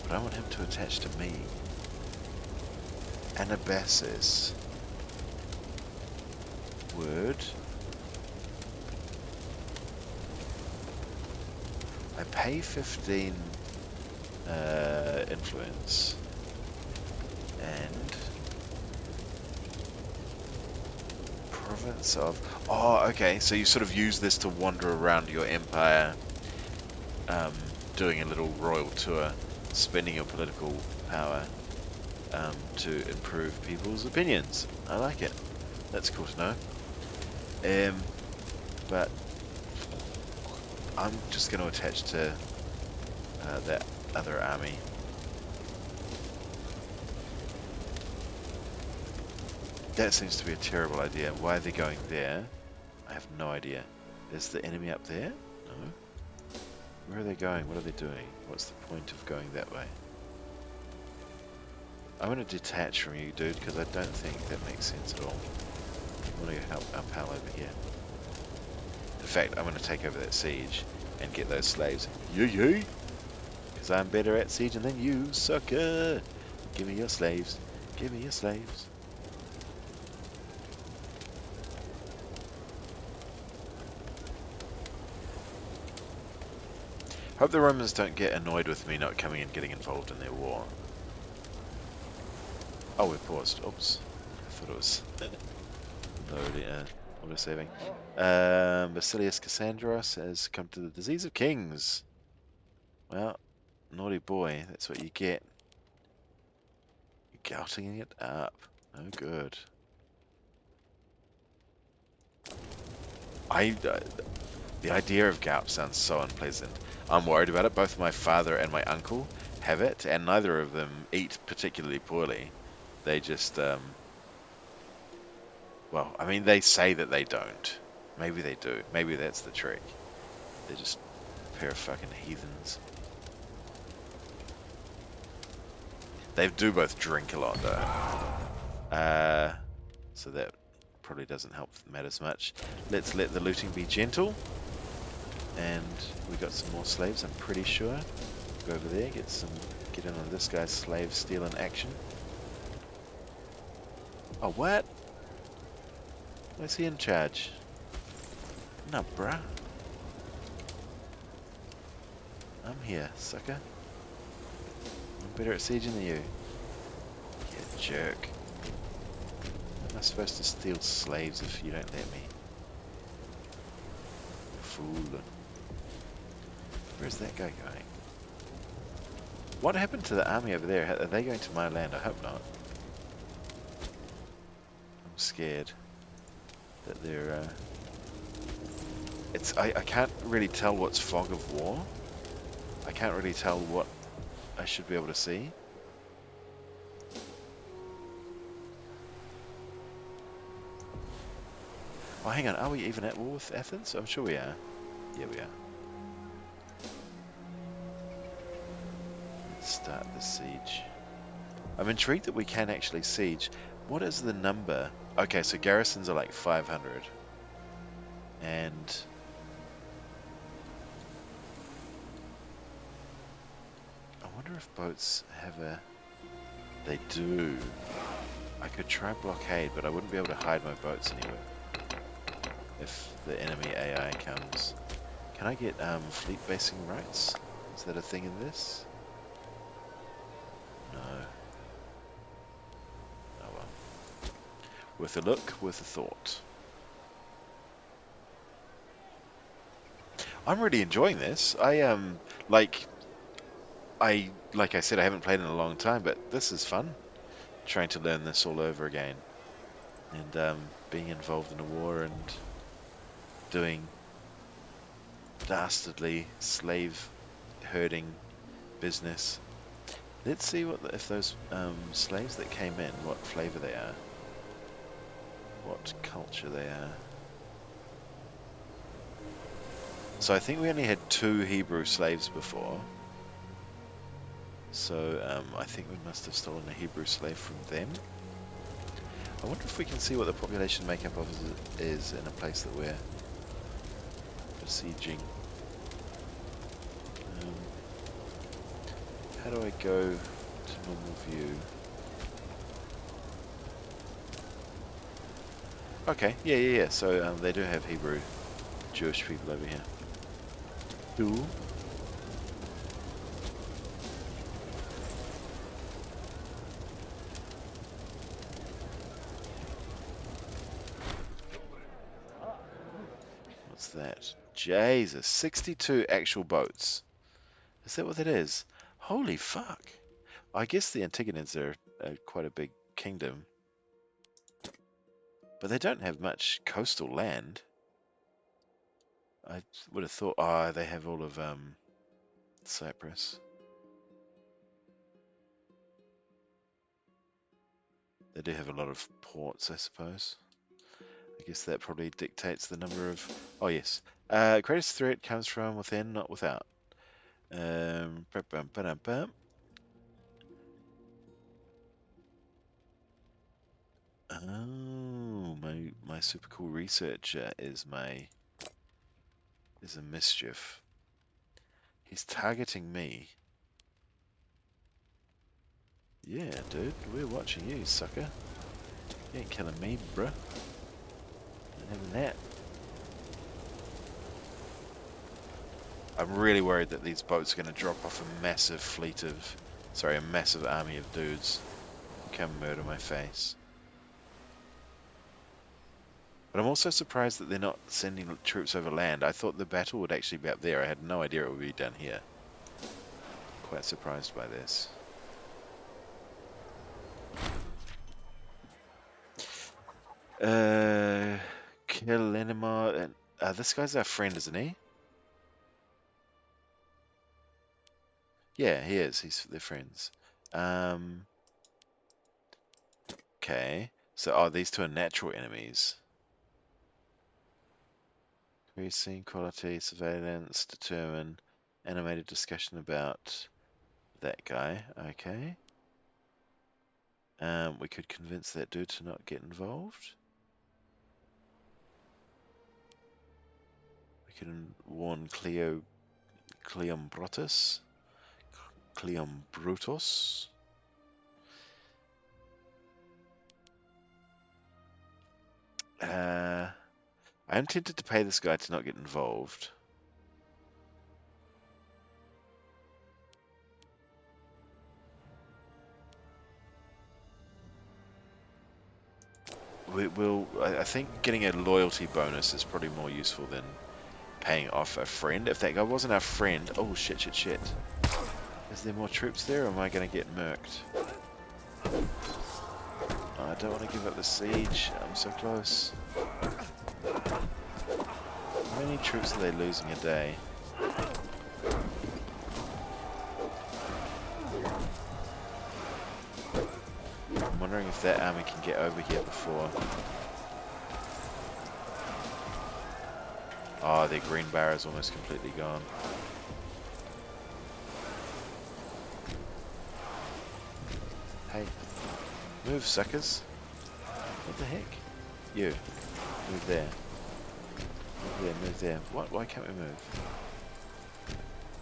but I want him to attach to me. Anabasis. Word. I pay 15 influence. And province of... Oh, okay, so you sort of use this to wander around your empire, doing a little royal tour, spending your political power to improve people's opinions. I like it. That's cool to know. But I'm just going to attach to that other army. That seems to be a terrible idea. Why are they going there? I have no idea. Is the enemy up there? No. Where are they going? What are they doing? What's the point of going that way? I'm going to detach from you, dude, because I don't think that makes sense at all. I want to help our pal over here. In fact, I'm going to take over that siege and get those slaves. Yee! Because I'm better at sieging than you, sucker! Give me your slaves. Give me your slaves. Hope the Romans don't get annoyed with me not coming and getting involved in their war. Oh, we paused. Oops. I thought it was loading, auto-saving. Basilius Cassandros has come to the disease of kings. Well, naughty boy, that's what you get. You're gouting it up. No good. The idea of gout sounds so unpleasant. I'm worried about it. Both my father and my uncle have it, and neither of them eat particularly poorly. They just, well, I mean, they say that they don't. Maybe they do. Maybe that's the trick. They're just a pair of fucking heathens. They do both drink a lot, though. So that probably doesn't help matters much. Let's let the looting be gentle. And we got some more slaves, I'm pretty sure. Go over there, get in on this guy's slave stealing action. Oh, what? Why is he in charge? No, bruh. I'm here, sucker. I'm better at sieging than you. You jerk. How am I supposed to steal slaves if you don't let me? Fool. Where's that guy going? What happened to the army over there? Are they going to my land? I hope not. I'm scared that they're... I can't really tell what's fog of war. I can't really tell what I should be able to see. Oh, hang on. Are we even at war with Athens? I'm sure we are. Yeah, we are. Let's start the siege. I'm intrigued that we can actually siege. What is the number? Okay, so garrisons are like 500. And... I wonder if boats have a... They do. I could try blockade, but I wouldn't be able to hide my boats anywhere. If the enemy AI comes. Can I get fleet basing rights? Is that a thing in this? No. Oh well. Worth a look, worth a thought. I'm really enjoying this. Like I said, I haven't played in a long time, but this is fun. Trying to learn this all over again. And being involved in a war and doing dastardly slave herding business. Let's see if those slaves that came in, what flavor they are, what culture they are. So I think we only had 2 Hebrew slaves before. So I think we must have stolen a Hebrew slave from them. I wonder if we can see what the population makeup of is in a place that we're besieging. How do I go to normal view? Okay, yeah. So they do have Hebrew, Jewish people over here. Cool. What's that? Jesus, 62 actual boats. Is that what that is? Holy fuck. I guess the Antigonids are quite a big kingdom, but they don't have much coastal land. I would have thought, oh, they have all of Cyprus. They do have a lot of ports, I suppose. I guess that probably dictates the number of... Oh, yes. Greatest threat comes from within, not without. Ba-bum. Oh, my super cool researcher is a mischief. He's targeting me. Yeah, dude, we're watching you, sucker. You ain't killing me, bruh. Not having that. I'm really worried that these boats are going to drop off a massive fleet of... Sorry, a massive army of dudes. Come murder my face. But I'm also surprised that they're not sending troops over land. I thought the battle would actually be up there. I had no idea it would be down here. Quite surprised by this. Kill Enema. This guy's our friend, isn't he? Yeah, he is. They're friends. Okay. So, oh, these two are natural enemies. Increasing quality, surveillance, determine, animated discussion about that guy. Okay. We could convince that dude to not get involved. We can warn Cleombrotus. Cleombrutus. I am tempted to pay this guy to not get involved. I think getting a loyalty bonus is probably more useful than paying off a friend. If that guy wasn't our friend... Oh, shit. Is there more troops there, or am I going to get murked? Oh, I don't want to give up the siege. I'm so close. How many troops are they losing a day? I'm wondering if that army can get over here before... Oh, their green bar is almost completely gone. Hey, move, suckers. What the heck? You, move there. Move there. What? Why can't we move?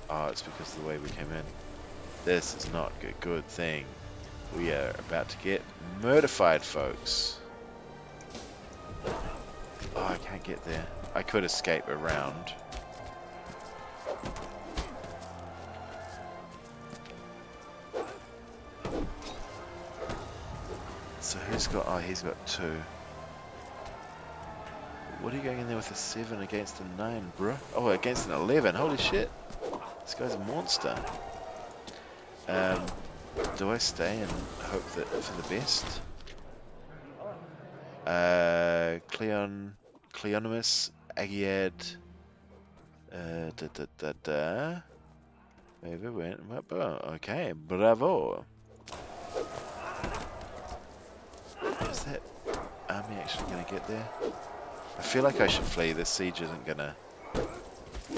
Oh, it's because of the way we came in. This is not a good thing. We are about to get murdered, folks. Oh, I can't get there. I could escape around. So who's got... Oh, he's got 2. What are you going in there with a 7 against a 9, bro? Oh, against an 11. Holy shit. This guy's a monster. Do I stay and hope that for the best? Cleonimus, Agiad, Maybe went. Okay, bravo. Is that army actually going to get there? I feel like I should flee. This siege isn't going to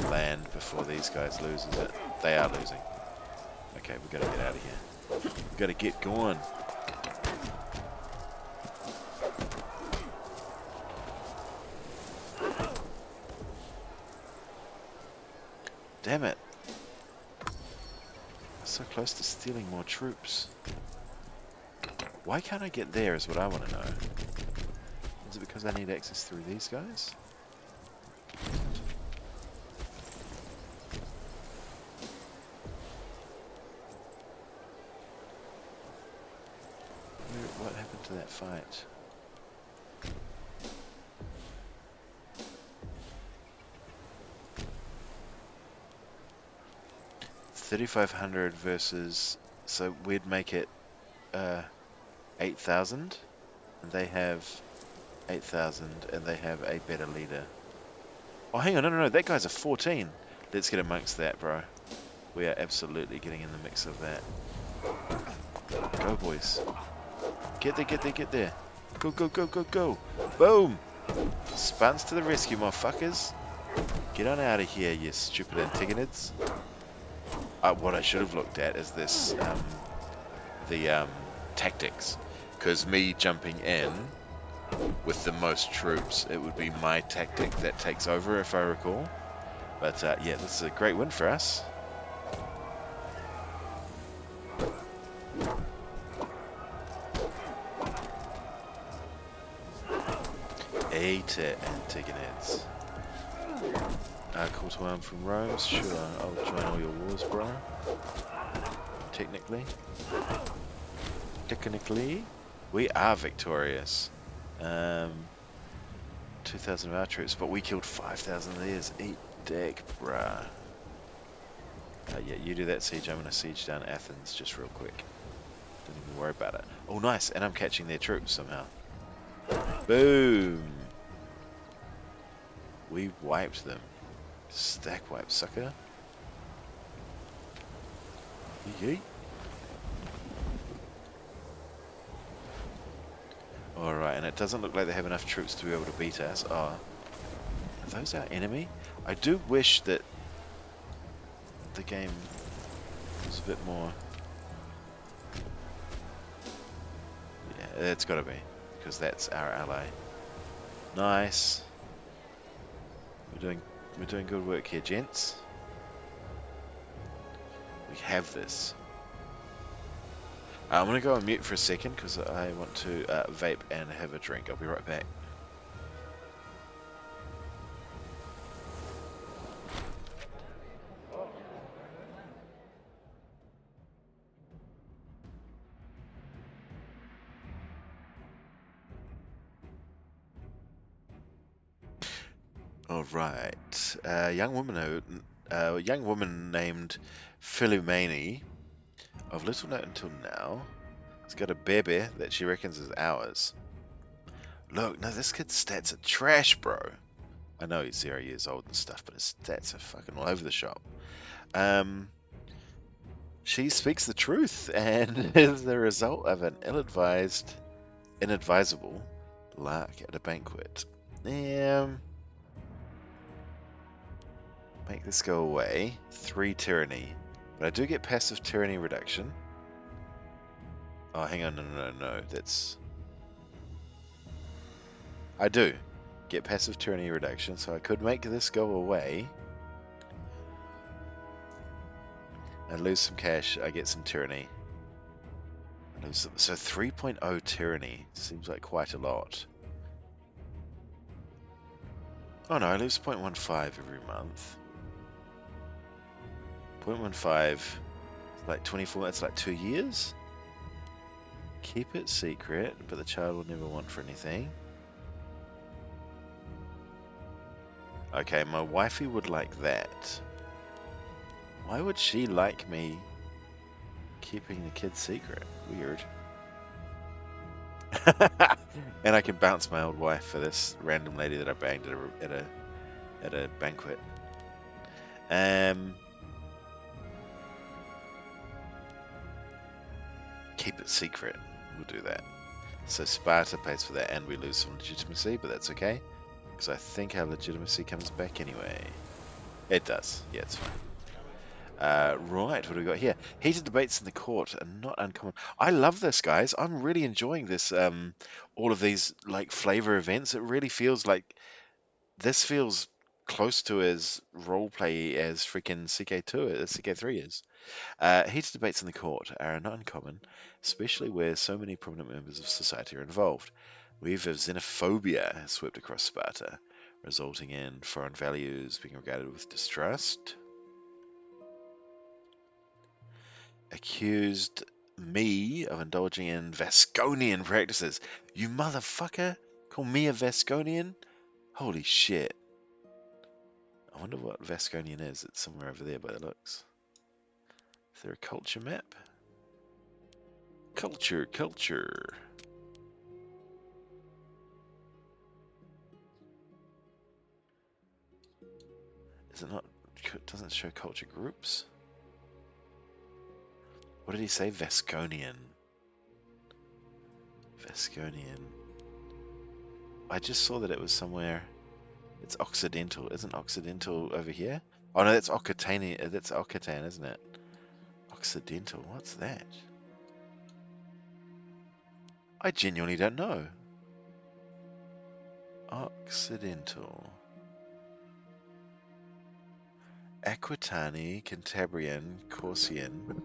land before these guys lose, is it? They are losing. Okay, we've got to get out of here. We've got to get going. Damn it. So close to stealing more troops. Why can't I get there is what I want to know. Is it because Because I need access through these guys. What happened to that fight? $3,500 versus, so we'd make it 8,000, and they have 8,000, and they have a better leader. Oh, hang on, no, that guy's a 14. Let's get amongst that, bro. We are absolutely getting in the mix of that. Go, boys. Get there, get there, get there. Go, go, go, go, go. Boom! Spartans to the rescue, motherfuckers. Get on out of here, you stupid Antagonids. What I should have looked at is this, the tactics. Because me jumping in with the most troops, it would be my tactic that takes over, if I recall. But yeah, this is a great win for us. Eat it, Antagonids. Call to arm from Rome. Sure, I'll join all your wars, bro. Technically, we are victorious. 2,000 of our troops, but we killed 5,000 of theirs. Eat dick, bruh. Yeah, you do that siege. I'm gonna siege down Athens just real quick. Don't even worry about it. Oh, nice, and I'm catching their troops somehow. Boom! We wiped them. Stack wipe, sucker. Yeet. Alright, and it doesn't look like they have enough troops to be able to beat us. Oh. Are those our enemy? I do wish that the game was a bit more... Yeah, it's gotta be, because that's our ally. Nice. We're doing good work here, gents. We have this. I'm gonna go on mute for a second because I want to vape and have a drink. I'll be right back. All right, a young woman named Philomene, of little note until now, has got a baby that she reckons is ours. Look, no, this kid's stats are trash, bro. I know he's 0 years old and stuff, but his stats are fucking all over the shop. She speaks the truth and is the result of an inadvisable lark at a banquet. Make this go away. 3 tyranny. But I do get passive tyranny reduction. Oh, hang on, no, that's... I do get passive tyranny reduction, so I could make this go away. I lose some cash, I get some tyranny. So 3.0 tyranny seems like quite a lot. Oh no, I lose 0.15 every month. 0.15, like 24, that's like 2 years? Keep it secret, but the child will never want for anything. Okay, my wifey would like that. Why would she like me keeping the kid secret? Weird. And I can bounce my old wife for this random lady that I banged at a banquet. Keep it secret. We'll do that. So Sparta pays for that, and we lose some legitimacy, but that's okay, because I think our legitimacy comes back anyway. It does. Yeah, it's fine. Right, what do we got here? Heated debates in the court are not uncommon. I love this, guys. I'm really enjoying this. All of these like flavor events. It really feels like this feels close to as roleplay as freaking CK3 is. Heated debates in the court are not uncommon, especially where so many prominent members of society are involved. Wave of xenophobia has swept across Sparta, resulting in foreign values being regarded with distrust. Accused me of indulging in Vasconian practices. You motherfucker! Call me a Vasconian? Holy shit. I wonder what Vasconian is. It's somewhere over there by the looks. Is there a culture map? Culture. Is it not? It doesn't show culture groups. What did he say? Vasconian. I just saw that it was somewhere. It's Occidental. Isn't Occidental over here? Oh no, that's Occitan. That's Occitan, isn't it? Occidental. What's that? I genuinely don't know. Occidental. Aquitani, Cantabrian, Corsican.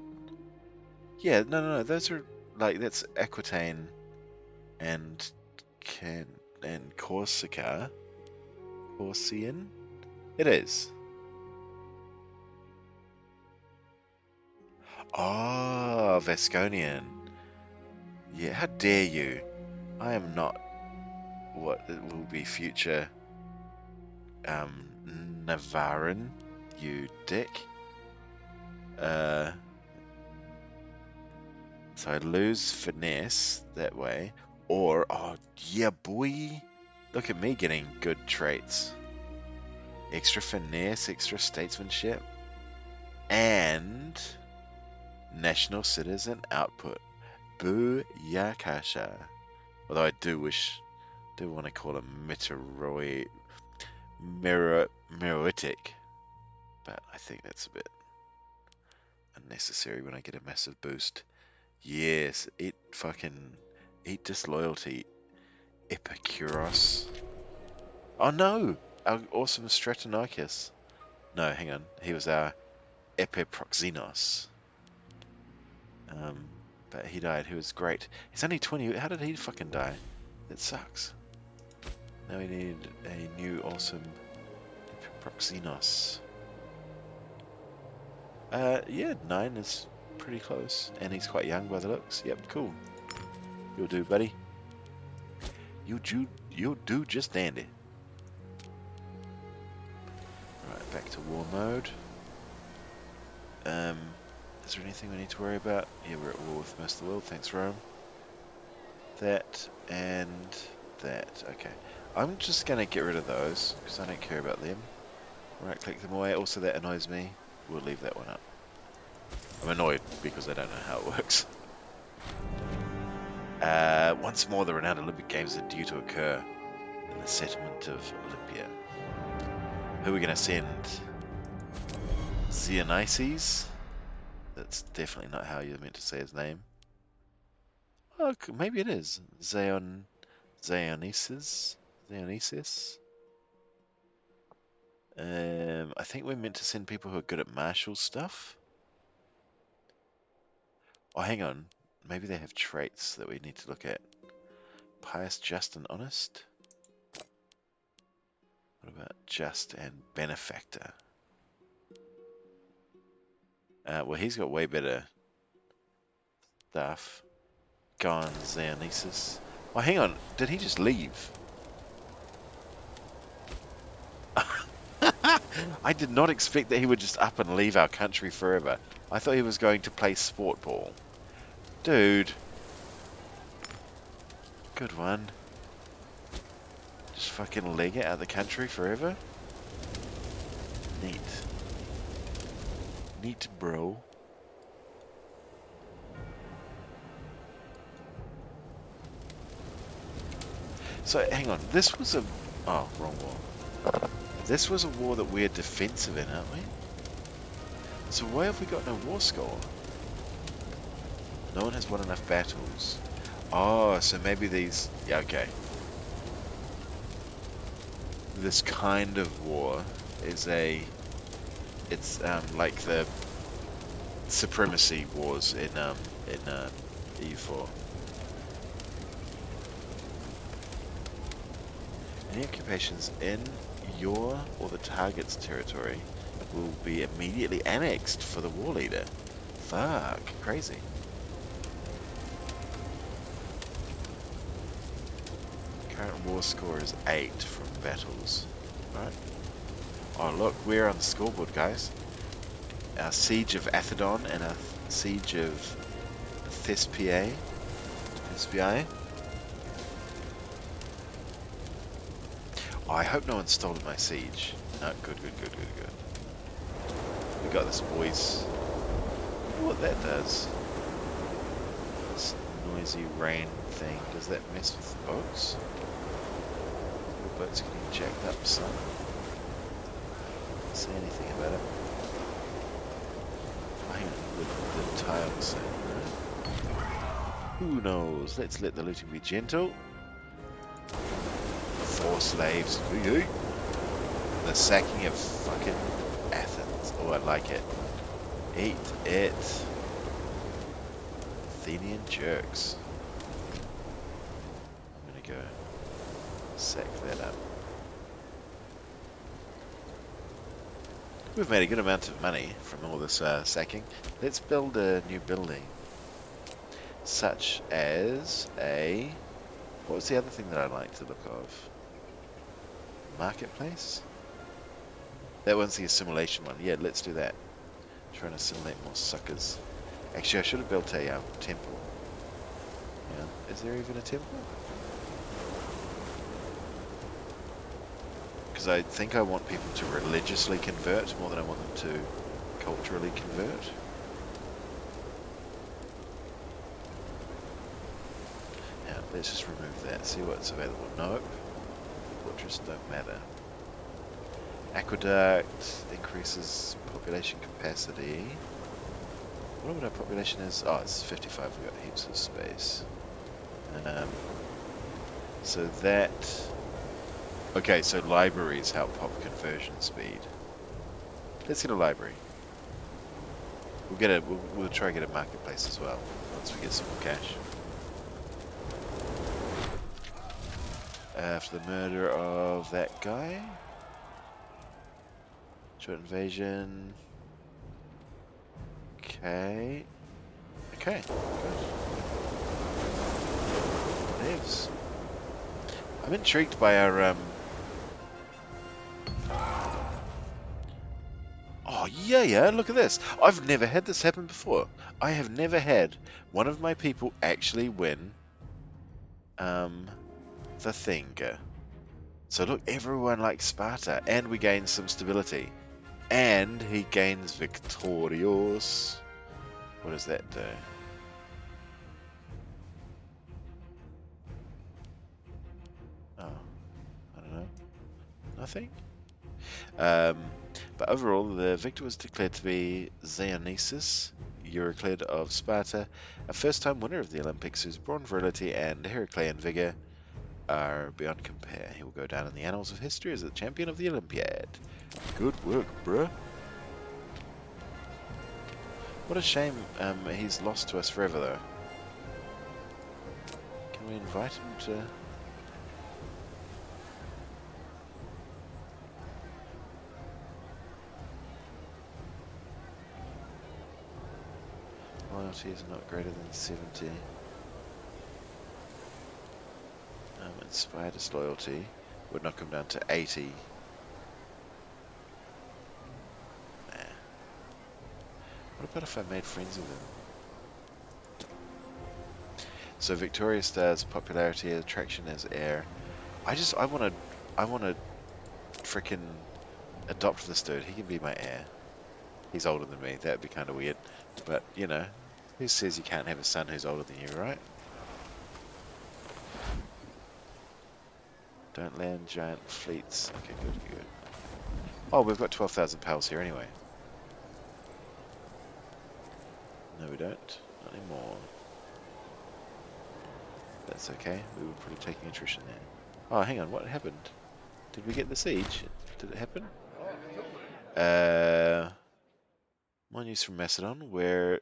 Yeah, no. Those are like that's Aquitaine and Corsica. Corsican. It is. Oh, Vasconian. Yeah, how dare you? I am not what it will be future Navarran, you dick. So I lose finesse that way. Or, oh yeah boy, look at me getting good traits. Extra finesse, extra statesmanship, and national citizen output. Booyakasha. Although I do want to call him Meroitic, but I think that's a bit unnecessary when I get a massive boost. Yes, eat disloyalty, Epicuros. Oh no, our awesome Stratonarchus. No, hang on, he was our Epiproxenos. But he died. He was great. He's only 20. How did he fucking die? That sucks. Now we need a new awesome Proxenos. Yeah, 9 is pretty close. And he's quite young by the looks. Yep, cool. You'll do, buddy. You'll do just dandy. Right, back to war mode. Is there anything we need to worry about? Yeah, we're at war with most of the world. Thanks, Rome. That and that. Okay. I'm just going to get rid of those because I don't care about them. Right, click them away. Also, that annoys me. We'll leave that one up. I'm annoyed because I don't know how it works. Once more, the renowned Olympic Games are due to occur in the settlement of Olympia. Who are we going to send? Dionysus? That's definitely not how you're meant to say his name. Oh, maybe it is. Dionysus? I think we're meant to send people who are good at martial stuff. Oh, hang on. Maybe they have traits that we need to look at. Pious, just, and honest. What about just and benefactor? Well, he's got way better stuff. Gone, Dionysus. Oh, hang on. Did he just leave? I did not expect that he would just up and leave our country forever. I thought he was going to play sport ball. Dude. Good one. Just fucking leg it out of the country forever? Neat. Neat, bro. So, hang on. This was a... Oh, wrong war. This was a war that we're defensive in, aren't we? So why have we got no war score? No one has won enough battles. Oh, so maybe these... Yeah, okay. This kind of war is a... It's like the supremacy wars in EU4. Any occupations in your or the target's territory will be immediately annexed for the war leader. Fuck, crazy. Current war score is 8 from battles. Right. Oh look, we're on the scoreboard, guys. Our siege of Athedon and our siege of Thespiae. Oh, I hope no one stole my siege. No, good. We got this, boys. I wonder what that does. This noisy rain thing. Does that mess with the boats? The boats getting jacked up, son. Can't say anything about it. Hang on, the tiles thing, right? Who knows? Let's let the looting be gentle. 4 slaves. The sacking of fucking Athens. Oh, I like it. Eat it. Athenian jerks. I'm gonna go sack that up. We've made a good amount of money from all this sacking. Let's build a new building. Such as a... What was the other thing that I like to look of? Marketplace? That one's the assimilation one. Yeah, let's do that. Trying to assimilate more suckers. Actually, I should have built a temple. Yeah. Is there even a temple? Because I think I want people to religiously convert more than I want them to culturally convert. Now, let's just remove that. See what's available. Nope. Fortress don't matter. Aqueduct increases population capacity. What would our population is? Oh, it's 55. We've got heaps of space. So that... Okay, so libraries help pop conversion speed. Let's get a library. We'll try and get a marketplace as well once we get some more cash. After the murder of that guy. Short invasion. Okay. Okay. Good. Lives. I'm intrigued by our Oh yeah, look at this. I've never had this happen before. I have never had one of my people actually win the thing. So look, everyone likes Sparta, and we gain some stability. And he gains victorious. What does that do? Oh, I don't know. Nothing? But overall, the victor was declared to be Dionysus, Euclid of Sparta, a first-time winner of the Olympics whose brawn, virility, and Heraclean vigor are beyond compare. He will go down in the annals of history as the champion of the Olympiad. Good work, bruh. What a shame he's lost to us forever, though. Can we invite him to... Loyalty is not greater than 70. Inspire disloyalty would knock him down to 80. Nah. What about if I made friends with him? So Victoria Star's popularity attraction as heir. I wanna frickin' adopt this dude. He can be my heir. He's older than me. That'd be kind of weird. But you know, who says you can't have a son who's older than you, right? Don't land giant fleets. Okay, good. Oh, we've got 12,000 pals here anyway. No, we don't. Not anymore. That's okay. We were probably taking attrition there. Oh, hang on. What happened? Did we get the siege? Did it happen? More news from Macedon, where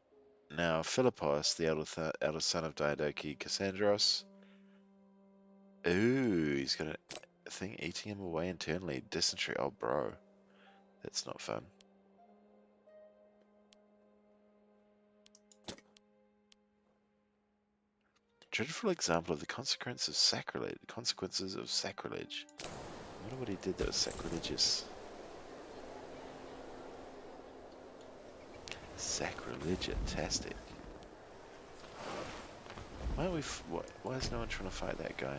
now Philippos, the elder son of Diadochi Cassandros. Ooh, he's got thing, eating him away internally. Dysentery. Oh, bro. That's not fun. Dreadful example of the consequences of sacrilege. Consequences of sacrilege. I wonder what he did that was sacrilegious. Sacrilegitastic. Why aren't we? Why is no one trying to fight that guy?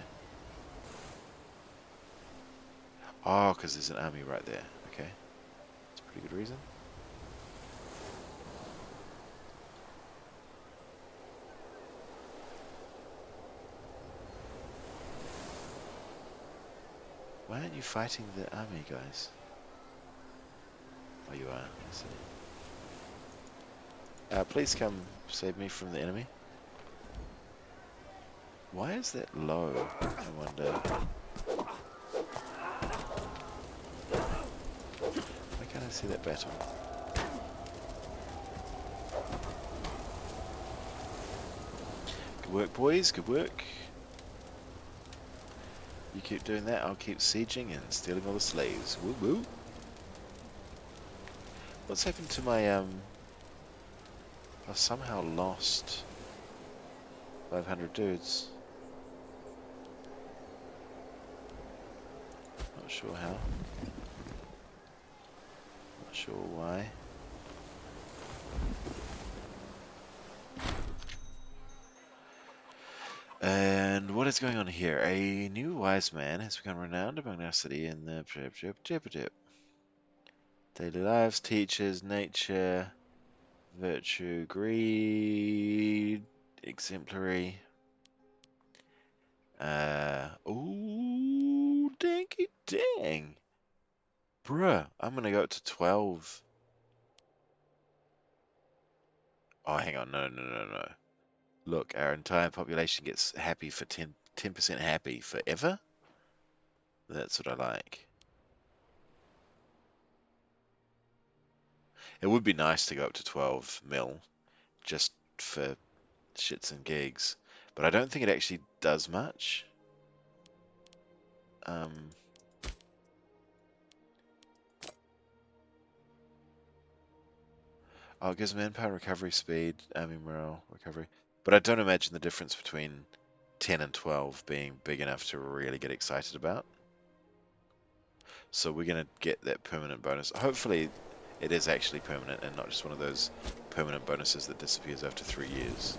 Oh, because there's an army right there. Okay, that's a pretty good reason. Why aren't you fighting the army, guys? Oh, you are. I see. Please come save me from the enemy. Why is that low? I wonder. Why can't I see that battle? Good work, boys. Good work. You keep doing that, I'll keep sieging and stealing all the slaves. Woo woo. What's happened to my I've somehow lost 500 dudes. Not sure how. Not sure why. And what is going on here? A new wise man has become renowned among our city in the daily lives, teaches nature, virtue, greed, exemplary. Ooh, danky dang. Bruh, I'm gonna go up to 12. Oh, hang on, no. Look, our entire population gets happy for 10% happy forever? That's what I like. It would be nice to go up to 12 mil, just for shits and gigs. But I don't think it actually does much. Oh, it gives manpower, recovery speed, army morale, recovery. But I don't imagine the difference between 10 and 12 being big enough to really get excited about. So we're going to get that permanent bonus. Hopefully it is actually permanent and not just one of those permanent bonuses that disappears after 3 years.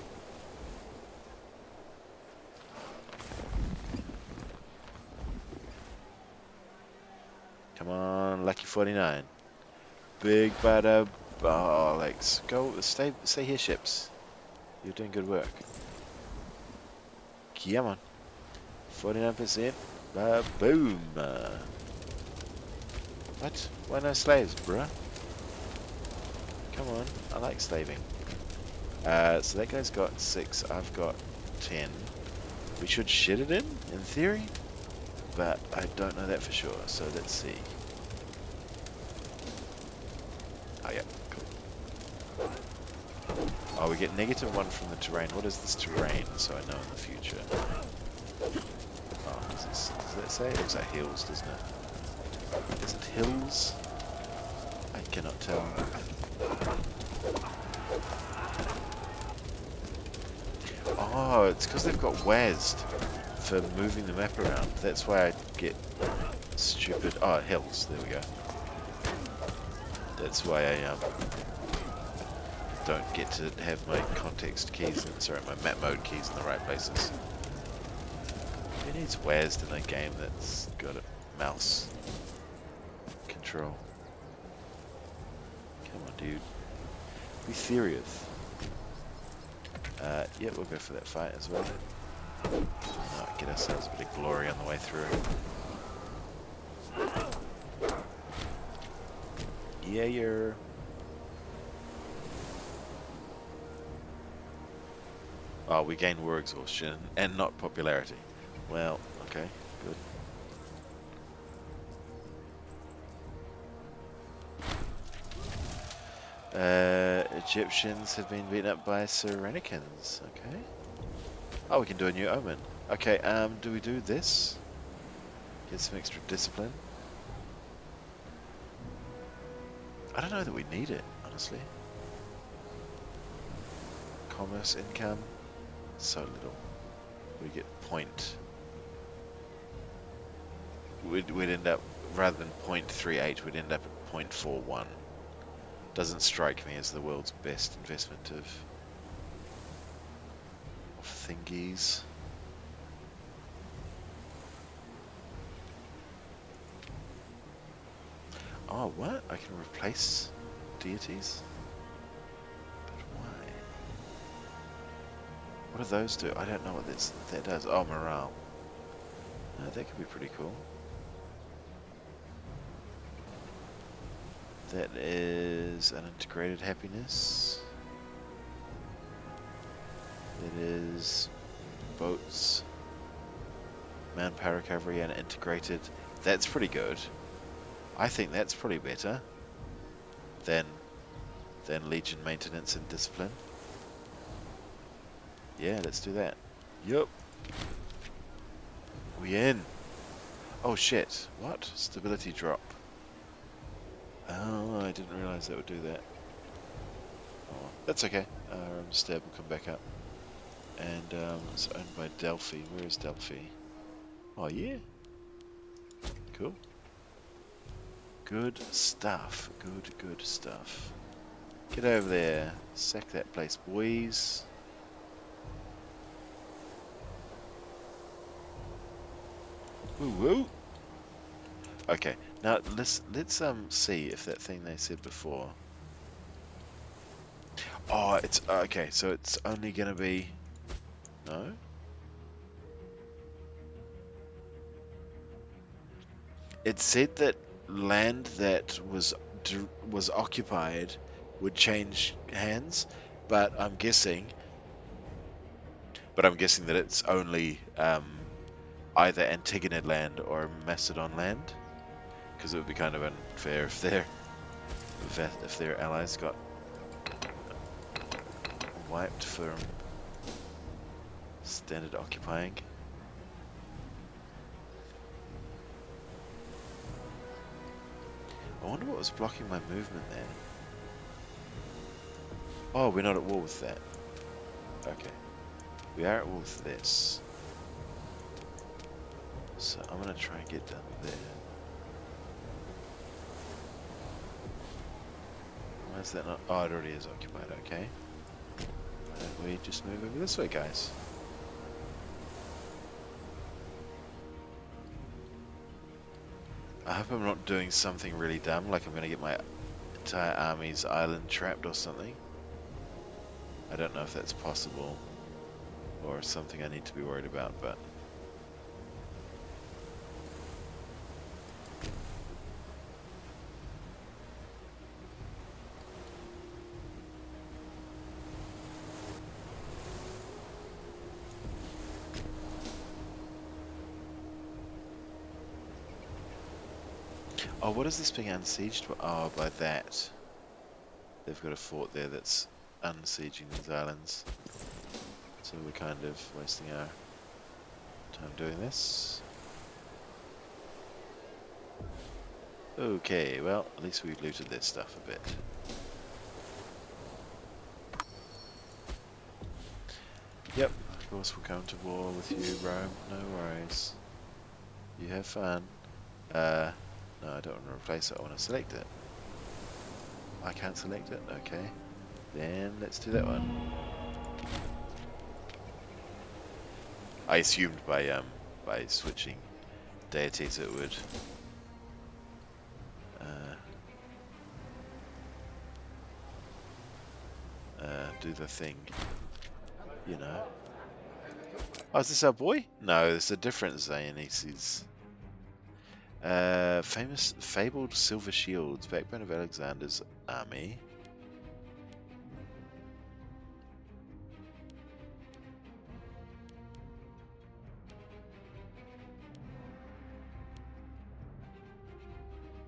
Come on, lucky 49. Big bada bollocks. Go, stay here, ships. You're doing good work. Come on. 49%. Boom. What? Why no slaves, bruh? Come on, I like slaving. So that guy's got 6, I've got 10. We should shit it in theory, but I don't know that for sure, so let's see. Oh, yeah, cool. Oh, we get -1 from the terrain. What is this terrain, so I know in the future? Oh, does that say? It looks like hills, doesn't it? Is it hills? I cannot tell. Oh, it's because they've got WASD for moving the map around. That's why I get stupid... Oh, hills. There we go. That's why I don't get to have my context keys, sorry, my map mode keys in the right places. Who needs WASD in a game that's got a mouse control? Come on, dude. Be serious. Yeah, we'll go for that fight as well. Get ourselves a bit of glory on the way through. Yeah, you're... Oh, we gain war exhaustion and not popularity. Well, okay, good. Egyptians have been beaten up by Cyrenicans. Okay. Oh, we can do a new omen. Okay, do we do this? Get some extra discipline. I don't know that we need it, honestly. Commerce income, so little. We get point. We'd end up, rather than 0.38, we'd end up at 0.41. Doesn't strike me as the world's best investment of thingies. Oh, what? I can replace deities? But why? What do those do? I don't know what that does. Oh, morale. That could be pretty cool. That is an integrated happiness. It is boats, manpower recovery, and integrated. That's pretty good. I think that's probably better than Legion maintenance and discipline. Yeah, let's do that. Yup. We in. Oh shit. What? Stability drop. Oh, I didn't realize that would do that. Oh, that's okay. Stab will come back up. And it's owned by Delphi. Where is Delphi? Oh yeah. Cool. Good stuff. Good stuff. Get over there. Sack that place, boys. Woo woo. Okay. Now let's see if that thing they said before. Oh, it's okay. So it's only gonna be no. It said that land that was occupied would change hands, but I'm guessing that it's only either Antigonid land or Macedon land, because it would be kind of unfair if their allies got wiped for standard occupying. I wonder what was blocking my movement there. Oh, we're not at war with that. Okay. We are at war with this. So I'm going to try and get down there. Why is that not? Oh, it already is occupied. Okay. Why don't we just move over this way, guys? I hope I'm not doing something really dumb, like I'm going to get my entire army's island trapped or something. I don't know if that's possible, or something I need to be worried about, but... Oh, what is this being unsieged? Oh, by that. They've got a fort there that's unsieging these islands. So we're kind of wasting our time doing this. Okay, well, at least we've looted their stuff a bit. Yep, of course we'll come to war with you, Rome. No worries. You have fun. No, I don't want to replace it. I want to select it. I can't select it? Okay. Then let's do that one. I assumed by switching deities it would do the thing, you know. Oh, is this our boy? No, it's a different Zioneses. Famous, fabled silver shields, backbone of Alexander's army.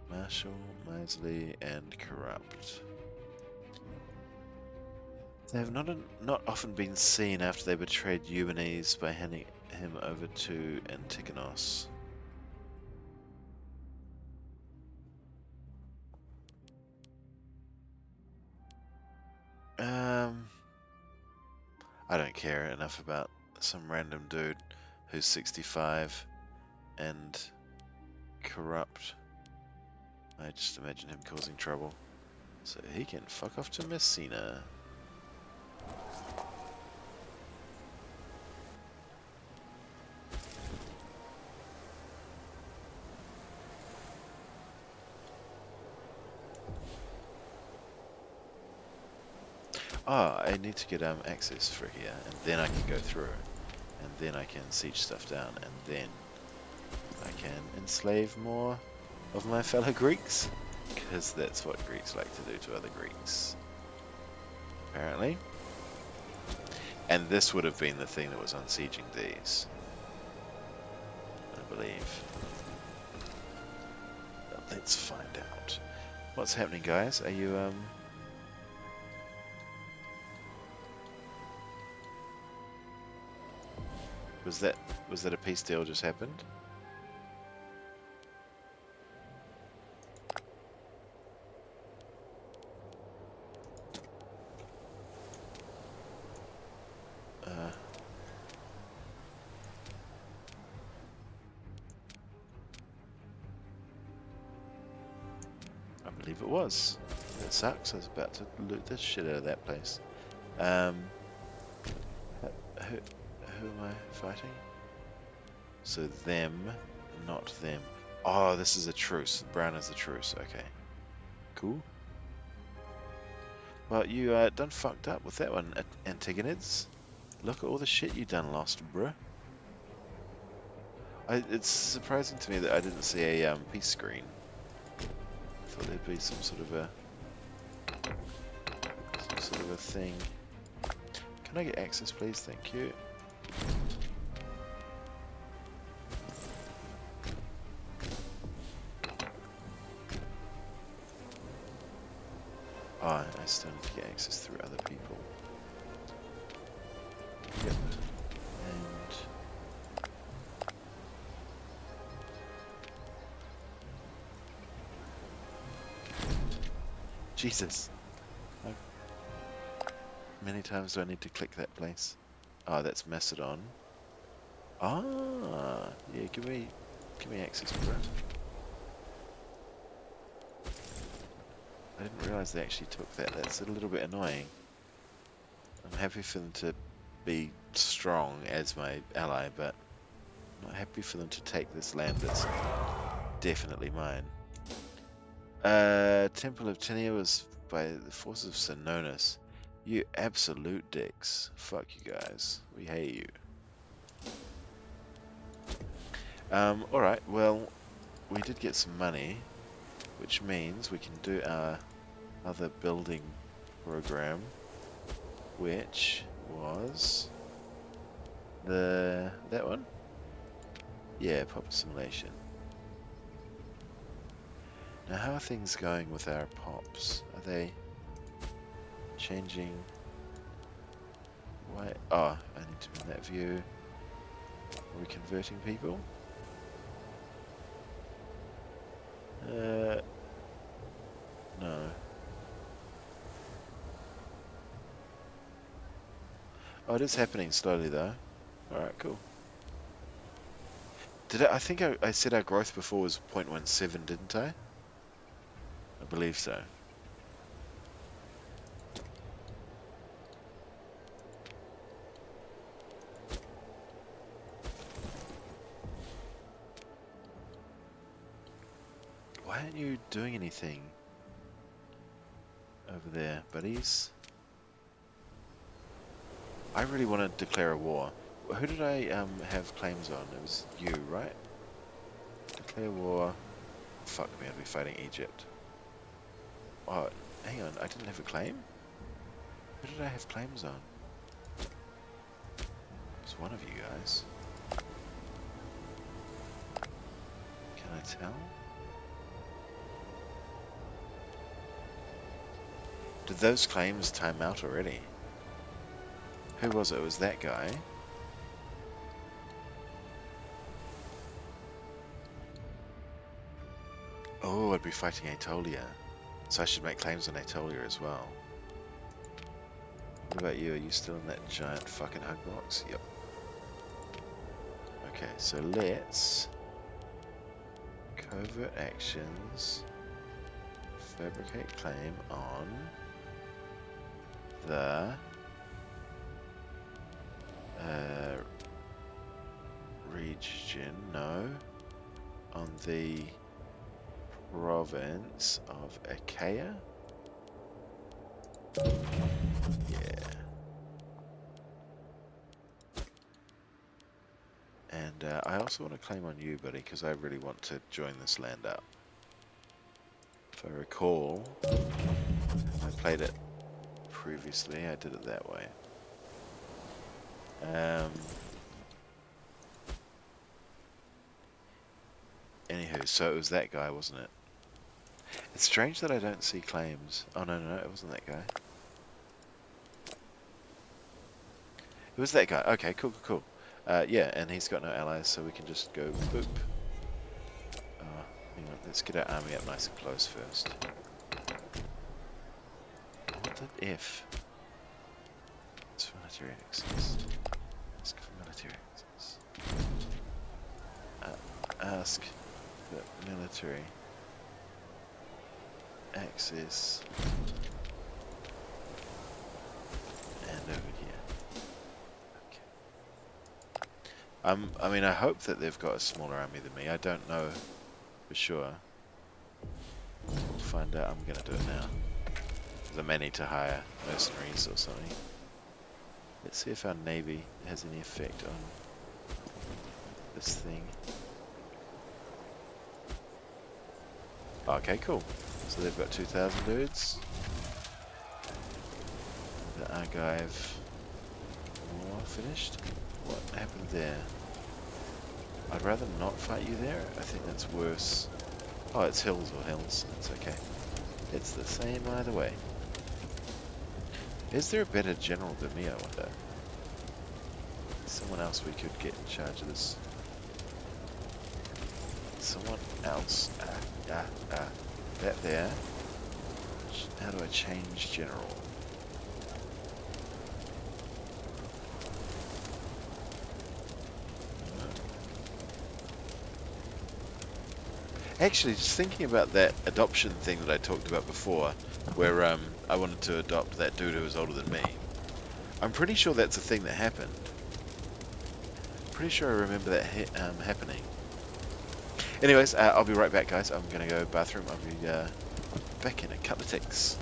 Martial, miserly, and corrupt. They have not often been seen after they betrayed Eumenes by handing him over to Antigonos. I don't care enough about some random dude who's 65 and corrupt. I just imagine him causing trouble. So he can fuck off to Messina. Oh, I need to get access for here, and then I can go through, and then I can siege stuff down, and then I can enslave more of my fellow Greeks, because that's what Greeks like to do to other Greeks, apparently. And this would have been the thing that was unsieging these, I believe. But let's find out. What's happening, guys? Are you was that a peace deal just happened? I believe it was. That sucks. I was about to loot this shit out of that place. Who am I fighting? So them, not them. Oh, this is a truce. Brown is a truce. Okay. Cool. Well, you done fucked up with that one, Antagonids. Look at all the shit you done lost, bruh. It's surprising to me that I didn't see a peace screen. I thought there'd be some sort of a thing. Can I get access, please? Thank you. Oh, I still need to get access through other people. Yep. And Jesus. How many times do I need to click that place? Oh, that's Macedon. Ah, yeah, give me access, bro. I didn't realise they actually took that. That's a little bit annoying. I'm happy for them to be strong as my ally, but I'm not happy for them to take this land that's definitely mine. Temple of Tinia was by the forces of Senonis. You absolute dicks. Fuck you guys. We hate you. Alright, well, we did get some money, which means we can do our other building program, which was that one? Yeah, pop assimilation. Now, how are things going with our pops? Are they changing? Why? Oh, I need to be in that view. Are we converting people? No. Oh, it is happening slowly though. Alright, cool. I think I said our growth before was 0.17, didn't I? I believe so. Why aren't you doing anything over there, buddies? I really want to declare a war. Who did I have claims on? It was you, right? Declare war. Fuck me, I'd be fighting Egypt. Oh, hang on, I didn't have a claim? Who did I have claims on? It was one of you guys. Can I tell? Did those claims time out already? Who was it? It was that guy. Oh, I'd be fighting Aetolia. So I should make claims on Aetolia as well. What about you? Are you still in that giant fucking hug box? Yep. Okay, so let's covert actions, fabricate claim on the region, no, on the province of Achaia. Yeah. And I also want to claim on you, buddy, because I really want to join this land up. If I recall, I played it previously, I did it that way. Anywho, so it was that guy, wasn't it? It's strange that I don't see claims. Oh, no, no, no, it wasn't that guy. It was that guy. Okay, cool, cool, cool. Yeah, and he's got no allies, so we can just go boop. Hang on, let's get our army up nice and close first. What the F? It's for military access. Ask for military access. Ask for military access. And over here. Okay. I mean, I hope that they've got a smaller army than me. I don't know for sure. We'll find out. I'm gonna do it now. Because I may need to hire mercenaries or something. Let's see if our navy has any effect on this thing. Okay, cool. So they've got 2,000 dudes. The Argive war finished. What happened there? I'd rather not fight you there. I think that's worse. Oh, it's hills or hills. That's okay. It's the same either way. Is there a better general than me, I wonder? Someone else we could get in charge of this. Someone else. That there. How do I change general? Actually, just thinking about that adoption thing that I talked about before, where I wanted to adopt that dude who was older than me. I'm pretty sure that's a thing that happened. Pretty sure I remember that happening. Anyways, I'll be right back, guys. I'm gonna go bathroom. I'll be back in a couple of ticks.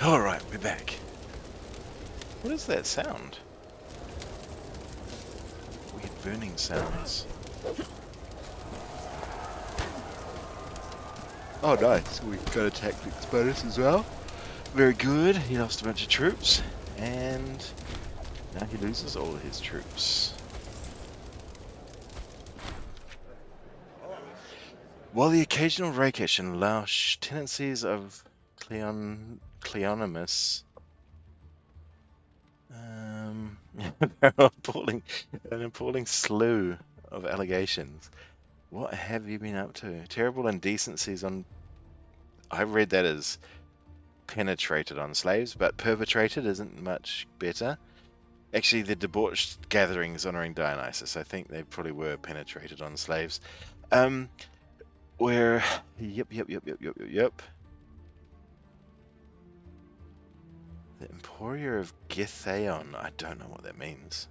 Alright, we're back. What is that sound? Weird burning sounds. Oh nice, we got a tactics bonus as well. Very good, he lost a bunch of troops. And now he loses all of his troops. While the occasional rakish and louche tendencies of Cleonymus an appalling slew of allegations. What have you been up to? Terrible indecencies on... I read that as penetrated on slaves, but perpetrated isn't much better. Actually, the debauched gatherings honoring Dionysus, I think they probably were penetrated on slaves. Where, yep. The Emporier of Githaion, I don't know what that means.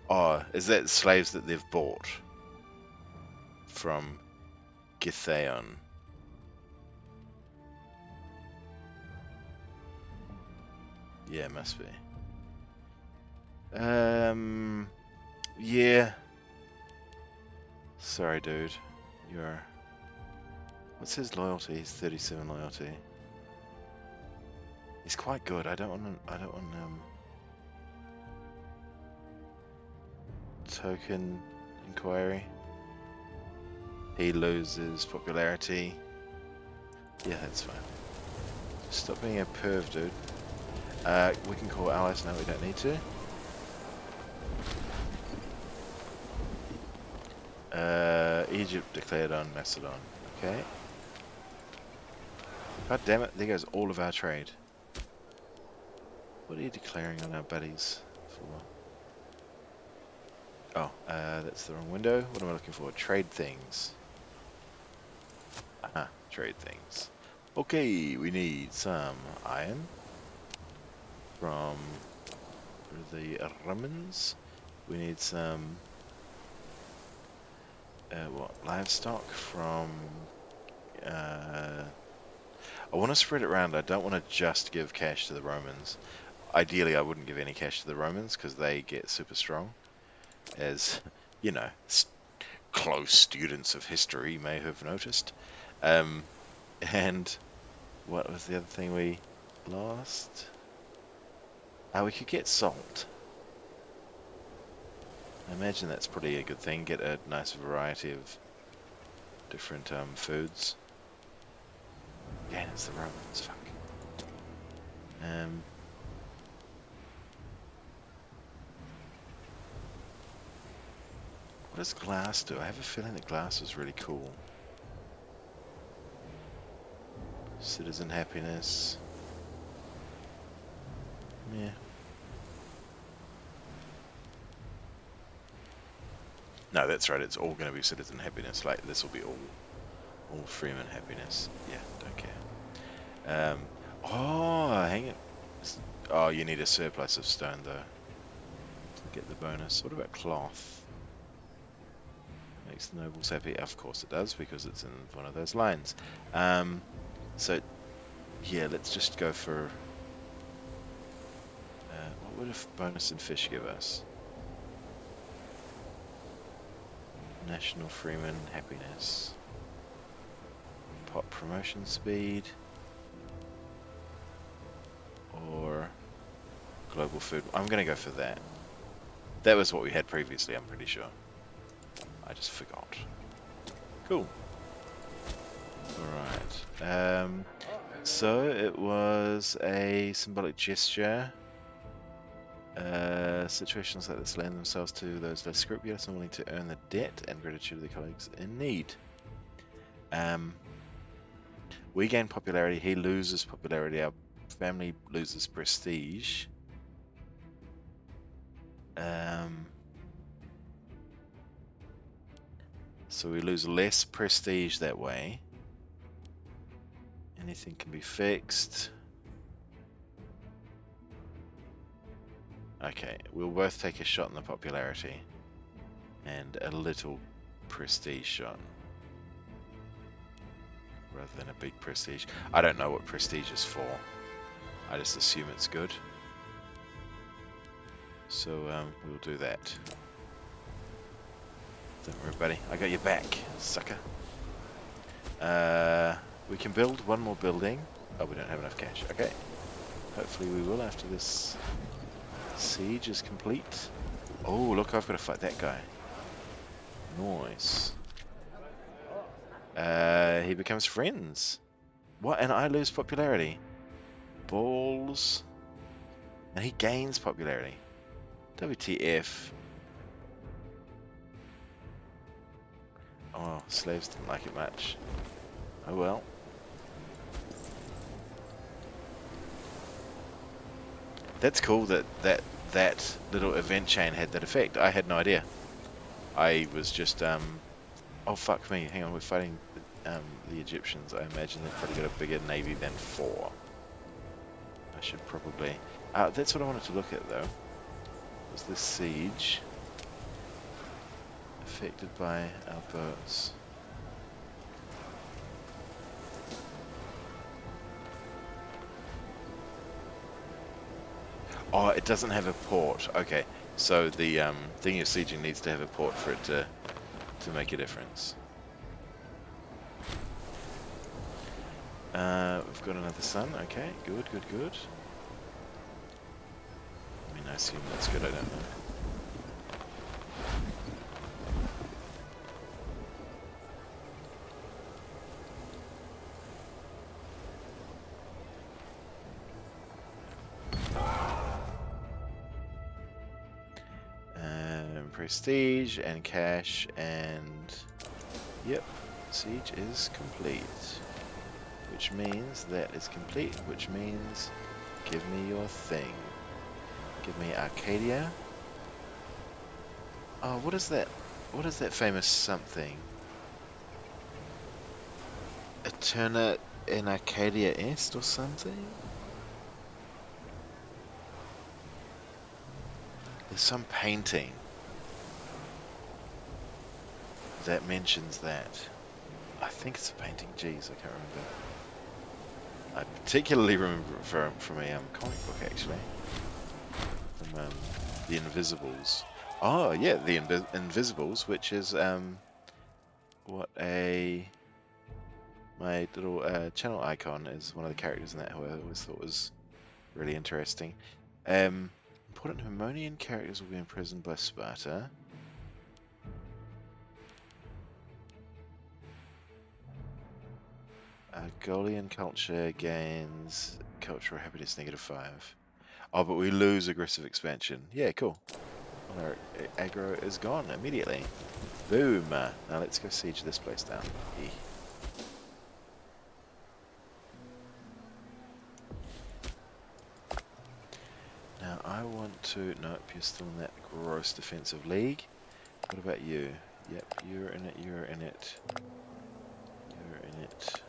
Oh, is that slaves that they've bought from Githaion? Yeah, it must be. Yeah. Sorry, dude. You're... What's his loyalty? He's 37 loyalty. He's quite good. I don't want token inquiry. He loses popularity. Yeah, that's fine. Stop being a perv, dude. We can call allies now. We don't need to. Egypt declared on Macedon. Okay. God damn it, there goes all of our trade. What are you declaring on our buddies for? Oh, that's the wrong window. What am I looking for? Trade things. Aha, trade things. Okay, we need some iron from the Romans. We need some livestock from I want to spread it around. I don't want to just give cash to the Romans. Ideally, I wouldn't give any cash to the Romans because they get super strong. As, you know, close students of history may have noticed. And what was the other thing we lost? We could get salt. I imagine that's probably a good thing. Get a nice variety of different foods. Yeah, it's the Romans, fuck. What does glass do? I have a feeling that glass is really cool. Citizen happiness. Yeah. No, that's right. It's all going to be citizen happiness. Like, this will be all freeman happiness. Yeah, don't care. Oh, hang it. Oh, you need a surplus of stone, though, to get the bonus. What about cloth? Makes the nobles happy. Of course it does, because it's in one of those lines. So, yeah, let's just go for... what would a bonus in fish give us? National Freeman happiness. Pot promotion speed. Or global food. I'm going to go for that. That was what we had previously, I'm pretty sure. I just forgot. Cool. Alright. So it was a symbolic gesture. Situations like this lend themselves to those less scrupulous and willing to earn the debt and gratitude of their colleagues in need. We gain popularity, he loses popularity, our family loses prestige. So we lose less prestige that way. Anything can be fixed. Okay, we'll both take a shot in the popularity. And a little prestige shot. Rather than a big prestige. I don't know what prestige is for. I just assume it's good. So we'll do that. Don't worry, buddy. I got your back, sucker. We can build one more building. Oh, we don't have enough cash. Okay. Hopefully we will after this siege is complete. Oh, look, I've got to fight that guy. Nice. He becomes friends. What? And I lose popularity. Balls. And he gains popularity. WTF. Oh, slaves didn't like it much. Oh well. That's cool that little event chain had that effect. I had no idea. I was just oh fuck me, hang on, we're fighting the Egyptians. I imagine they've probably got a bigger navy than 4. I should probably that's what I wanted to look at though. Was this siege affected by our boats? Oh, it doesn't have a port. Okay, so the thing you're sieging needs to have a port for it to make a difference. We've got another sun. Okay, good, good, good. I mean, I assume that's good. I don't know. Prestige and cash and yep, siege is complete. Which means that is complete, which means give me your thing. Give me Arcadia. Oh, what is that? What is that famous something? Eterna in Arcadia Est or something? There's some painting that mentions that. I think it's a painting. Jeez, I can't remember. I particularly remember it from a comic book, actually. From The Invisibles. Oh, yeah, The Invisibles, which is what my little channel icon is one of the characters in that, who I always thought was really interesting. Important Harmonian characters will be imprisoned by Sparta. Golian culture gains cultural happiness -5. Oh, but we lose aggressive expansion. Yeah, cool. Well, our aggro is gone immediately. Boom. Now let's go siege this place down. Now I want to... Nope, you're still in that gross defensive league. What about you? Yep, you're in it, you're in it. You're in it.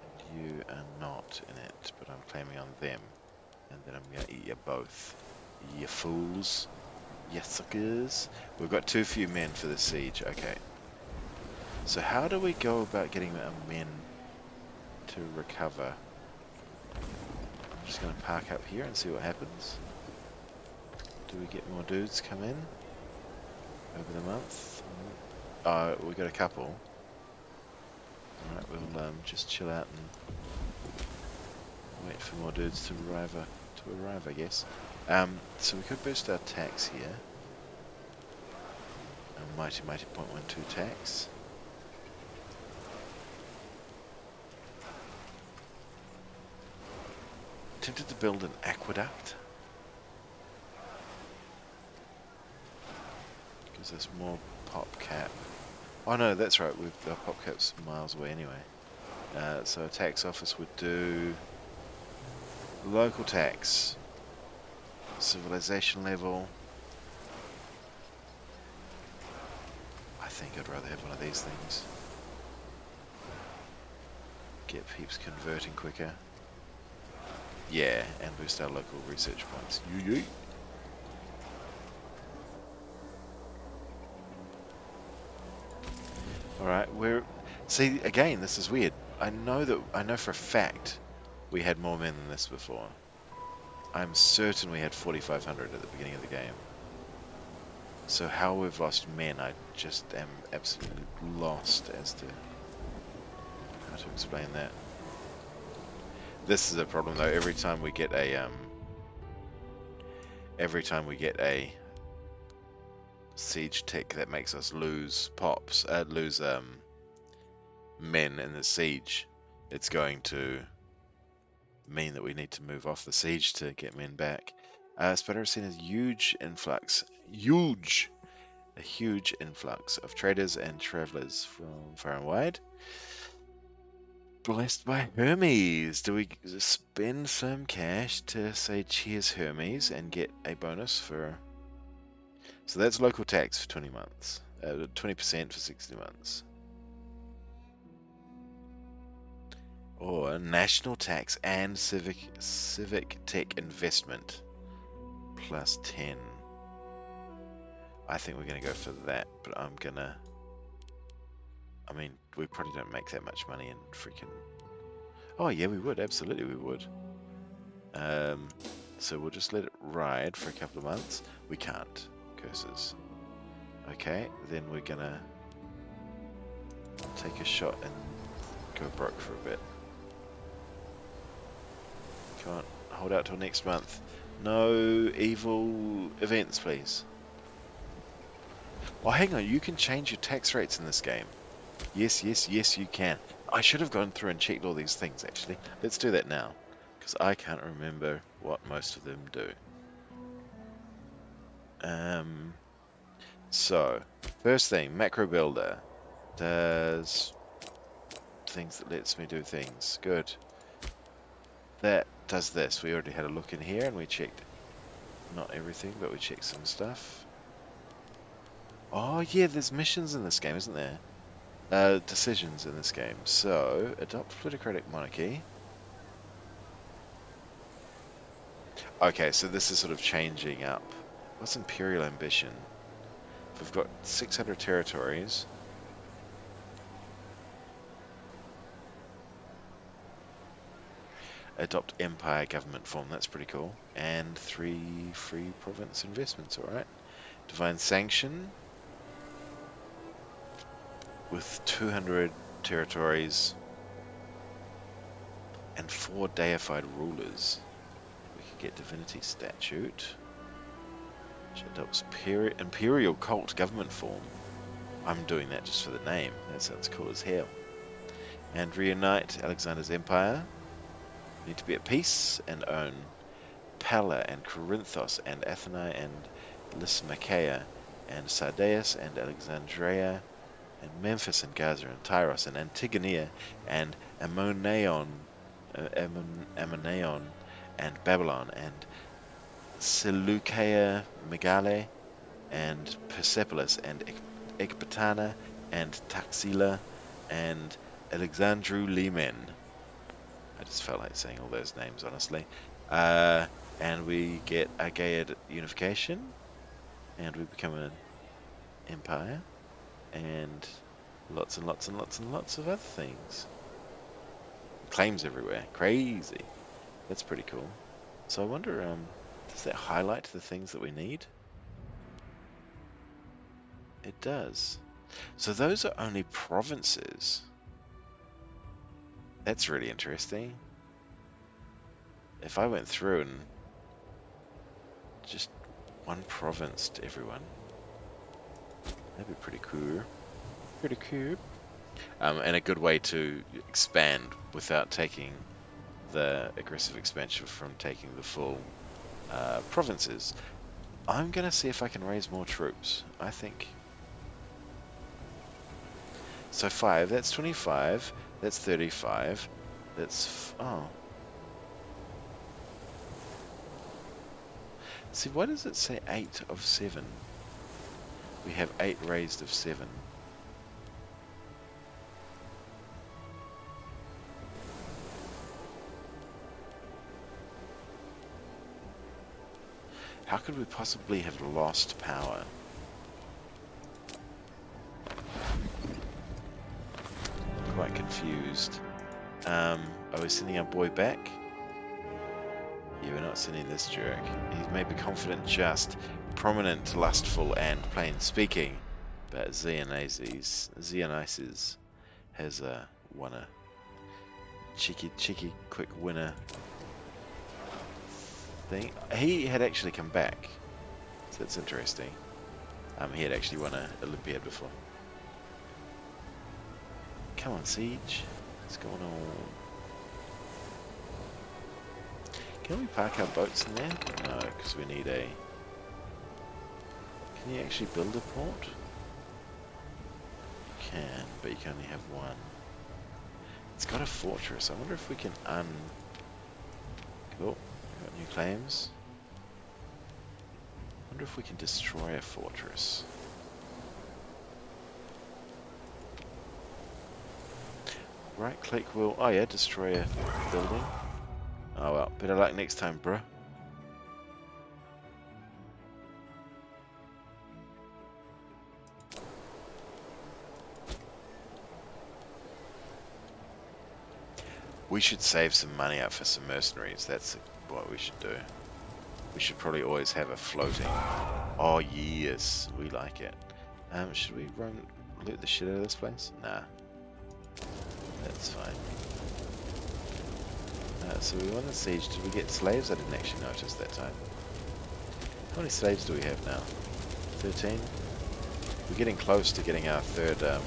And you are not in it, but I'm claiming on them. And then I'm going to eat you both. You fools. You suckers. We've got too few men for the siege. Okay. So how do we go about getting our men to recover? I'm just going to park up here and see what happens. Do we get more dudes come in over the month? We got a couple. Alright, we'll just chill out and wait for more dudes to arrive, I guess. So we could boost our tax here. A mighty 0.12 tax. Tempted to build an aqueduct. Gives us more pop cap. Oh no, that's right, our pop cap's miles away anyway. So a tax office would do local tax, civilization level. I think I'd rather have one of these things. Get peeps converting quicker. Yeah, and boost our local research points. Yee. Alright, see, again, this is weird. I know for a fact we had more men than this before. I'm certain we had 4,500 at the beginning of the game. So how we've lost men, I just am absolutely lost as to how to explain that. This is a problem though. Every time we get a siege tick that makes us lose men in the siege, it's going to mean that we need to move off the siege to get men back. Sparta has seen a huge influx of traders and travelers from far and wide. Blessed by Hermes. Do we spend some cash to say cheers Hermes and get a bonus for... So that's local tax for 20 months. 20% for 60 months. Or national tax and civic tech investment plus 10. I think we're going to go for that, but I'm going to... I mean, we probably don't make that much money in freaking... Oh yeah, we would. Absolutely we would. So we'll just let it ride for a couple of months. We can't. Curses. Okay, then we're going to take a shot and go broke for a bit. Come on, hold out till next month. No evil events, please. Oh, hang on, you can change your tax rates in this game. Yes, yes, yes, you can. I should have gone through and checked all these things, actually. Let's do that now, because I can't remember what most of them do. So, first thing, macro builder does things that lets me do things. Good. That does this. We already had a look in here and we checked not everything, but we checked some stuff. Oh yeah, there's missions in this game, isn't there? Decisions in this game. So, adopt Plutocratic Monarchy. Okay, so this is sort of changing up. What's Imperial Ambition? We've got 600 territories. Adopt Empire Government form, that's pretty cool. And 3 free province investments, alright. Divine Sanction. With 200 territories. And 4 deified rulers. We could get Divinity Statute. Which adopts Imperial Cult Government form. I'm doing that just for the name. That sounds cool as hell. And reunite Alexander's empire. Need to be at peace and own Pella and Corinthos and Athena and Lysimachia and Sardaeus and Alexandria and Memphis and Gaza and Tyros and Antigone and Ammonion and Babylon and Seleucia Megale and Persepolis and Ecbatana and Taxila and Alexandru Limen. I just felt like saying all those names, honestly. And we get a Gaiad unification, and we become an empire, and lots and lots and lots and lots of other things. Claims everywhere. Crazy. That's pretty cool. So I wonder, does that highlight the things that we need? It does. So those are only provinces. That's really interesting. If I went through and just one province to everyone, that'd be pretty cool. Pretty cool. And a good way to expand without taking the aggressive expansion from taking the full provinces. I'm gonna see if I can raise more troops. I think. So 5, that's 25, that's 35, that's... oh. See, why does it say 8 of 7? We have 8 raised of 7. How could we possibly have lost power? I'm quite confused. Are we sending our boy back? Yeah, we're not sending this jerk. He may be confident, just, prominent, lustful, and plain speaking, but Dionysus has won a cheeky, quick winner thing. He had actually come back, so that's interesting. He had actually won an Olympiad before. Come on, Siege. What's going on? Can we park our boats in there? No, because we need a... Can you actually build a port? You can, but you can only have one. It's got a fortress. I wonder if we can Cool. Got new claims. I wonder if we can destroy a fortress. Right click will... Oh yeah, destroy a building. Oh well, better luck next time, bruh. We should save some money up for some mercenaries. That's what we should do. We should probably always have a floating. Oh yes, we like it. Should we loot the shit out of this place? Nah. That's fine. So we won the siege. Did we get slaves? I didn't actually notice that time. How many slaves do we have now? 13? We're getting close to getting our third lump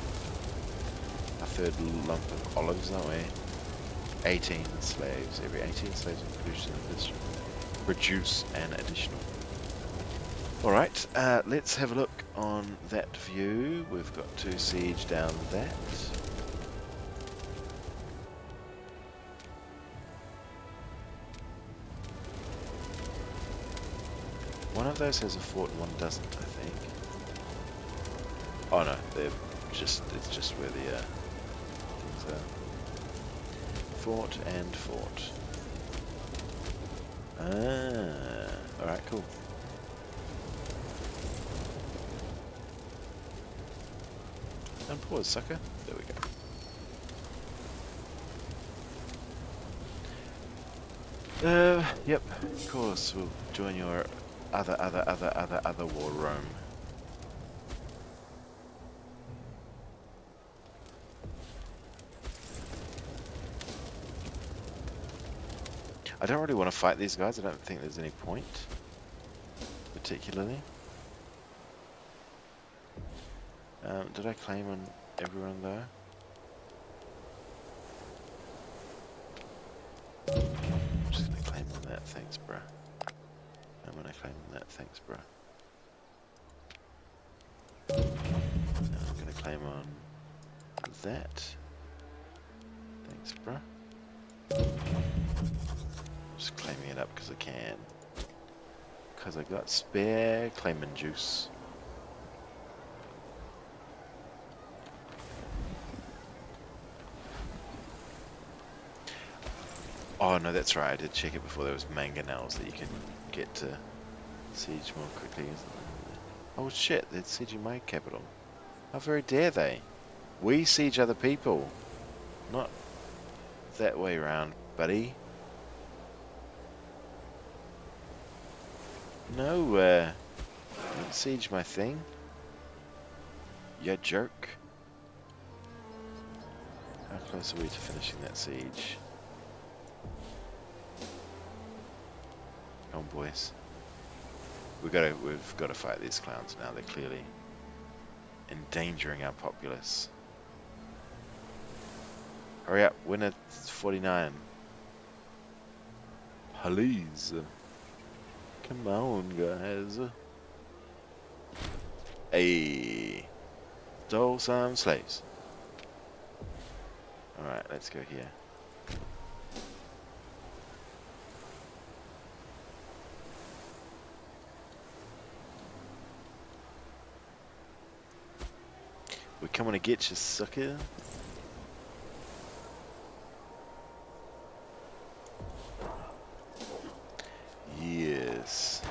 of olives, aren't we? 18 slaves. Every 18 slaves produce an additional. Alright, let's have a look on that view. We've got 2 siege down that. One of those has a fort and one doesn't, I think. Oh no, it's just where the things are. Fort and fort. Ah, alright, cool. Unpause, sucker. There we go. Yep, of course, we'll join your other war room. I don't really want to fight these guys. I don't think there's any point, particularly. Did I claim on everyone though? I'm just gonna claim on that. Thanks, bruh. I'm gonna claim on that. Thanks, bruh. And I'm gonna claim on that. Thanks, bruh. Just claiming it up because I can. Because I got spare claiming juice. Oh no, that's right, I did check it before. There was mangonels that you can get to siege more quickly. Oh shit, they're sieging my capital. How very dare they? We siege other people. Not that way around, buddy. No, don't siege my thing. You jerk. How close are we to finishing that siege? Come on, boys. We've got to fight these clowns now. They're clearly endangering our populace. Hurry up, win at 49. Please. Come on, guys. Hey, stole some slaves. Alright, let's go here. We're coming to get you, sucker. Yes.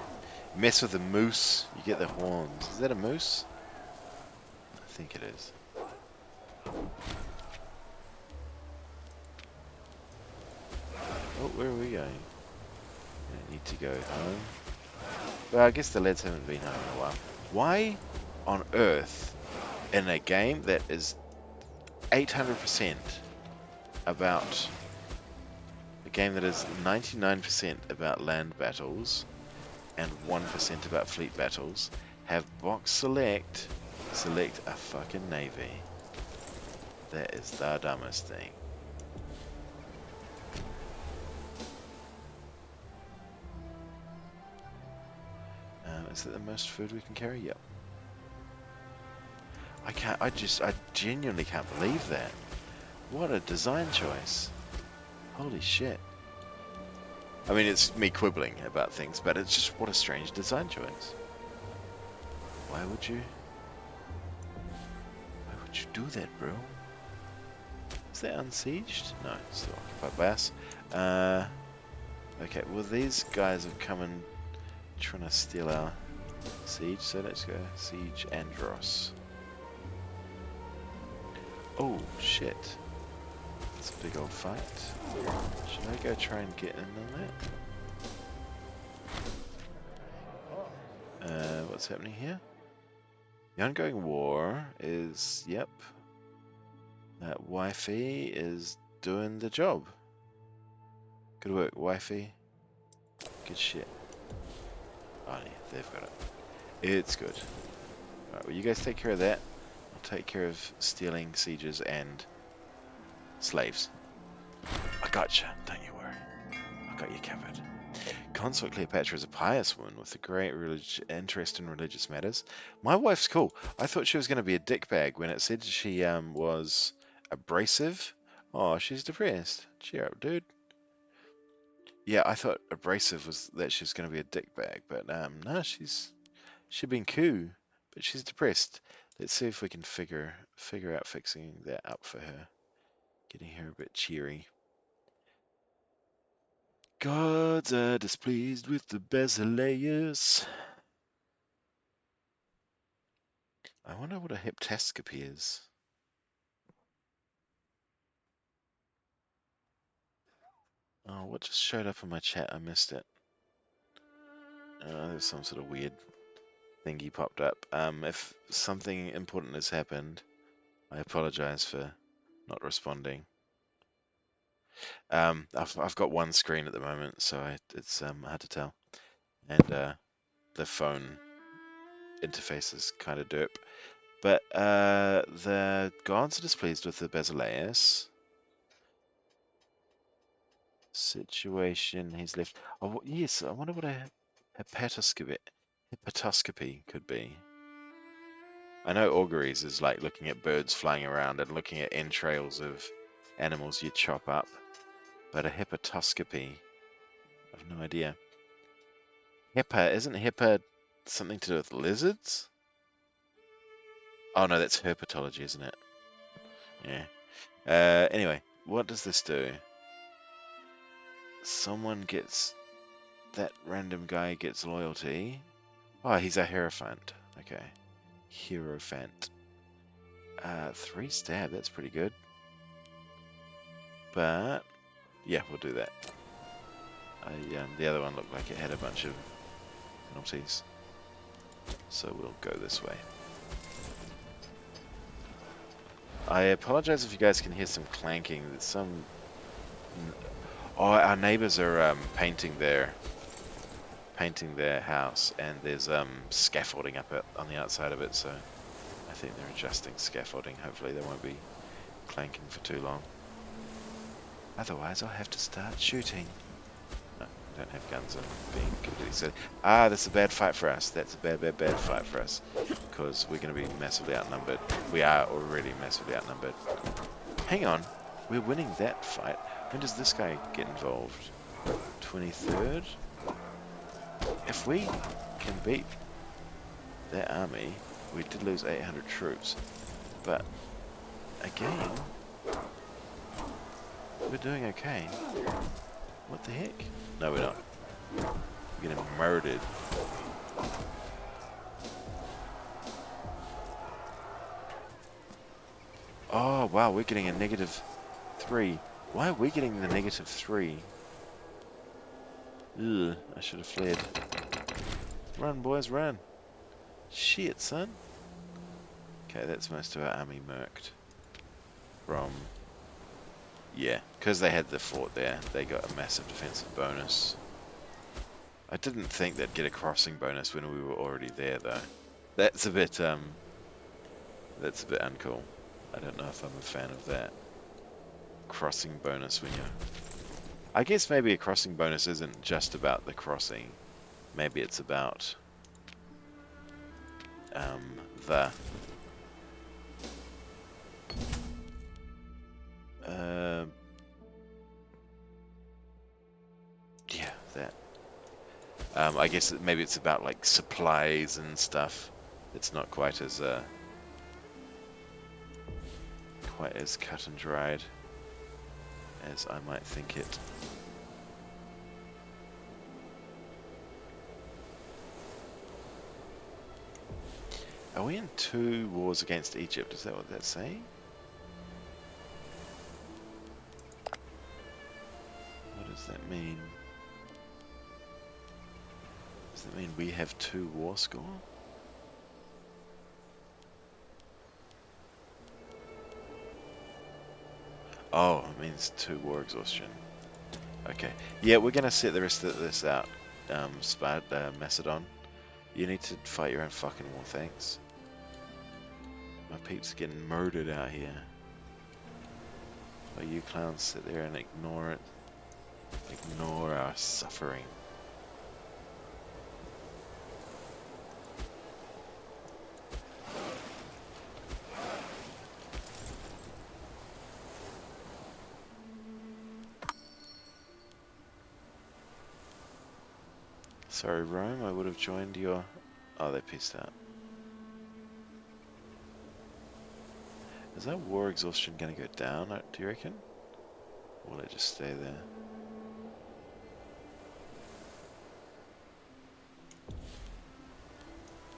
Mess with the moose, you get the horns. Is that a moose? I think it is. Oh, where are we going? I need to go home. Well, I guess the lads haven't been home in a while. Why on earth, in a game that is 800% about... a game that is 99% about land battles and 1% about fleet battles, have box select a fucking navy? That is the dumbest thing. Is that the most food we can carry? Yep. I genuinely can't believe that. What a design choice. Holy shit. I mean, it's me quibbling about things, but it's just what a strange design choice. Why would you do that, bro? Is that unsieged? No, it's still occupied by us. Okay, well these guys have come and trying to steal our siege, so let's go siege Andros. Oh shit. It's a big old fight. Should I go try and get in on that? What's happening here? The ongoing war is, yep. That wifey is doing the job. Good work, wifey. Good shit. Oh yeah, they've got it. It's good. Alright, well you guys take care of that. I'll take care of stealing sieges and slaves. I gotcha, don't you worry. I got you covered. Consort Cleopatra is a pious woman with a great interest in religious matters. My wife's cool. I thought she was going to be a dickbag when it said she was abrasive. Oh, she's depressed. Cheer up, dude. Yeah, I thought abrasive was that she was going to be a dickbag, but no, she's been cool, but she's depressed. Let's see if we can figure out fixing that up for her, getting her a bit cheery. Gods are displeased with the Basileus. I wonder what a heptascopy is. Oh, what just showed up in my chat? I missed it. There's some sort of weird thingy popped up. If something important has happened, I apologize for not responding. I've got one screen at the moment, so it's hard to tell, and the phone interface is kind of derp. But the gods are displeased with the Basileus situation. He's left. Oh yes, I wonder what a hepatoscopy could be. I know auguries is like looking at birds flying around and looking at entrails of animals you chop up, but a hepatoscopy, I've no idea. Isn't hepa something to do with lizards? Oh no, that's herpetology, isn't it? Yeah. Anyway, what does this do? That random guy gets loyalty. Oh, he's a Hierophant. Okay. Hierophant. 3 stab, that's pretty good. But, yeah, we'll do that. The other one looked like it had a bunch of penalties. So we'll go this way. I apologize if you guys can hear some clanking. There's some... Oh, our neighbors are painting their house, and there's scaffolding up on the outside of it, so I think they're adjusting scaffolding. Hopefully they won't be clanking for too long. Otherwise I'll have to start shooting. No, I don't have guns. I'm being completely silly. Ah, that's a bad fight for us. That's a bad fight for us, because we're going to be massively outnumbered. We are already massively outnumbered. Hang on, we're winning that fight. When does this guy get involved? 23rd? If we can beat that army, we did lose 800 troops, but again, we're doing okay. What the heck? No, we're not. We're getting murdered. Oh wow, we're getting a -3. Why are we getting the -3? Ugh, I should have fled. Run, boys, run. Shit, son. Okay, that's most of our army murked. From... Yeah, because they had the fort there, they got a massive defensive bonus. I didn't think they'd get a crossing bonus when we were already there, though. That's a bit uncool. I don't know if I'm a fan of that. Crossing bonus when you're... I guess maybe a crossing bonus isn't just about the crossing. Maybe it's about I guess maybe it's about like supplies and stuff. It's not quite as cut and dried as I might think it. Are we in 2 wars against Egypt? Is that what that's saying? What does that mean? Does that mean we have 2 war score? Oh, it means 2 war exhaustion. Okay. Yeah, we're gonna sit the rest of this out. Sparta, Macedon. You need to fight your own fucking war, thanks. My peeps are getting murdered out here. While you clowns sit there and ignore it. Ignore our suffering. Sorry, Rome, I would have joined your... Oh, they pissed out. Is that war exhaustion going to go down, do you reckon? Or will it just stay there?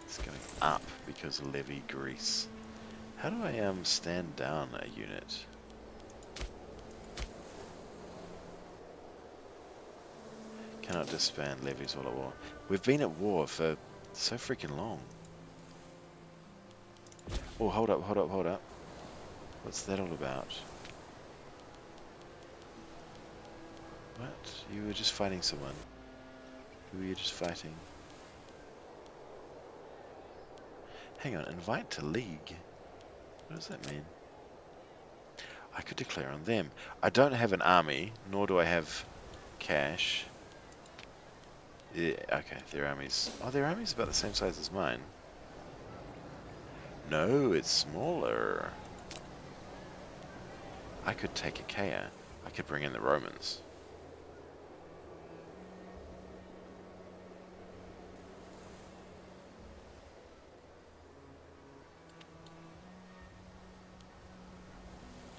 It's going up because of levy Greece. How do I stand down a unit? Cannot disband levies while at war. We've been at war for so freaking long. Oh, hold up, hold up, hold up. What's that all about? What? You were just fighting someone. Who were you just fighting? Hang on, invite to league? What does that mean? I could declare on them. I don't have an army, nor do I have cash. Yeah, okay, their army's... Oh, their army's about the same size as mine. No, it's smaller. I could take Achaia. I could bring in the Romans.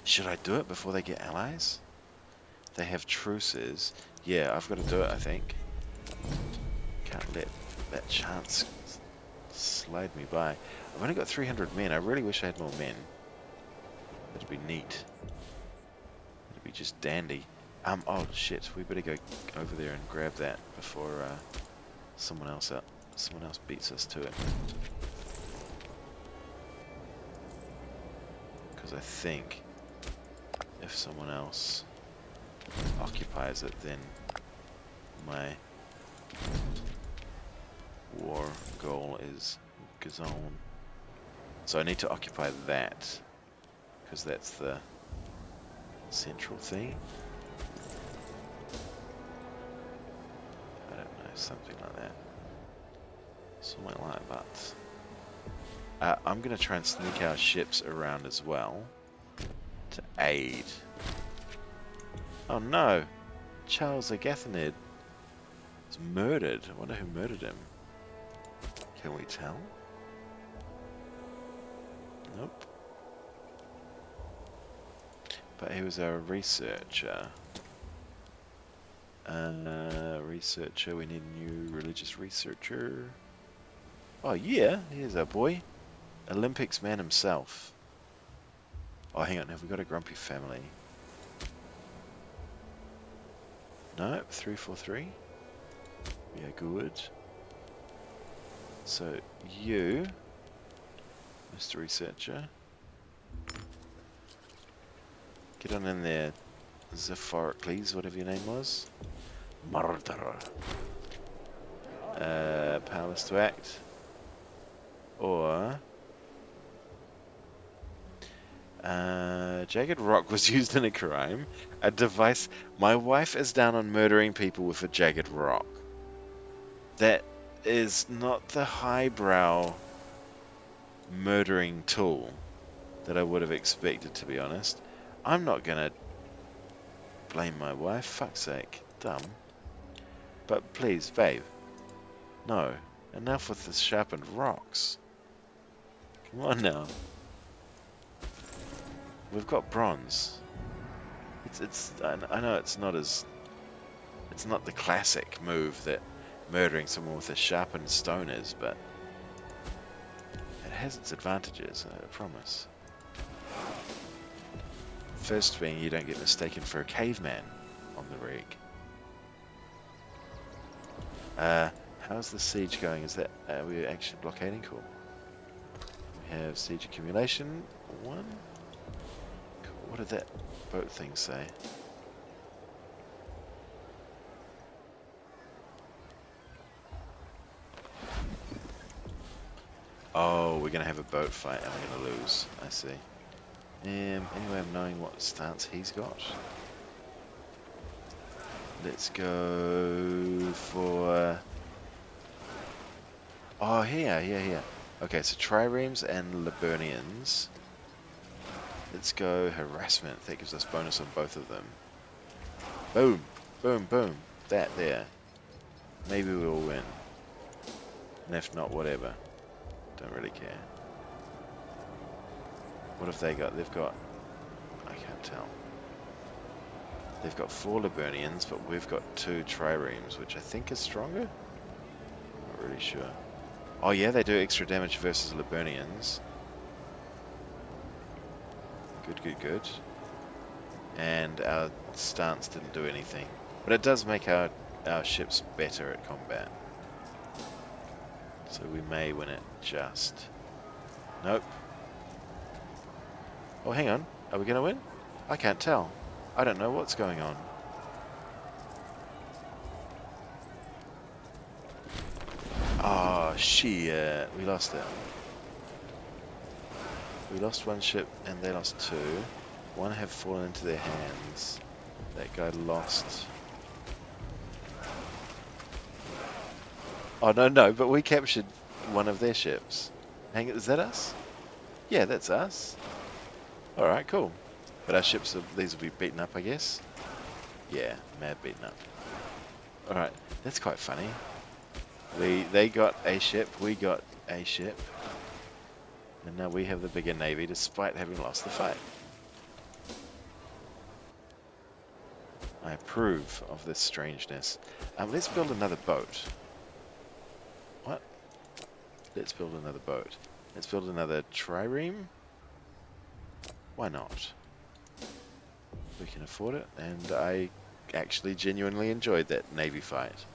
Should I do it before they get allies? They have truces. Yeah, I've got to do it, I think. Can't let that chance slide me by. I've only got 300 men. I really wish I had more men. That'd be neat. That'd be just dandy. Oh shit, we better go over there and grab that before someone else beats us to it. Because I think if someone else occupies it, then my war goal is gone. So I need to occupy that, because that's the central thing. I don't know, something like that. Something like that. I'm going to try and sneak our ships around as well to aid. Oh no! Charles Agathenid was murdered. I wonder who murdered him. Can we tell? Nope. But he was a researcher. Researcher, we need a new religious researcher. Oh yeah, here's our boy. Olympics man himself. Oh, hang on, have we got a grumpy family? No, 343. We are good. So, you, Mr. Researcher, get on in there, Zephoricles, whatever your name was. Murderer. Powerless to act. Or... Jagged rock was used in a crime. A device... My wife is down on murdering people with a jagged rock. That is not the highbrow murdering tool that I would have expected, to be honest. I'm not gonna blame my wife, fuck's sake. Dumb. But please, babe, No. Enough with the sharpened rocks. Come on now. We've got bronze. I know it's not the classic move that murdering someone with a sharpened stone is, but it has its advantages, I promise. First being you don't get mistaken for a caveman on the rig. How's the siege going? Is that we're actually blockading? Cool. We have siege accumulation 1. Cool. What did that boat thing say? Oh, we're gonna have a boat fight and we're gonna lose. I see. Any way of knowing what stance he's got? Let's go for... Oh, here. Okay, so triremes and Liburnians. Let's go harassment. That gives us bonus on both of them. Boom, boom, boom. That there. Maybe we'll win. And if not, whatever. Don't really care. What have they got? They've got... I can't tell. They've got 4 Liburnians, but we've got 2 triremes, which I think is stronger? Not really sure. Oh yeah, they do extra damage versus Liburnians. Good. And our stance didn't do anything. But it does make our ships better at combat. So we may win it just. Nope. Oh, hang on. Are we going to win? I can't tell. I don't know what's going on. Oh, shit. We lost it. We lost 1 ship and they lost 2. 1 have fallen into their hands. That guy lost. Oh, no, but we captured 1 of their ships. Hang it, is that us? Yeah, that's us. Alright, cool. But our ships, these will be beaten up, I guess. Yeah, mad beaten up. Alright, that's quite funny. They got a ship, we got a ship. And now we have the bigger navy despite having lost the fight. I approve of this strangeness. Let's build another boat. What? Let's build another boat. Let's build another trireme. Why not? We can afford it, and I actually genuinely enjoyed that navy fight.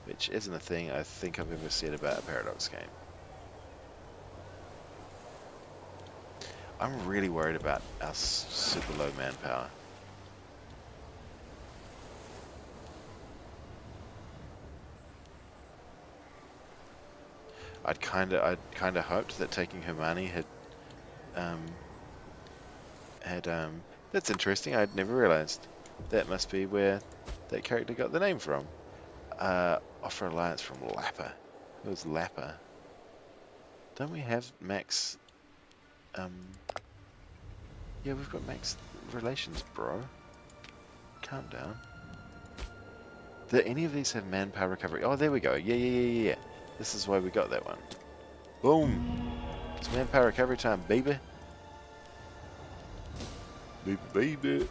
Which isn't a thing I think I've ever said about a Paradox game. I'm really worried about our super low manpower. I'd kind of hoped that taking Hermione that's interesting. I'd never realized. That must be where that character got the name from. Offer alliance from Lappa. It was Lappa. Don't we have max? Yeah, we've got max relations, bro. Calm down. Do any of these have manpower recovery? Oh, there we go. Yeah. This is why we got that one. Boom. It's manpower recovery time, baby. Baby.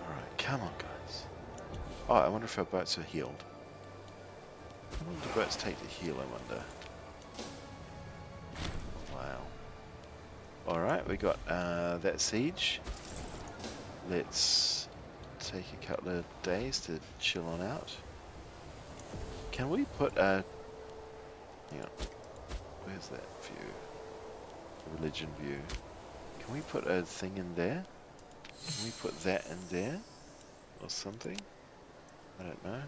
Alright, come on, guys. Oh, I wonder if our boats are healed. How long do boats take to heal, I wonder? Wow. Alright, we got that siege. Let's take a couple of days to chill on out. Can we put a... Hang on. Where's that view? Religion view. Can we put a thing in there? Can we put that in there? Or something? I don't know.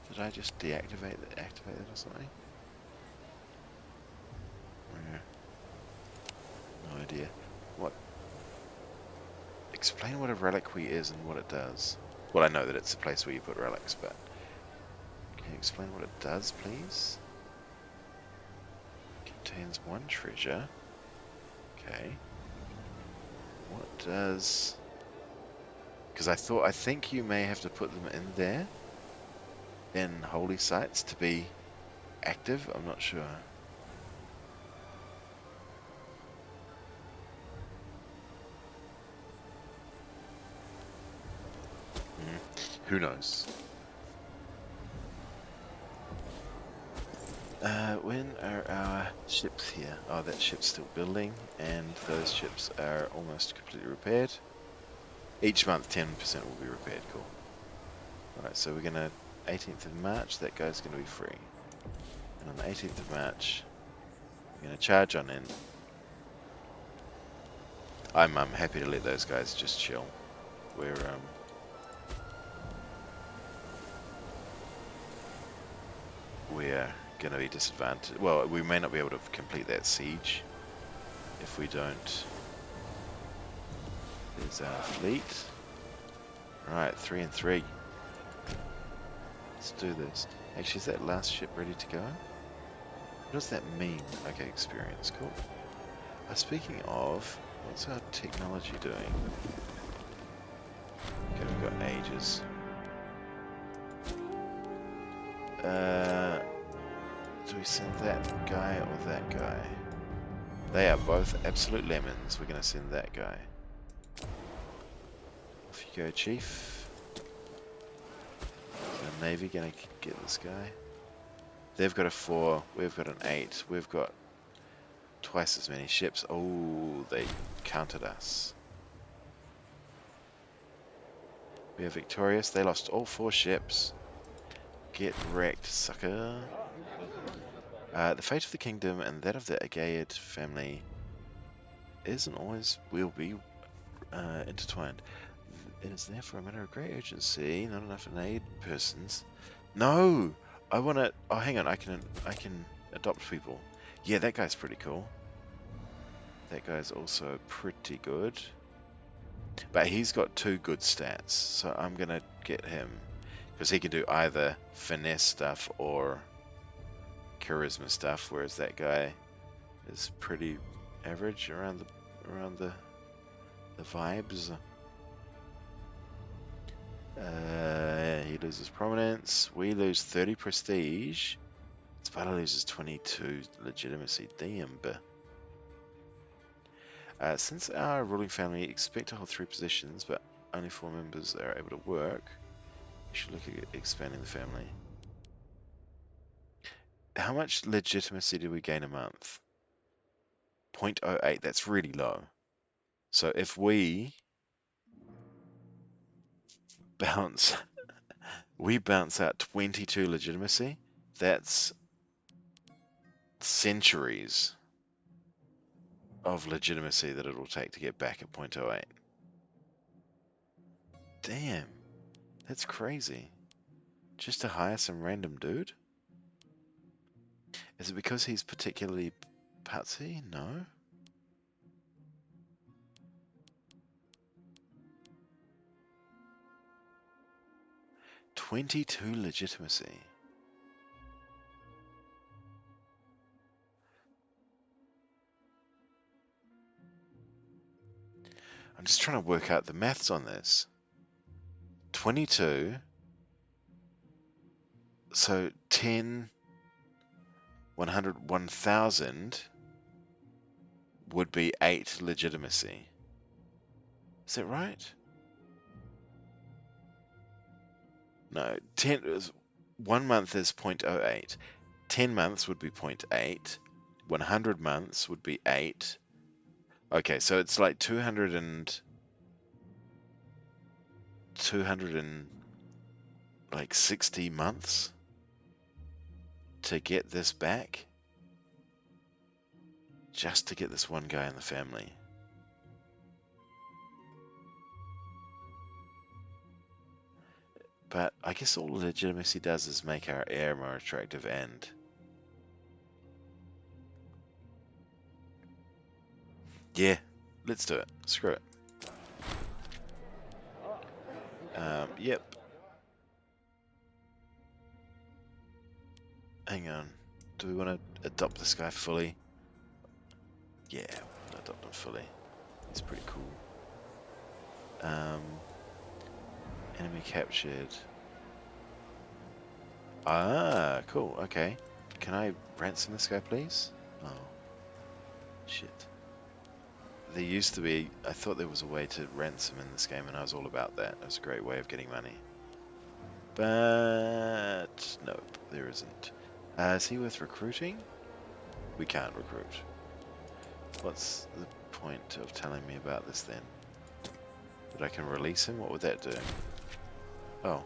Did I just deactivate it, activate it or something? Yeah. No idea. What? Explain what a reliquary is and what it does. Well, I know that it's a place where you put relics, but... Okay, explain what it does, please? Contains 1 treasure. Okay. What does... Because I think you may have to put them in there, in holy sites, to be active. I'm not sure. Who knows? When are our ships here? Oh, that ship's still building, and those ships are almost completely repaired. Each month, 10% will be repaired. Cool. Alright, so we're gonna 18th of March. That guy's gonna be free. And on the 18th of March, we're gonna charge on in. I'm happy to let those guys just chill. We're gonna be disadvantaged. Well, we may not be able to complete that siege if we don't. There's our fleet. Right, 3 and 3. Let's do this. Actually, is that last ship ready to go? What does that mean? Okay, experience, cool. Speaking of, what's our technology doing? Okay, we've got ages. Do we send that guy or that guy? They are both absolute lemons. We're going to send that guy. Off you go, Chief. Is the Navy going to get this guy? They've got a 4. We've got an 8. We've got twice as many ships. Oh, they countered us. We are victorious. They lost all 4 ships. Get wrecked, sucker. The fate of the kingdom and that of the Aegeid family isn't always will be intertwined. It is therefore a matter of great urgency. Not enough innate persons. No, I want to. Oh, hang on. I can adopt people. Yeah, that guy's pretty cool. That guy's also pretty good. But he's got 2 good stats, so I'm gonna get him because he can do either finesse stuff or charisma stuff, whereas that guy is pretty average around the vibes. He loses prominence. We lose 30 prestige. Sparta loses 22 legitimacy. Damn. Since our ruling family expect to hold 3 positions, but only 4 members are able to work, we should look at expanding the family. How much legitimacy do we gain a month? 0.08. That's really low. So if we bounce out 22 legitimacy, that's centuries of legitimacy that it'll take to get back at 0.08. Damn, that's crazy. Just to hire some random dude? Is it because he's particularly putsy? No. $22 legitimacy. I'm just trying to work out the maths on this. 22. So 10, 100, 1000 would be 8 legitimacy. Is that right? No, 1 month is 0.08. 10 months would be 0.8. 100 months would be 8. Okay, so it's like 260 months to get this back, just to get this one guy in the family. But I guess all legitimacy does is make our heir more attractive, and yeah, let's do it. Screw it. Yep. Hang on. Do we want to adopt this guy fully? Yeah, we'll adopt him fully. He's pretty cool. Enemy captured. Ah, cool. Okay. Can I ransom this guy, please? Oh, shit. There used to be, I thought there was a way to ransom in this game, and I was all about that. It was a great way of getting money. But, nope, there isn't. Is he worth recruiting? We can't recruit. What's the point of telling me about this then? That I can release him? What would that do? Oh.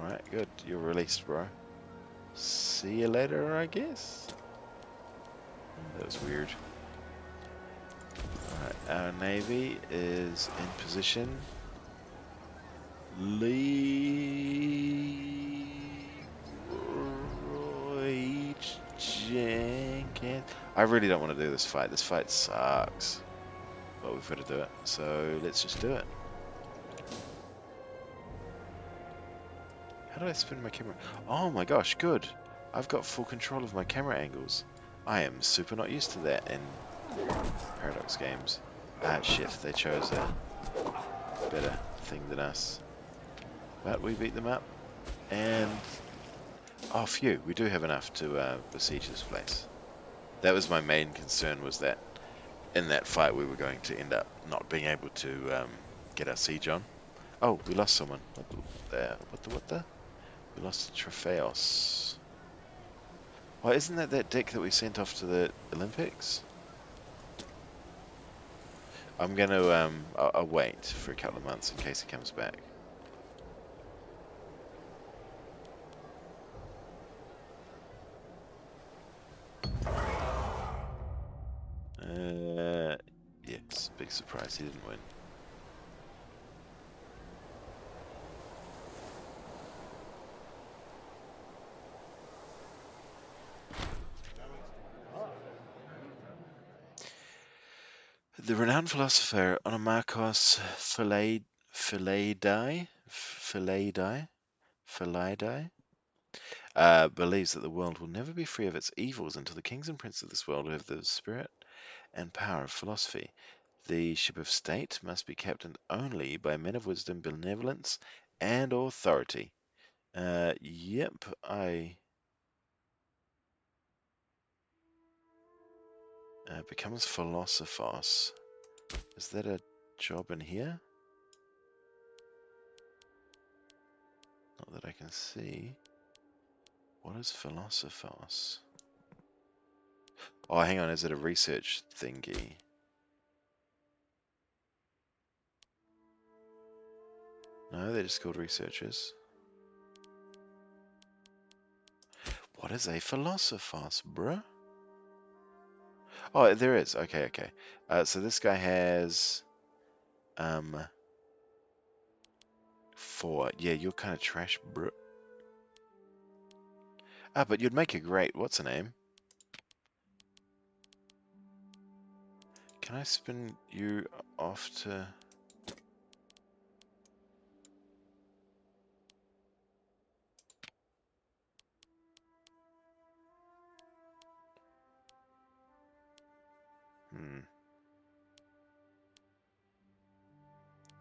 Alright, good. You're released, bro. See you later, I guess? That was weird. Alright, our navy is in position. Leroy Jenkins. I really don't want to do this fight. This fight sucks. But we've got to do it. So let's just do it. How do I spin my camera? Oh my gosh, good. I've got full control of my camera angles. I am super not used to that in Paradox games. Ah, shit, they chose a better thing than us. But we beat them up. And... oh, phew, we do have enough to besiege this place. That was my main concern, was that in that fight we were going to end up not being able to get our siege on. Oh, we lost someone. What the? We lost Tropheos. Why, isn't that dick that we sent off to the Olympics? I'm gonna I'll wait for a couple of months in case he comes back. Yes, big surprise, he didn't win. The renowned philosopher Onomakos Philaidai believes that the world will never be free of its evils until the kings and princes of this world have the spirit and power of philosophy. The ship of state must be captained only by men of wisdom, benevolence, and authority. Yep, I becomes philosophos. Is that a job in here? Not that I can see. What is philosophos? Oh, hang on, is it a research thingy? No, they're just called researchers. What is a philosophos, bruh? Oh, there is. Okay, okay. So this guy has 4. Yeah, you're kind of trash, bruh. Ah, but you'd make a great, what's her name? Can I spin you off to...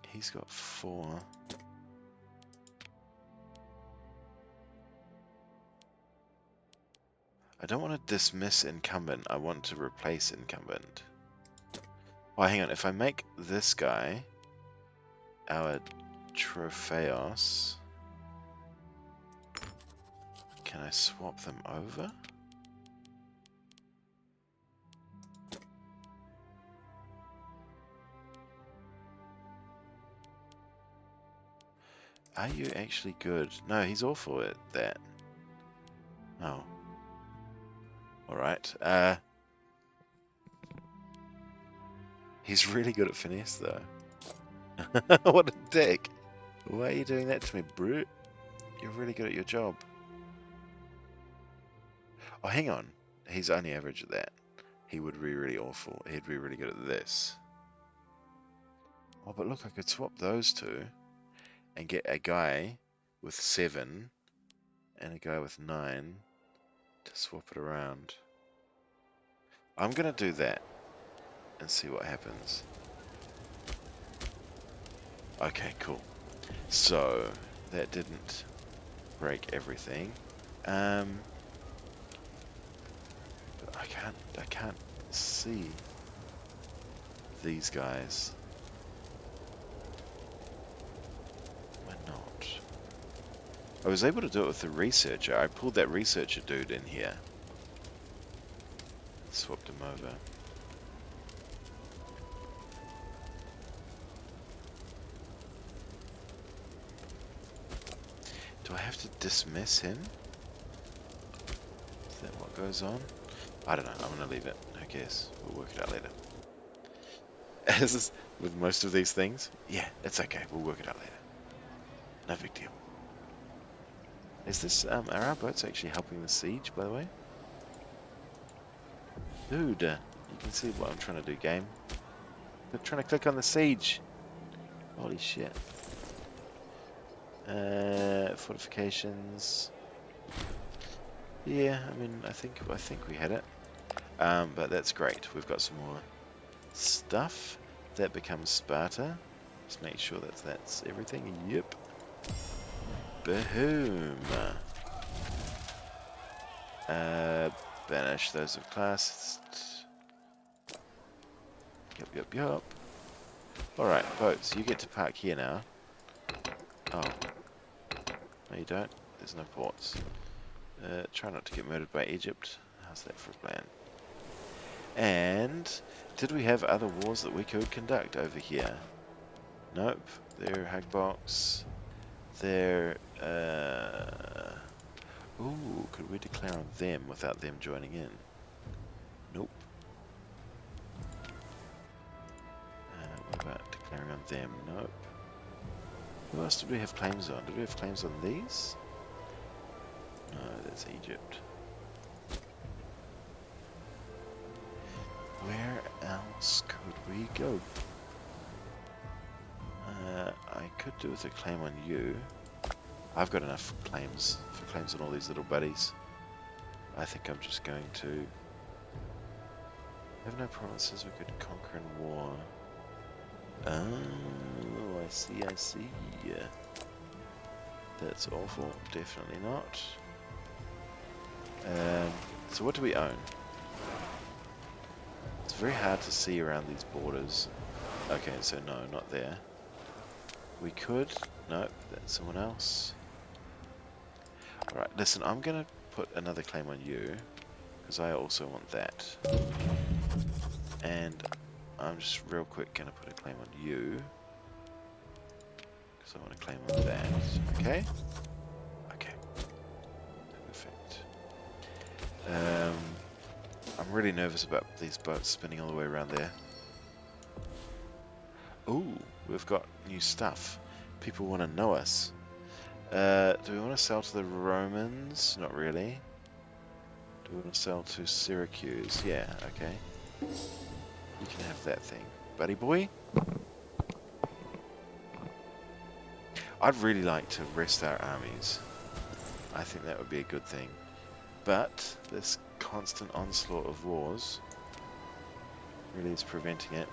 He's got 4. I don't want to dismiss incumbent. I want to replace incumbent. Oh, hang on. If I make this guy our Tropheos, can I swap them over? Are you actually good? No, he's awful at that. Oh. Alright. He's really good at finesse, though. What a dick. Why are you doing that to me, brute? You're really good at your job. Oh, hang on. He's only average at that. He would be really awful. He'd be really good at this. Oh, but look, I could swap those two and get a guy with 7 and a guy with 9. to swap it around. I'm gonna do that and see what happens. Okay, cool. So that didn't break everything. But I can't see these guys. Why not? I was able to do it with the researcher. I pulled that researcher dude in here. Swapped him over. Do I have to dismiss him? Is that what goes on? I don't know. I'm going to leave it. Who cares? We'll work it out later. As is with most of these things, yeah, it's okay. We'll work it out later. No big deal. Is this, are our boats actually helping the siege, by the way? Dude, you can see what I'm trying to do, game. I'm trying to click on the siege. Holy shit. Fortifications. Yeah, I mean, I think we had it. But that's great. We've got some more stuff. That becomes Sparta. Just make sure that's everything. Yep. Boom. Banish those of class. Yep. Alright, boats, you get to park here now. Oh. No, you don't. There's no ports. Try not to get murdered by Egypt. How's that for a plan? And did we have other wars that we could conduct over here? Nope. They're Hagbox. They're ooh, could we declare on them without them joining in? Nope. What about declaring on them? Nope. Who else did we have claims on? Did we have claims on these? No, that's Egypt. Where else could we go? I could do with a claim on you. I've got enough claims for claims on all these little buddies. I think I'm just going to have no promises we could conquer in war. Oh, I see. That's awful. Definitely not. So what do we own? It's very hard to see around these borders. Okay, so no, not there. We could. Nope, that's someone else. Alright, listen, I'm gonna put another claim on you, because I also want that. And I'm just real quick gonna put a claim on you, because I want to claim on that. Okay? Okay. Perfect. I'm really nervous about these boats spinning all the way around there. Ooh, we've got new stuff. People want to know us. Do we want to sell to the Romans? Not really. Do we want to sell to Syracuse? Yeah, okay. You can have that thing. Buddy boy? I'd really like to rest our armies. I think that would be a good thing. But this constant onslaught of wars really is preventing it.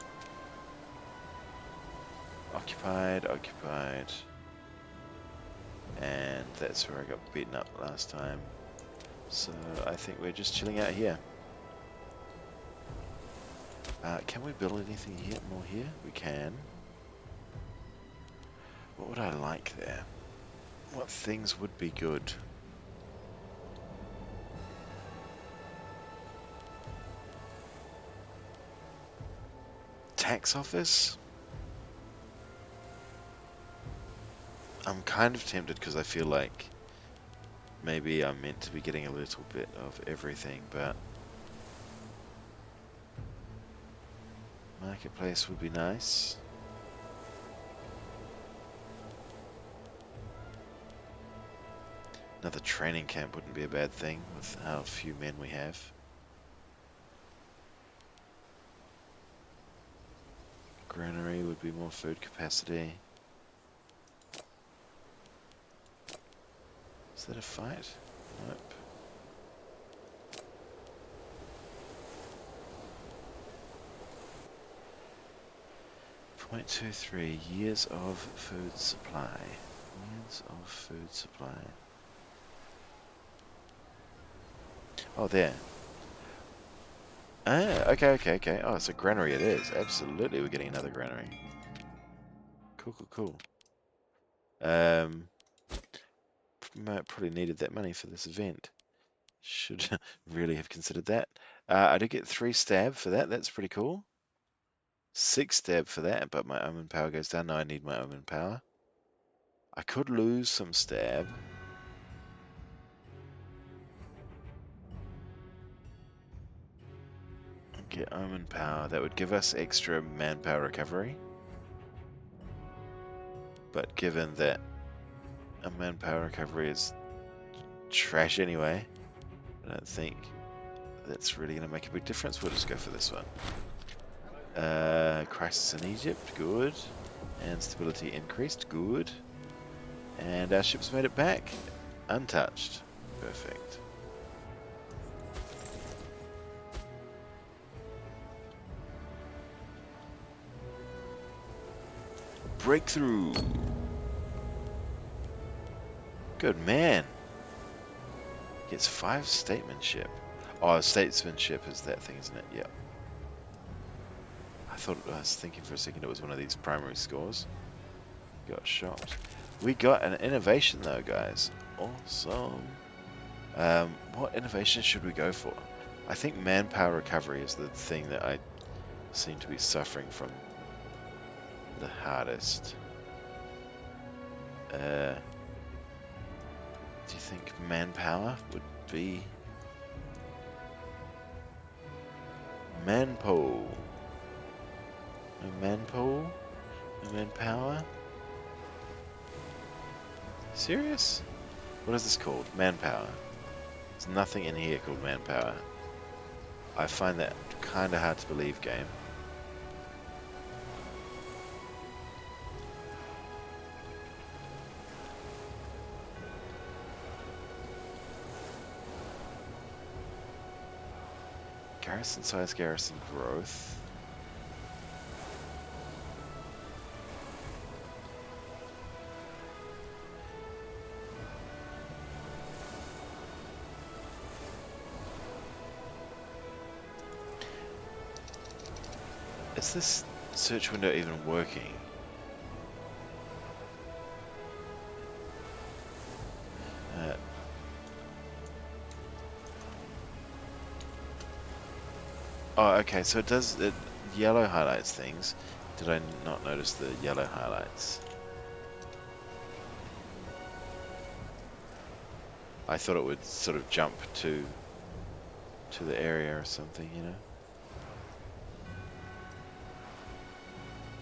Occupied. And that's where I got beaten up last time. So I think we're just chilling out here. Can we build anything here? More here? We can. What would I like there? What things would be good? Tax office? I'm kind of tempted because I feel like maybe I'm meant to be getting a little bit of everything, but marketplace would be nice. Another training camp wouldn't be a bad thing with how few men we have. Granary would be more food capacity. Is that a fight? Nope. 0.23 years of food supply. Years of food supply. Oh, there. Ah, okay. Oh, it's a granary it is. Absolutely, we're getting another granary. Cool. Might probably needed that money for this event. Should really have considered that. I did get 3 stab for that. That's pretty cool. 6 stab for that, but my omen power goes down. Now I need my omen power. I could lose some stab. Get omen power. That would give us extra manpower recovery. But given that a manpower recovery is trash anyway, I don't think that's really going to make a big difference. We'll just go for this one. Crisis in Egypt, good. And stability increased, good. And our ship's made it back, untouched. Perfect. Breakthrough. Good man. Gets 5 statesmanship. Oh, statesmanship is that thing, isn't it? Yep. I was thinking for a second it was one of these primary scores. Got shocked. We got an innovation though, guys. Awesome. What innovation should we go for? I think manpower recovery is the thing that I seem to be suffering from the hardest. Do you think manpower would be... Manpole? No manpole? No manpower? Serious? What is this called? Manpower. There's nothing in here called manpower. I find that kinda hard to believe, game. Garrison size, garrison growth. Is this search window even working? Oh, okay, so it does, it yellow highlights things. Did I not notice the yellow highlights? I thought it would sort of jump to the area or something, you know?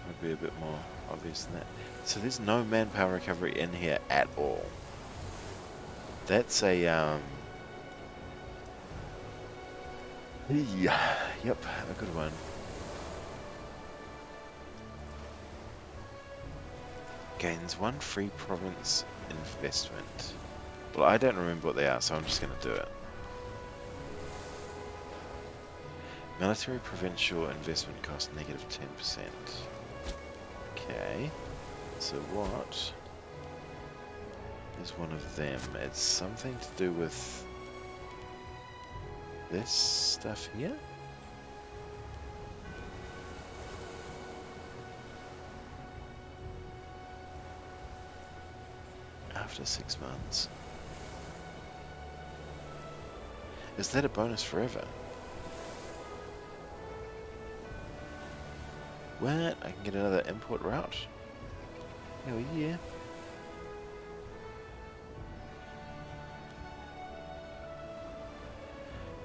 Would be a bit more obvious than that. So there's no manpower recovery in here at all. That's a, yeah, yep, a good one. Gains 1 free province investment. Well, I don't remember what they are, so I'm just going to do it. Military provincial investment cost negative 10%. Okay, so what is one of them? It's something to do with this stuff here? After 6 months. Is that a bonus forever? What? I can get another import route? Hell yeah.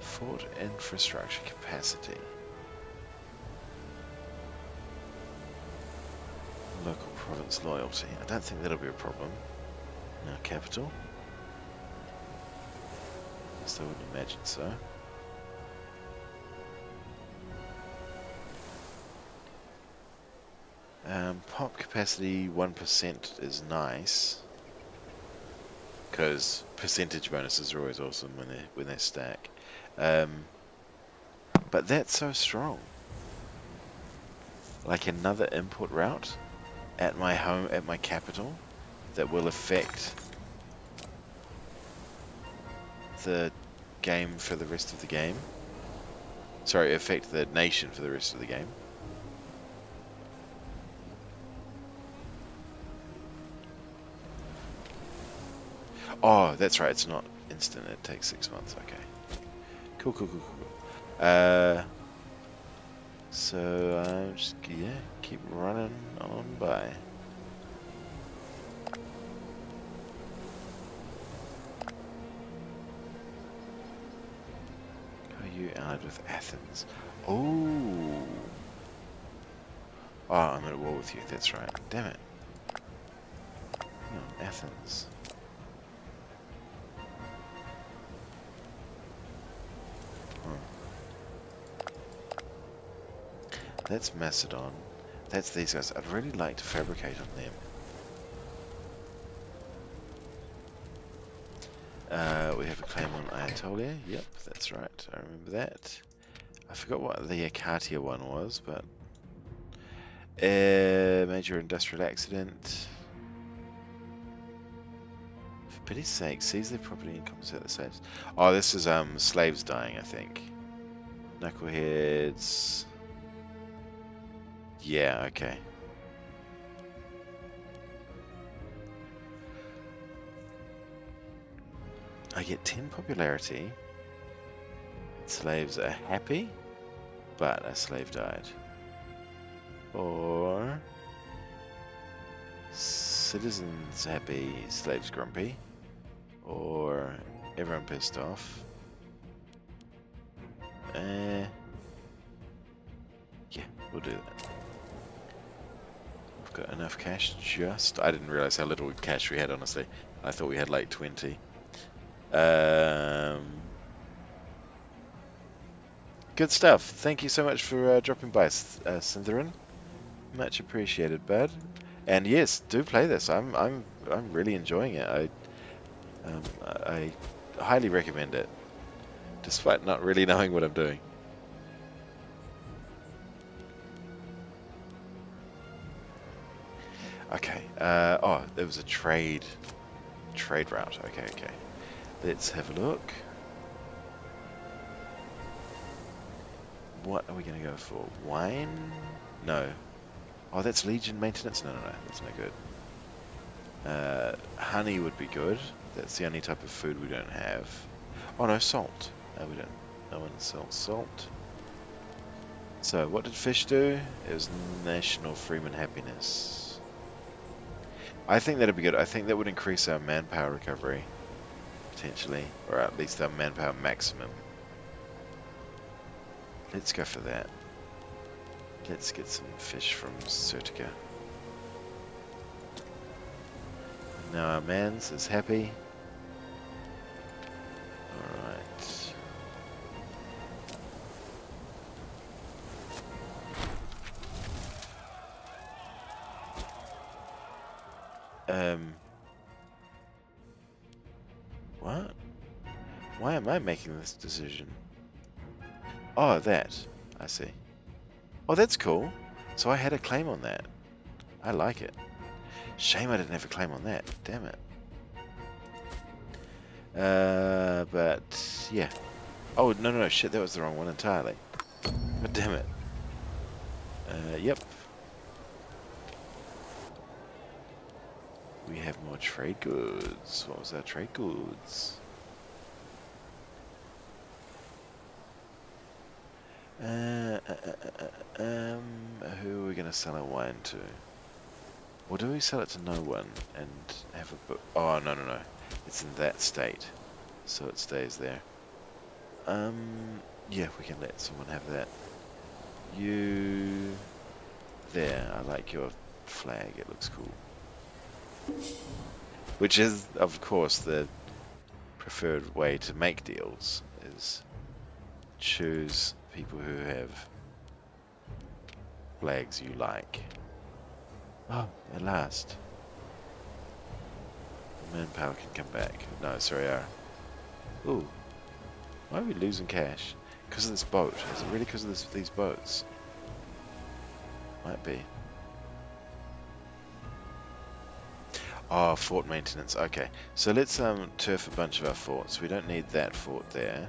Fort infrastructure capacity. Local province loyalty. I don't think that'll be a problem. Now capital. Yes, I wouldn't imagine so. Pop capacity 1% is nice, because percentage bonuses are always awesome when they stack. But that's so strong. like another import route at my home, at my capital, that will affect the game for the rest of the game. Sorry, affect the nation for the rest of the game. Oh, that's right, it's not instant, it takes 6 months, okay. Cool, cool, cool, cool. So I'm just, yeah, keep running on by. Are you allied with Athens? Oh. Oh, I'm at war with you, that's right. Damn it. No, Athens. That's Macedon. That's these guys. I'd really like to fabricate on them. We have a claim on Anatolia. Yep, that's right. I remember that. I forgot what the Achatia one was, but... major industrial accident. For pity's sake, seize their property and compensate the slaves. Oh, this is slaves dying, I think. Knuckleheads. Yeah, okay. I get 10 popularity. Slaves are happy, but a slave died. Or citizens happy, slaves grumpy. Or everyone pissed off. Yeah, we'll do that. We've got enough cash just... I didn't realize how little cash we had, honestly. I thought we had like 20. Good stuff. Thank you so much for dropping by, Syntharin. Much appreciated, bud. And yes, do play this. I'm really enjoying it. I highly recommend it, despite not really knowing what I'm doing. Okay. Oh, there was a trade route. Okay, okay. Let's have a look. What are we going to go for? Wine? No. Oh, that's Legion maintenance? No, that's no good. Honey would be good. That's the only type of food we don't have. Oh no, salt. No, we don't. No one sells salt. So, what did fish do? It was national freeman happiness. I think that'd be good. I think that would increase our manpower recovery, potentially, or at least our manpower maximum. Let's go for that. Let's get some fish from Sertica. Now our mans is happy. Alright. What? Why am I making this decision? Oh, that. I see. Oh, that's cool. So I had a claim on that. I like it. Shame I didn't have a claim on that. Damn it. But yeah. Oh, no, shit, that was the wrong one entirely. God damn it. Yep. We have more trade goods. What was our trade goods? Who are we going to sell our wine to? Or do we sell it to no one and have a book? Oh, no. It's in that state, so it stays there. Yeah, we can let someone have that. You... There, I like your flag, it looks cool. Which is, of course, the preferred way to make deals, is choose people who have flags you like. Oh, at last. Manpower can come back. No, sorry, Ooh. Why are we losing cash? Because of this boat. Is it really because of these boats? Might be. Oh, fort maintenance. Okay, so let's turf a bunch of our forts. We don't need that fort there.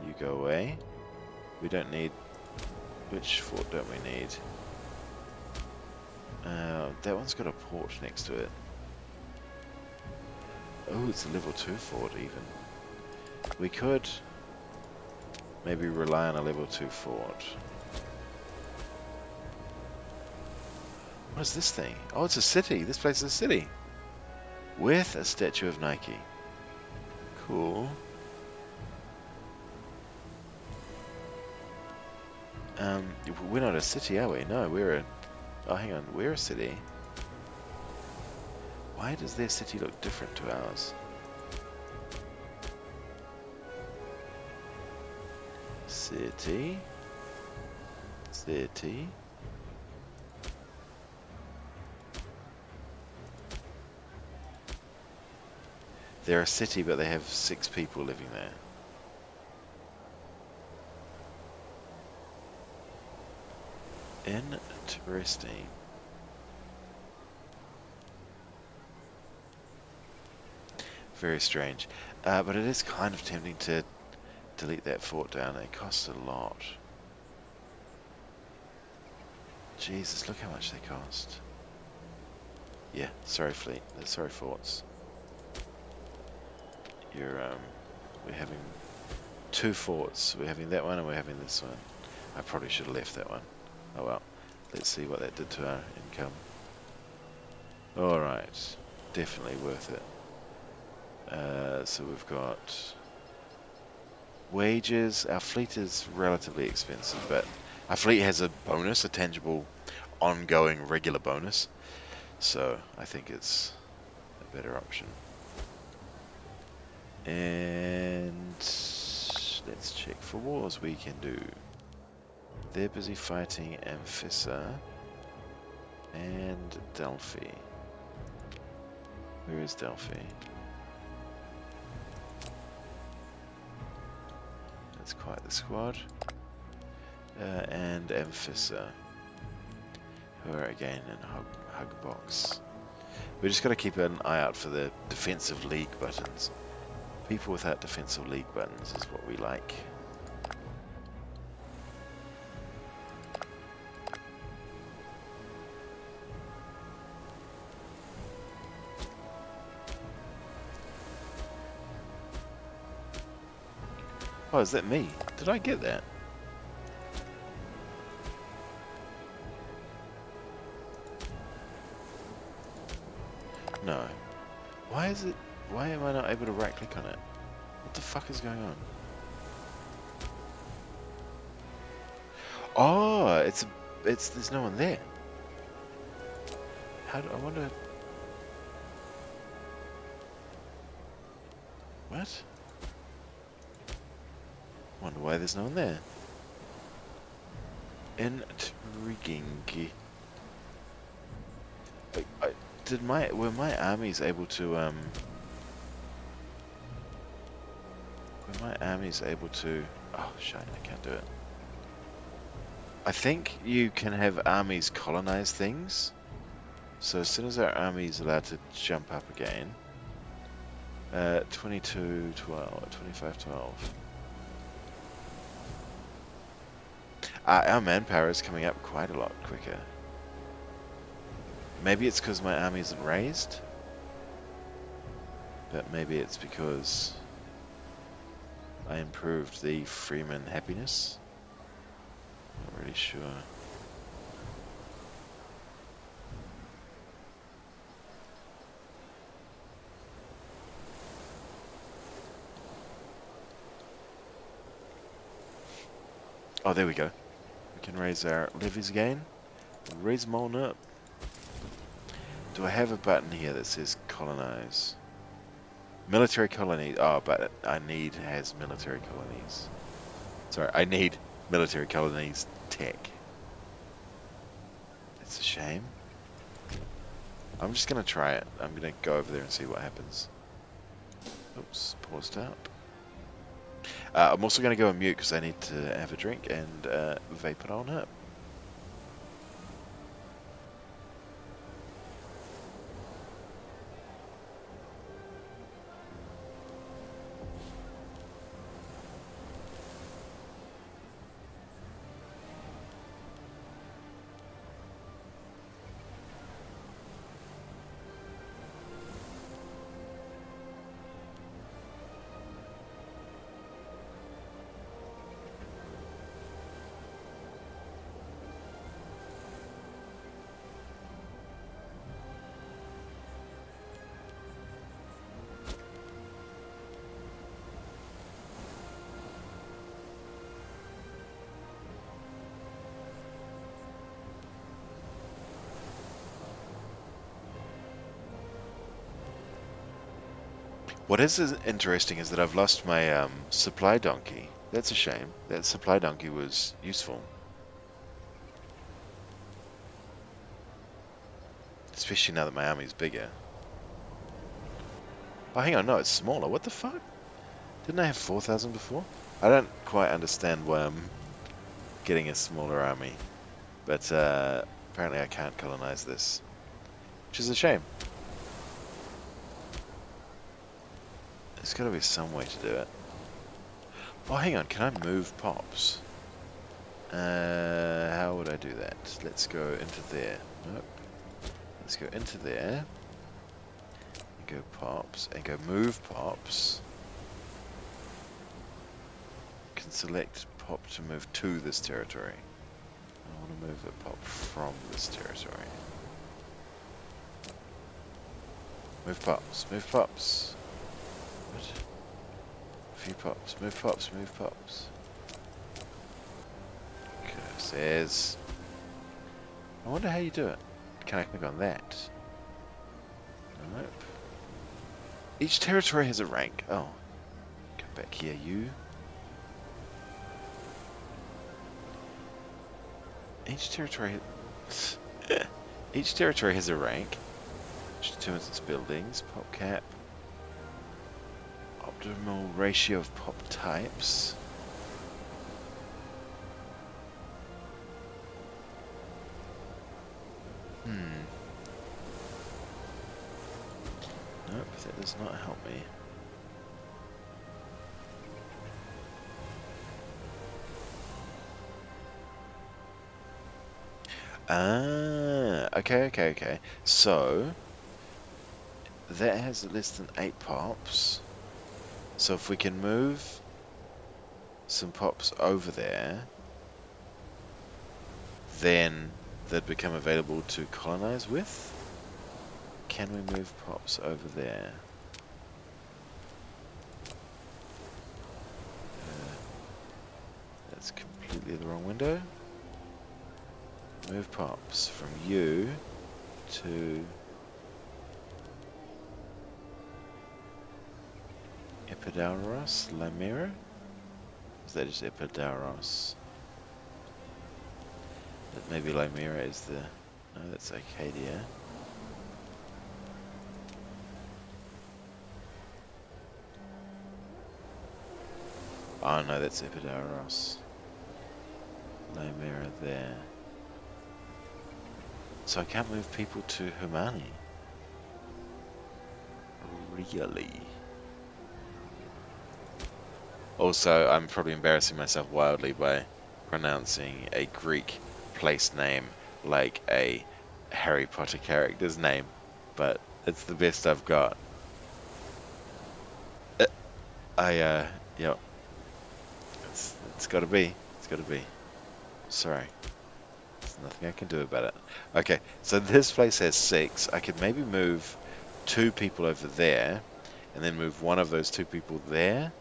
You go away. We don't need... Which fort don't we need? That one's got a port next to it. Oh, it's a level 2 fort even. We could maybe rely on a level 2 fort. What is this thing? Oh, it's a city. This place is a city. With a statue of Nike. Cool. We're not a city, are we? No, we're a... Oh, hang on. We're a city. Why does their city look different to ours? City. City. They're a city, but they have 6 people living there. Interesting. Very strange. But it is kind of tempting to delete that fort down. It costs a lot. Jesus, look how much they cost. Yeah, sorry fleet. Sorry forts. We're having 2 forts. We're having that one and we're having this one. I probably should have left that one. Oh well. Let's see what that did to our income. Alright. Definitely worth it. So we've got wages. Our fleet is relatively expensive, but our fleet has a bonus, a tangible, ongoing, regular bonus. So I think it's a better option. And let's check for wars we can do. They're busy fighting Amphissa and Delphi. Where is Delphi? That's quite the squad. And Amphissa, who are again in hug box. We just got to keep an eye out for the defensive league buttons. People without defensive league buttons is what we like. Oh, is that me? Did I get that? No. Why is it... Why am I not able to right click on it? What the fuck is going on? Oh, it's there's no one there. How do I wonder... What? Wonder why there's no one there. Intriguing. Were my armies able to were my armies able to... Oh shit, I can't do it. I think you can have armies colonize things. So as soon as our army is allowed to jump up again, 22, 12, 25, 12. Our manpower is coming up quite a lot quicker. Maybe it's because my army isn't raised, but maybe it's because I improved the freeman happiness. Not really sure. Oh, there we go. We can raise our levies again. Raise them on up. Do I have a button here that says colonize? Military colonies. Oh, but I need has military colonies. Sorry, I need military colonies tech. That's a shame. I'm just going to try it. I'm going to go over there and see what happens. Oops, paused up. I'm also going to go on mute because I need to have a drink and vape it on up. What is interesting is that I've lost my supply donkey. That's a shame. That supply donkey was useful. Especially now that my army's bigger. Oh, hang on, no, it's smaller. What the fuck? Didn't I have 4,000 before? I don't quite understand why I'm getting a smaller army. But apparently I can't colonize this. Which is a shame. There's got to be some way to do it. Oh, hang on, can I move pops? How would I do that? Let's go into there. Nope. Let's go into there. And go pops. And go move pops. Can select pop to move to this territory. I want to move a pop from this territory. Move pops. Move pops. What? Few pops. Move pops. Move pops. Says. I wonder how you do it. Can I click on that? Nope. Each territory has a rank. Oh. Come back here, you. Each territory has a rank, which determines its buildings, pop cap, optimal ratio of pop types. Nope, that does not help me. Ah, okay. So, that has less than 8 pops. So if we can move some pops over there, then they'd become available to colonize with. Can we move pops over there? That's completely the wrong window. Move pops from you to Epidaurus, Lamira? Is that just Epidaurus? That maybe Lamira is the... No, that's Acadia. Oh no, that's Epidaurus. Lamira there. So I can't move people to Humani. Really? Also, I'm probably embarrassing myself wildly by pronouncing a Greek place name like a Harry Potter character's name, but it's the best I've got. Yep. It's gotta be. It's gotta be. Sorry. There's nothing I can do about it. Okay, so this place has 6. I could maybe move 2 people over there, and then move one of those 2 people there.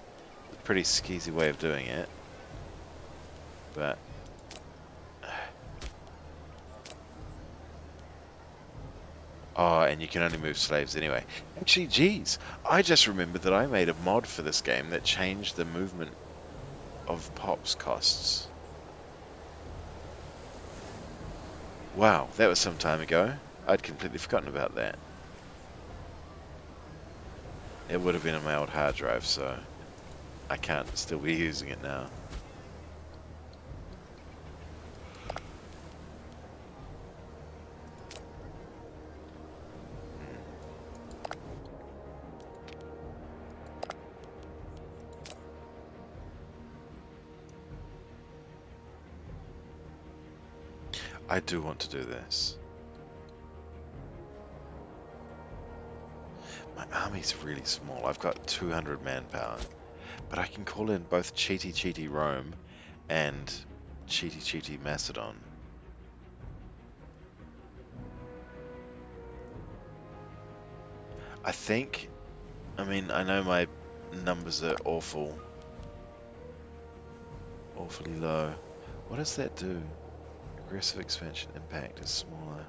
It's a pretty skeezy way of doing it. But... Oh, and you can only move slaves anyway. Actually, geez, I just remembered that I made a mod for this game that changed the movement of pops costs. Wow, that was some time ago. I'd completely forgotten about that. It would have been on my old hard drive, so I can't still be using it now. I do want to do this. My army's really small. I've got 200 manpower. But I can call in both Cheaty Rome and Cheaty Macedon. I think... I mean, I know my numbers are awfully low. What does that do? Aggressive expansion impact is smaller.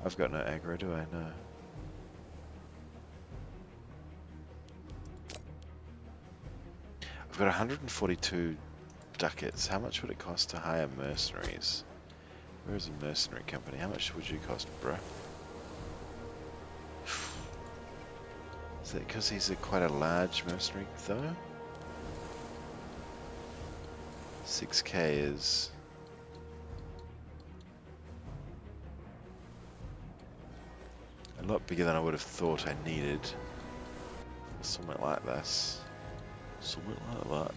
I've got no aggro, do I? No. got 142 ducats. How much would it cost to hire mercenaries? Where is a mercenary company? How much would you cost, bro? Is that because he's quite a large mercenary, though? 6k is... a lot bigger than I would have thought I needed for something like this. Something like that.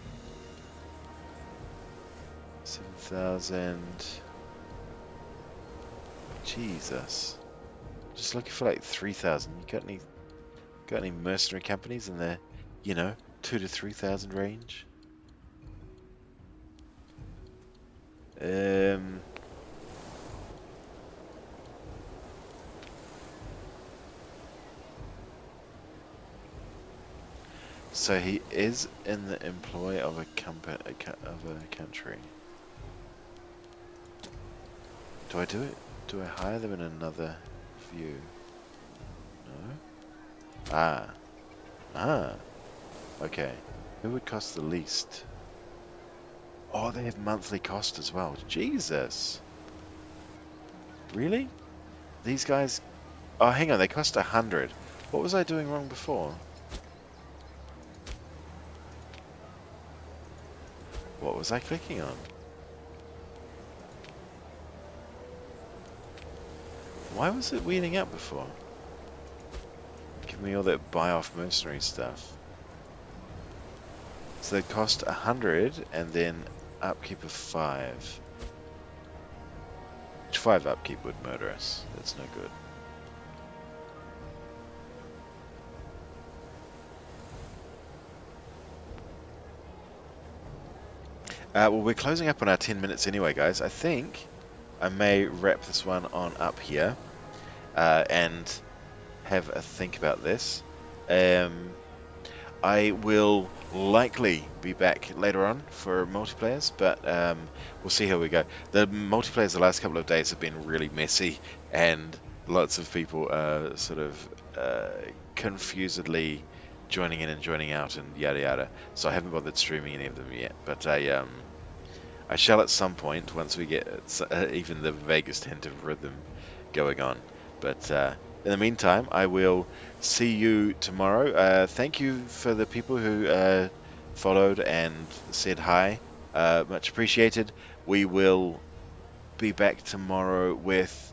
7,000. Jesus. Just looking for like 3,000. You got any mercenary companies in the, 2 to 3,000 range? So he is in the employ of a country. Do I do it? Do I hire them in another view? No. Okay. Who would cost the least? Oh, they have monthly cost as well. Jesus. Really? These guys... Oh, hang on. They cost 100. What was I doing wrong before? What was I clicking on? Why was it weeding up before? Give me all that buy off mercenary stuff. So they cost 100 and then upkeep of 5. Which 5 upkeep would murder us. That's no good. Well, we're closing up on our 10 minutes anyway, guys. I think I may wrap this one on up here and have a think about this. I will likely be back later on for multiplayers, but we'll see how we go. The multiplayers the last couple of days have been really messy, and lots of people are sort of confusedly joining in and joining out and yada yada. So I haven't bothered streaming any of them yet, but I shall at some point once we get even the vaguest hint of rhythm going on. But in the meantime, I will see you tomorrow. Thank you for the people who followed and said hi. Much appreciated. We will be back tomorrow with...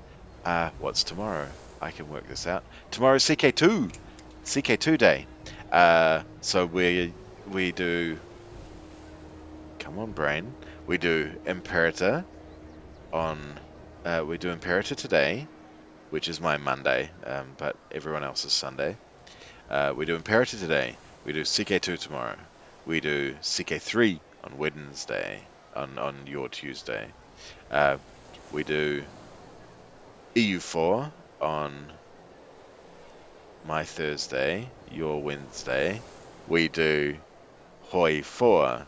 what's tomorrow? I can work this out. Tomorrow's CK2! CK2 day. So we do... Come on, brain. We do Imperator on... we do Imperator today, which is my Monday, but everyone else is Sunday. We do Imperator today. We do CK2 tomorrow. We do CK3 on Wednesday, on your Tuesday. We do EU4 on my Thursday, your Wednesday. We do Hoi 4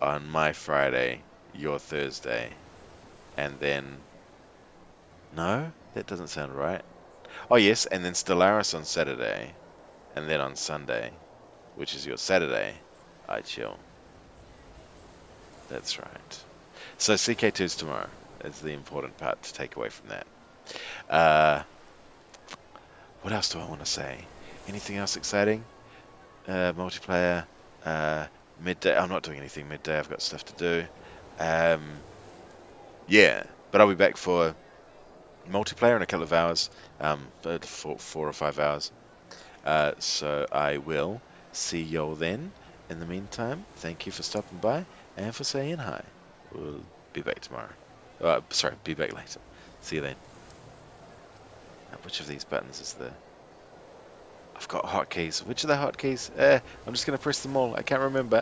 on my Friday, your Thursday. And then... No? That doesn't sound right. Oh yes, and then Stellaris on Saturday. And then on Sunday, which is your Saturday, I chill. That's right. So CK2's tomorrow is the important part to take away from that. What else do I want to say? Anything else exciting? Multiplayer, midday. I'm not doing anything midday. I've got stuff to do. Yeah, but I'll be back for multiplayer in a couple of hours, 4 or 5 hours. So I will see y'all then. In the meantime, thank you for stopping by and for saying hi. We'll be back tomorrow. Sorry, be back later. See you then. Now, which of these buttons is the... I've got hotkeys. Which are the hotkeys? I'm just going to press them all. I can't remember.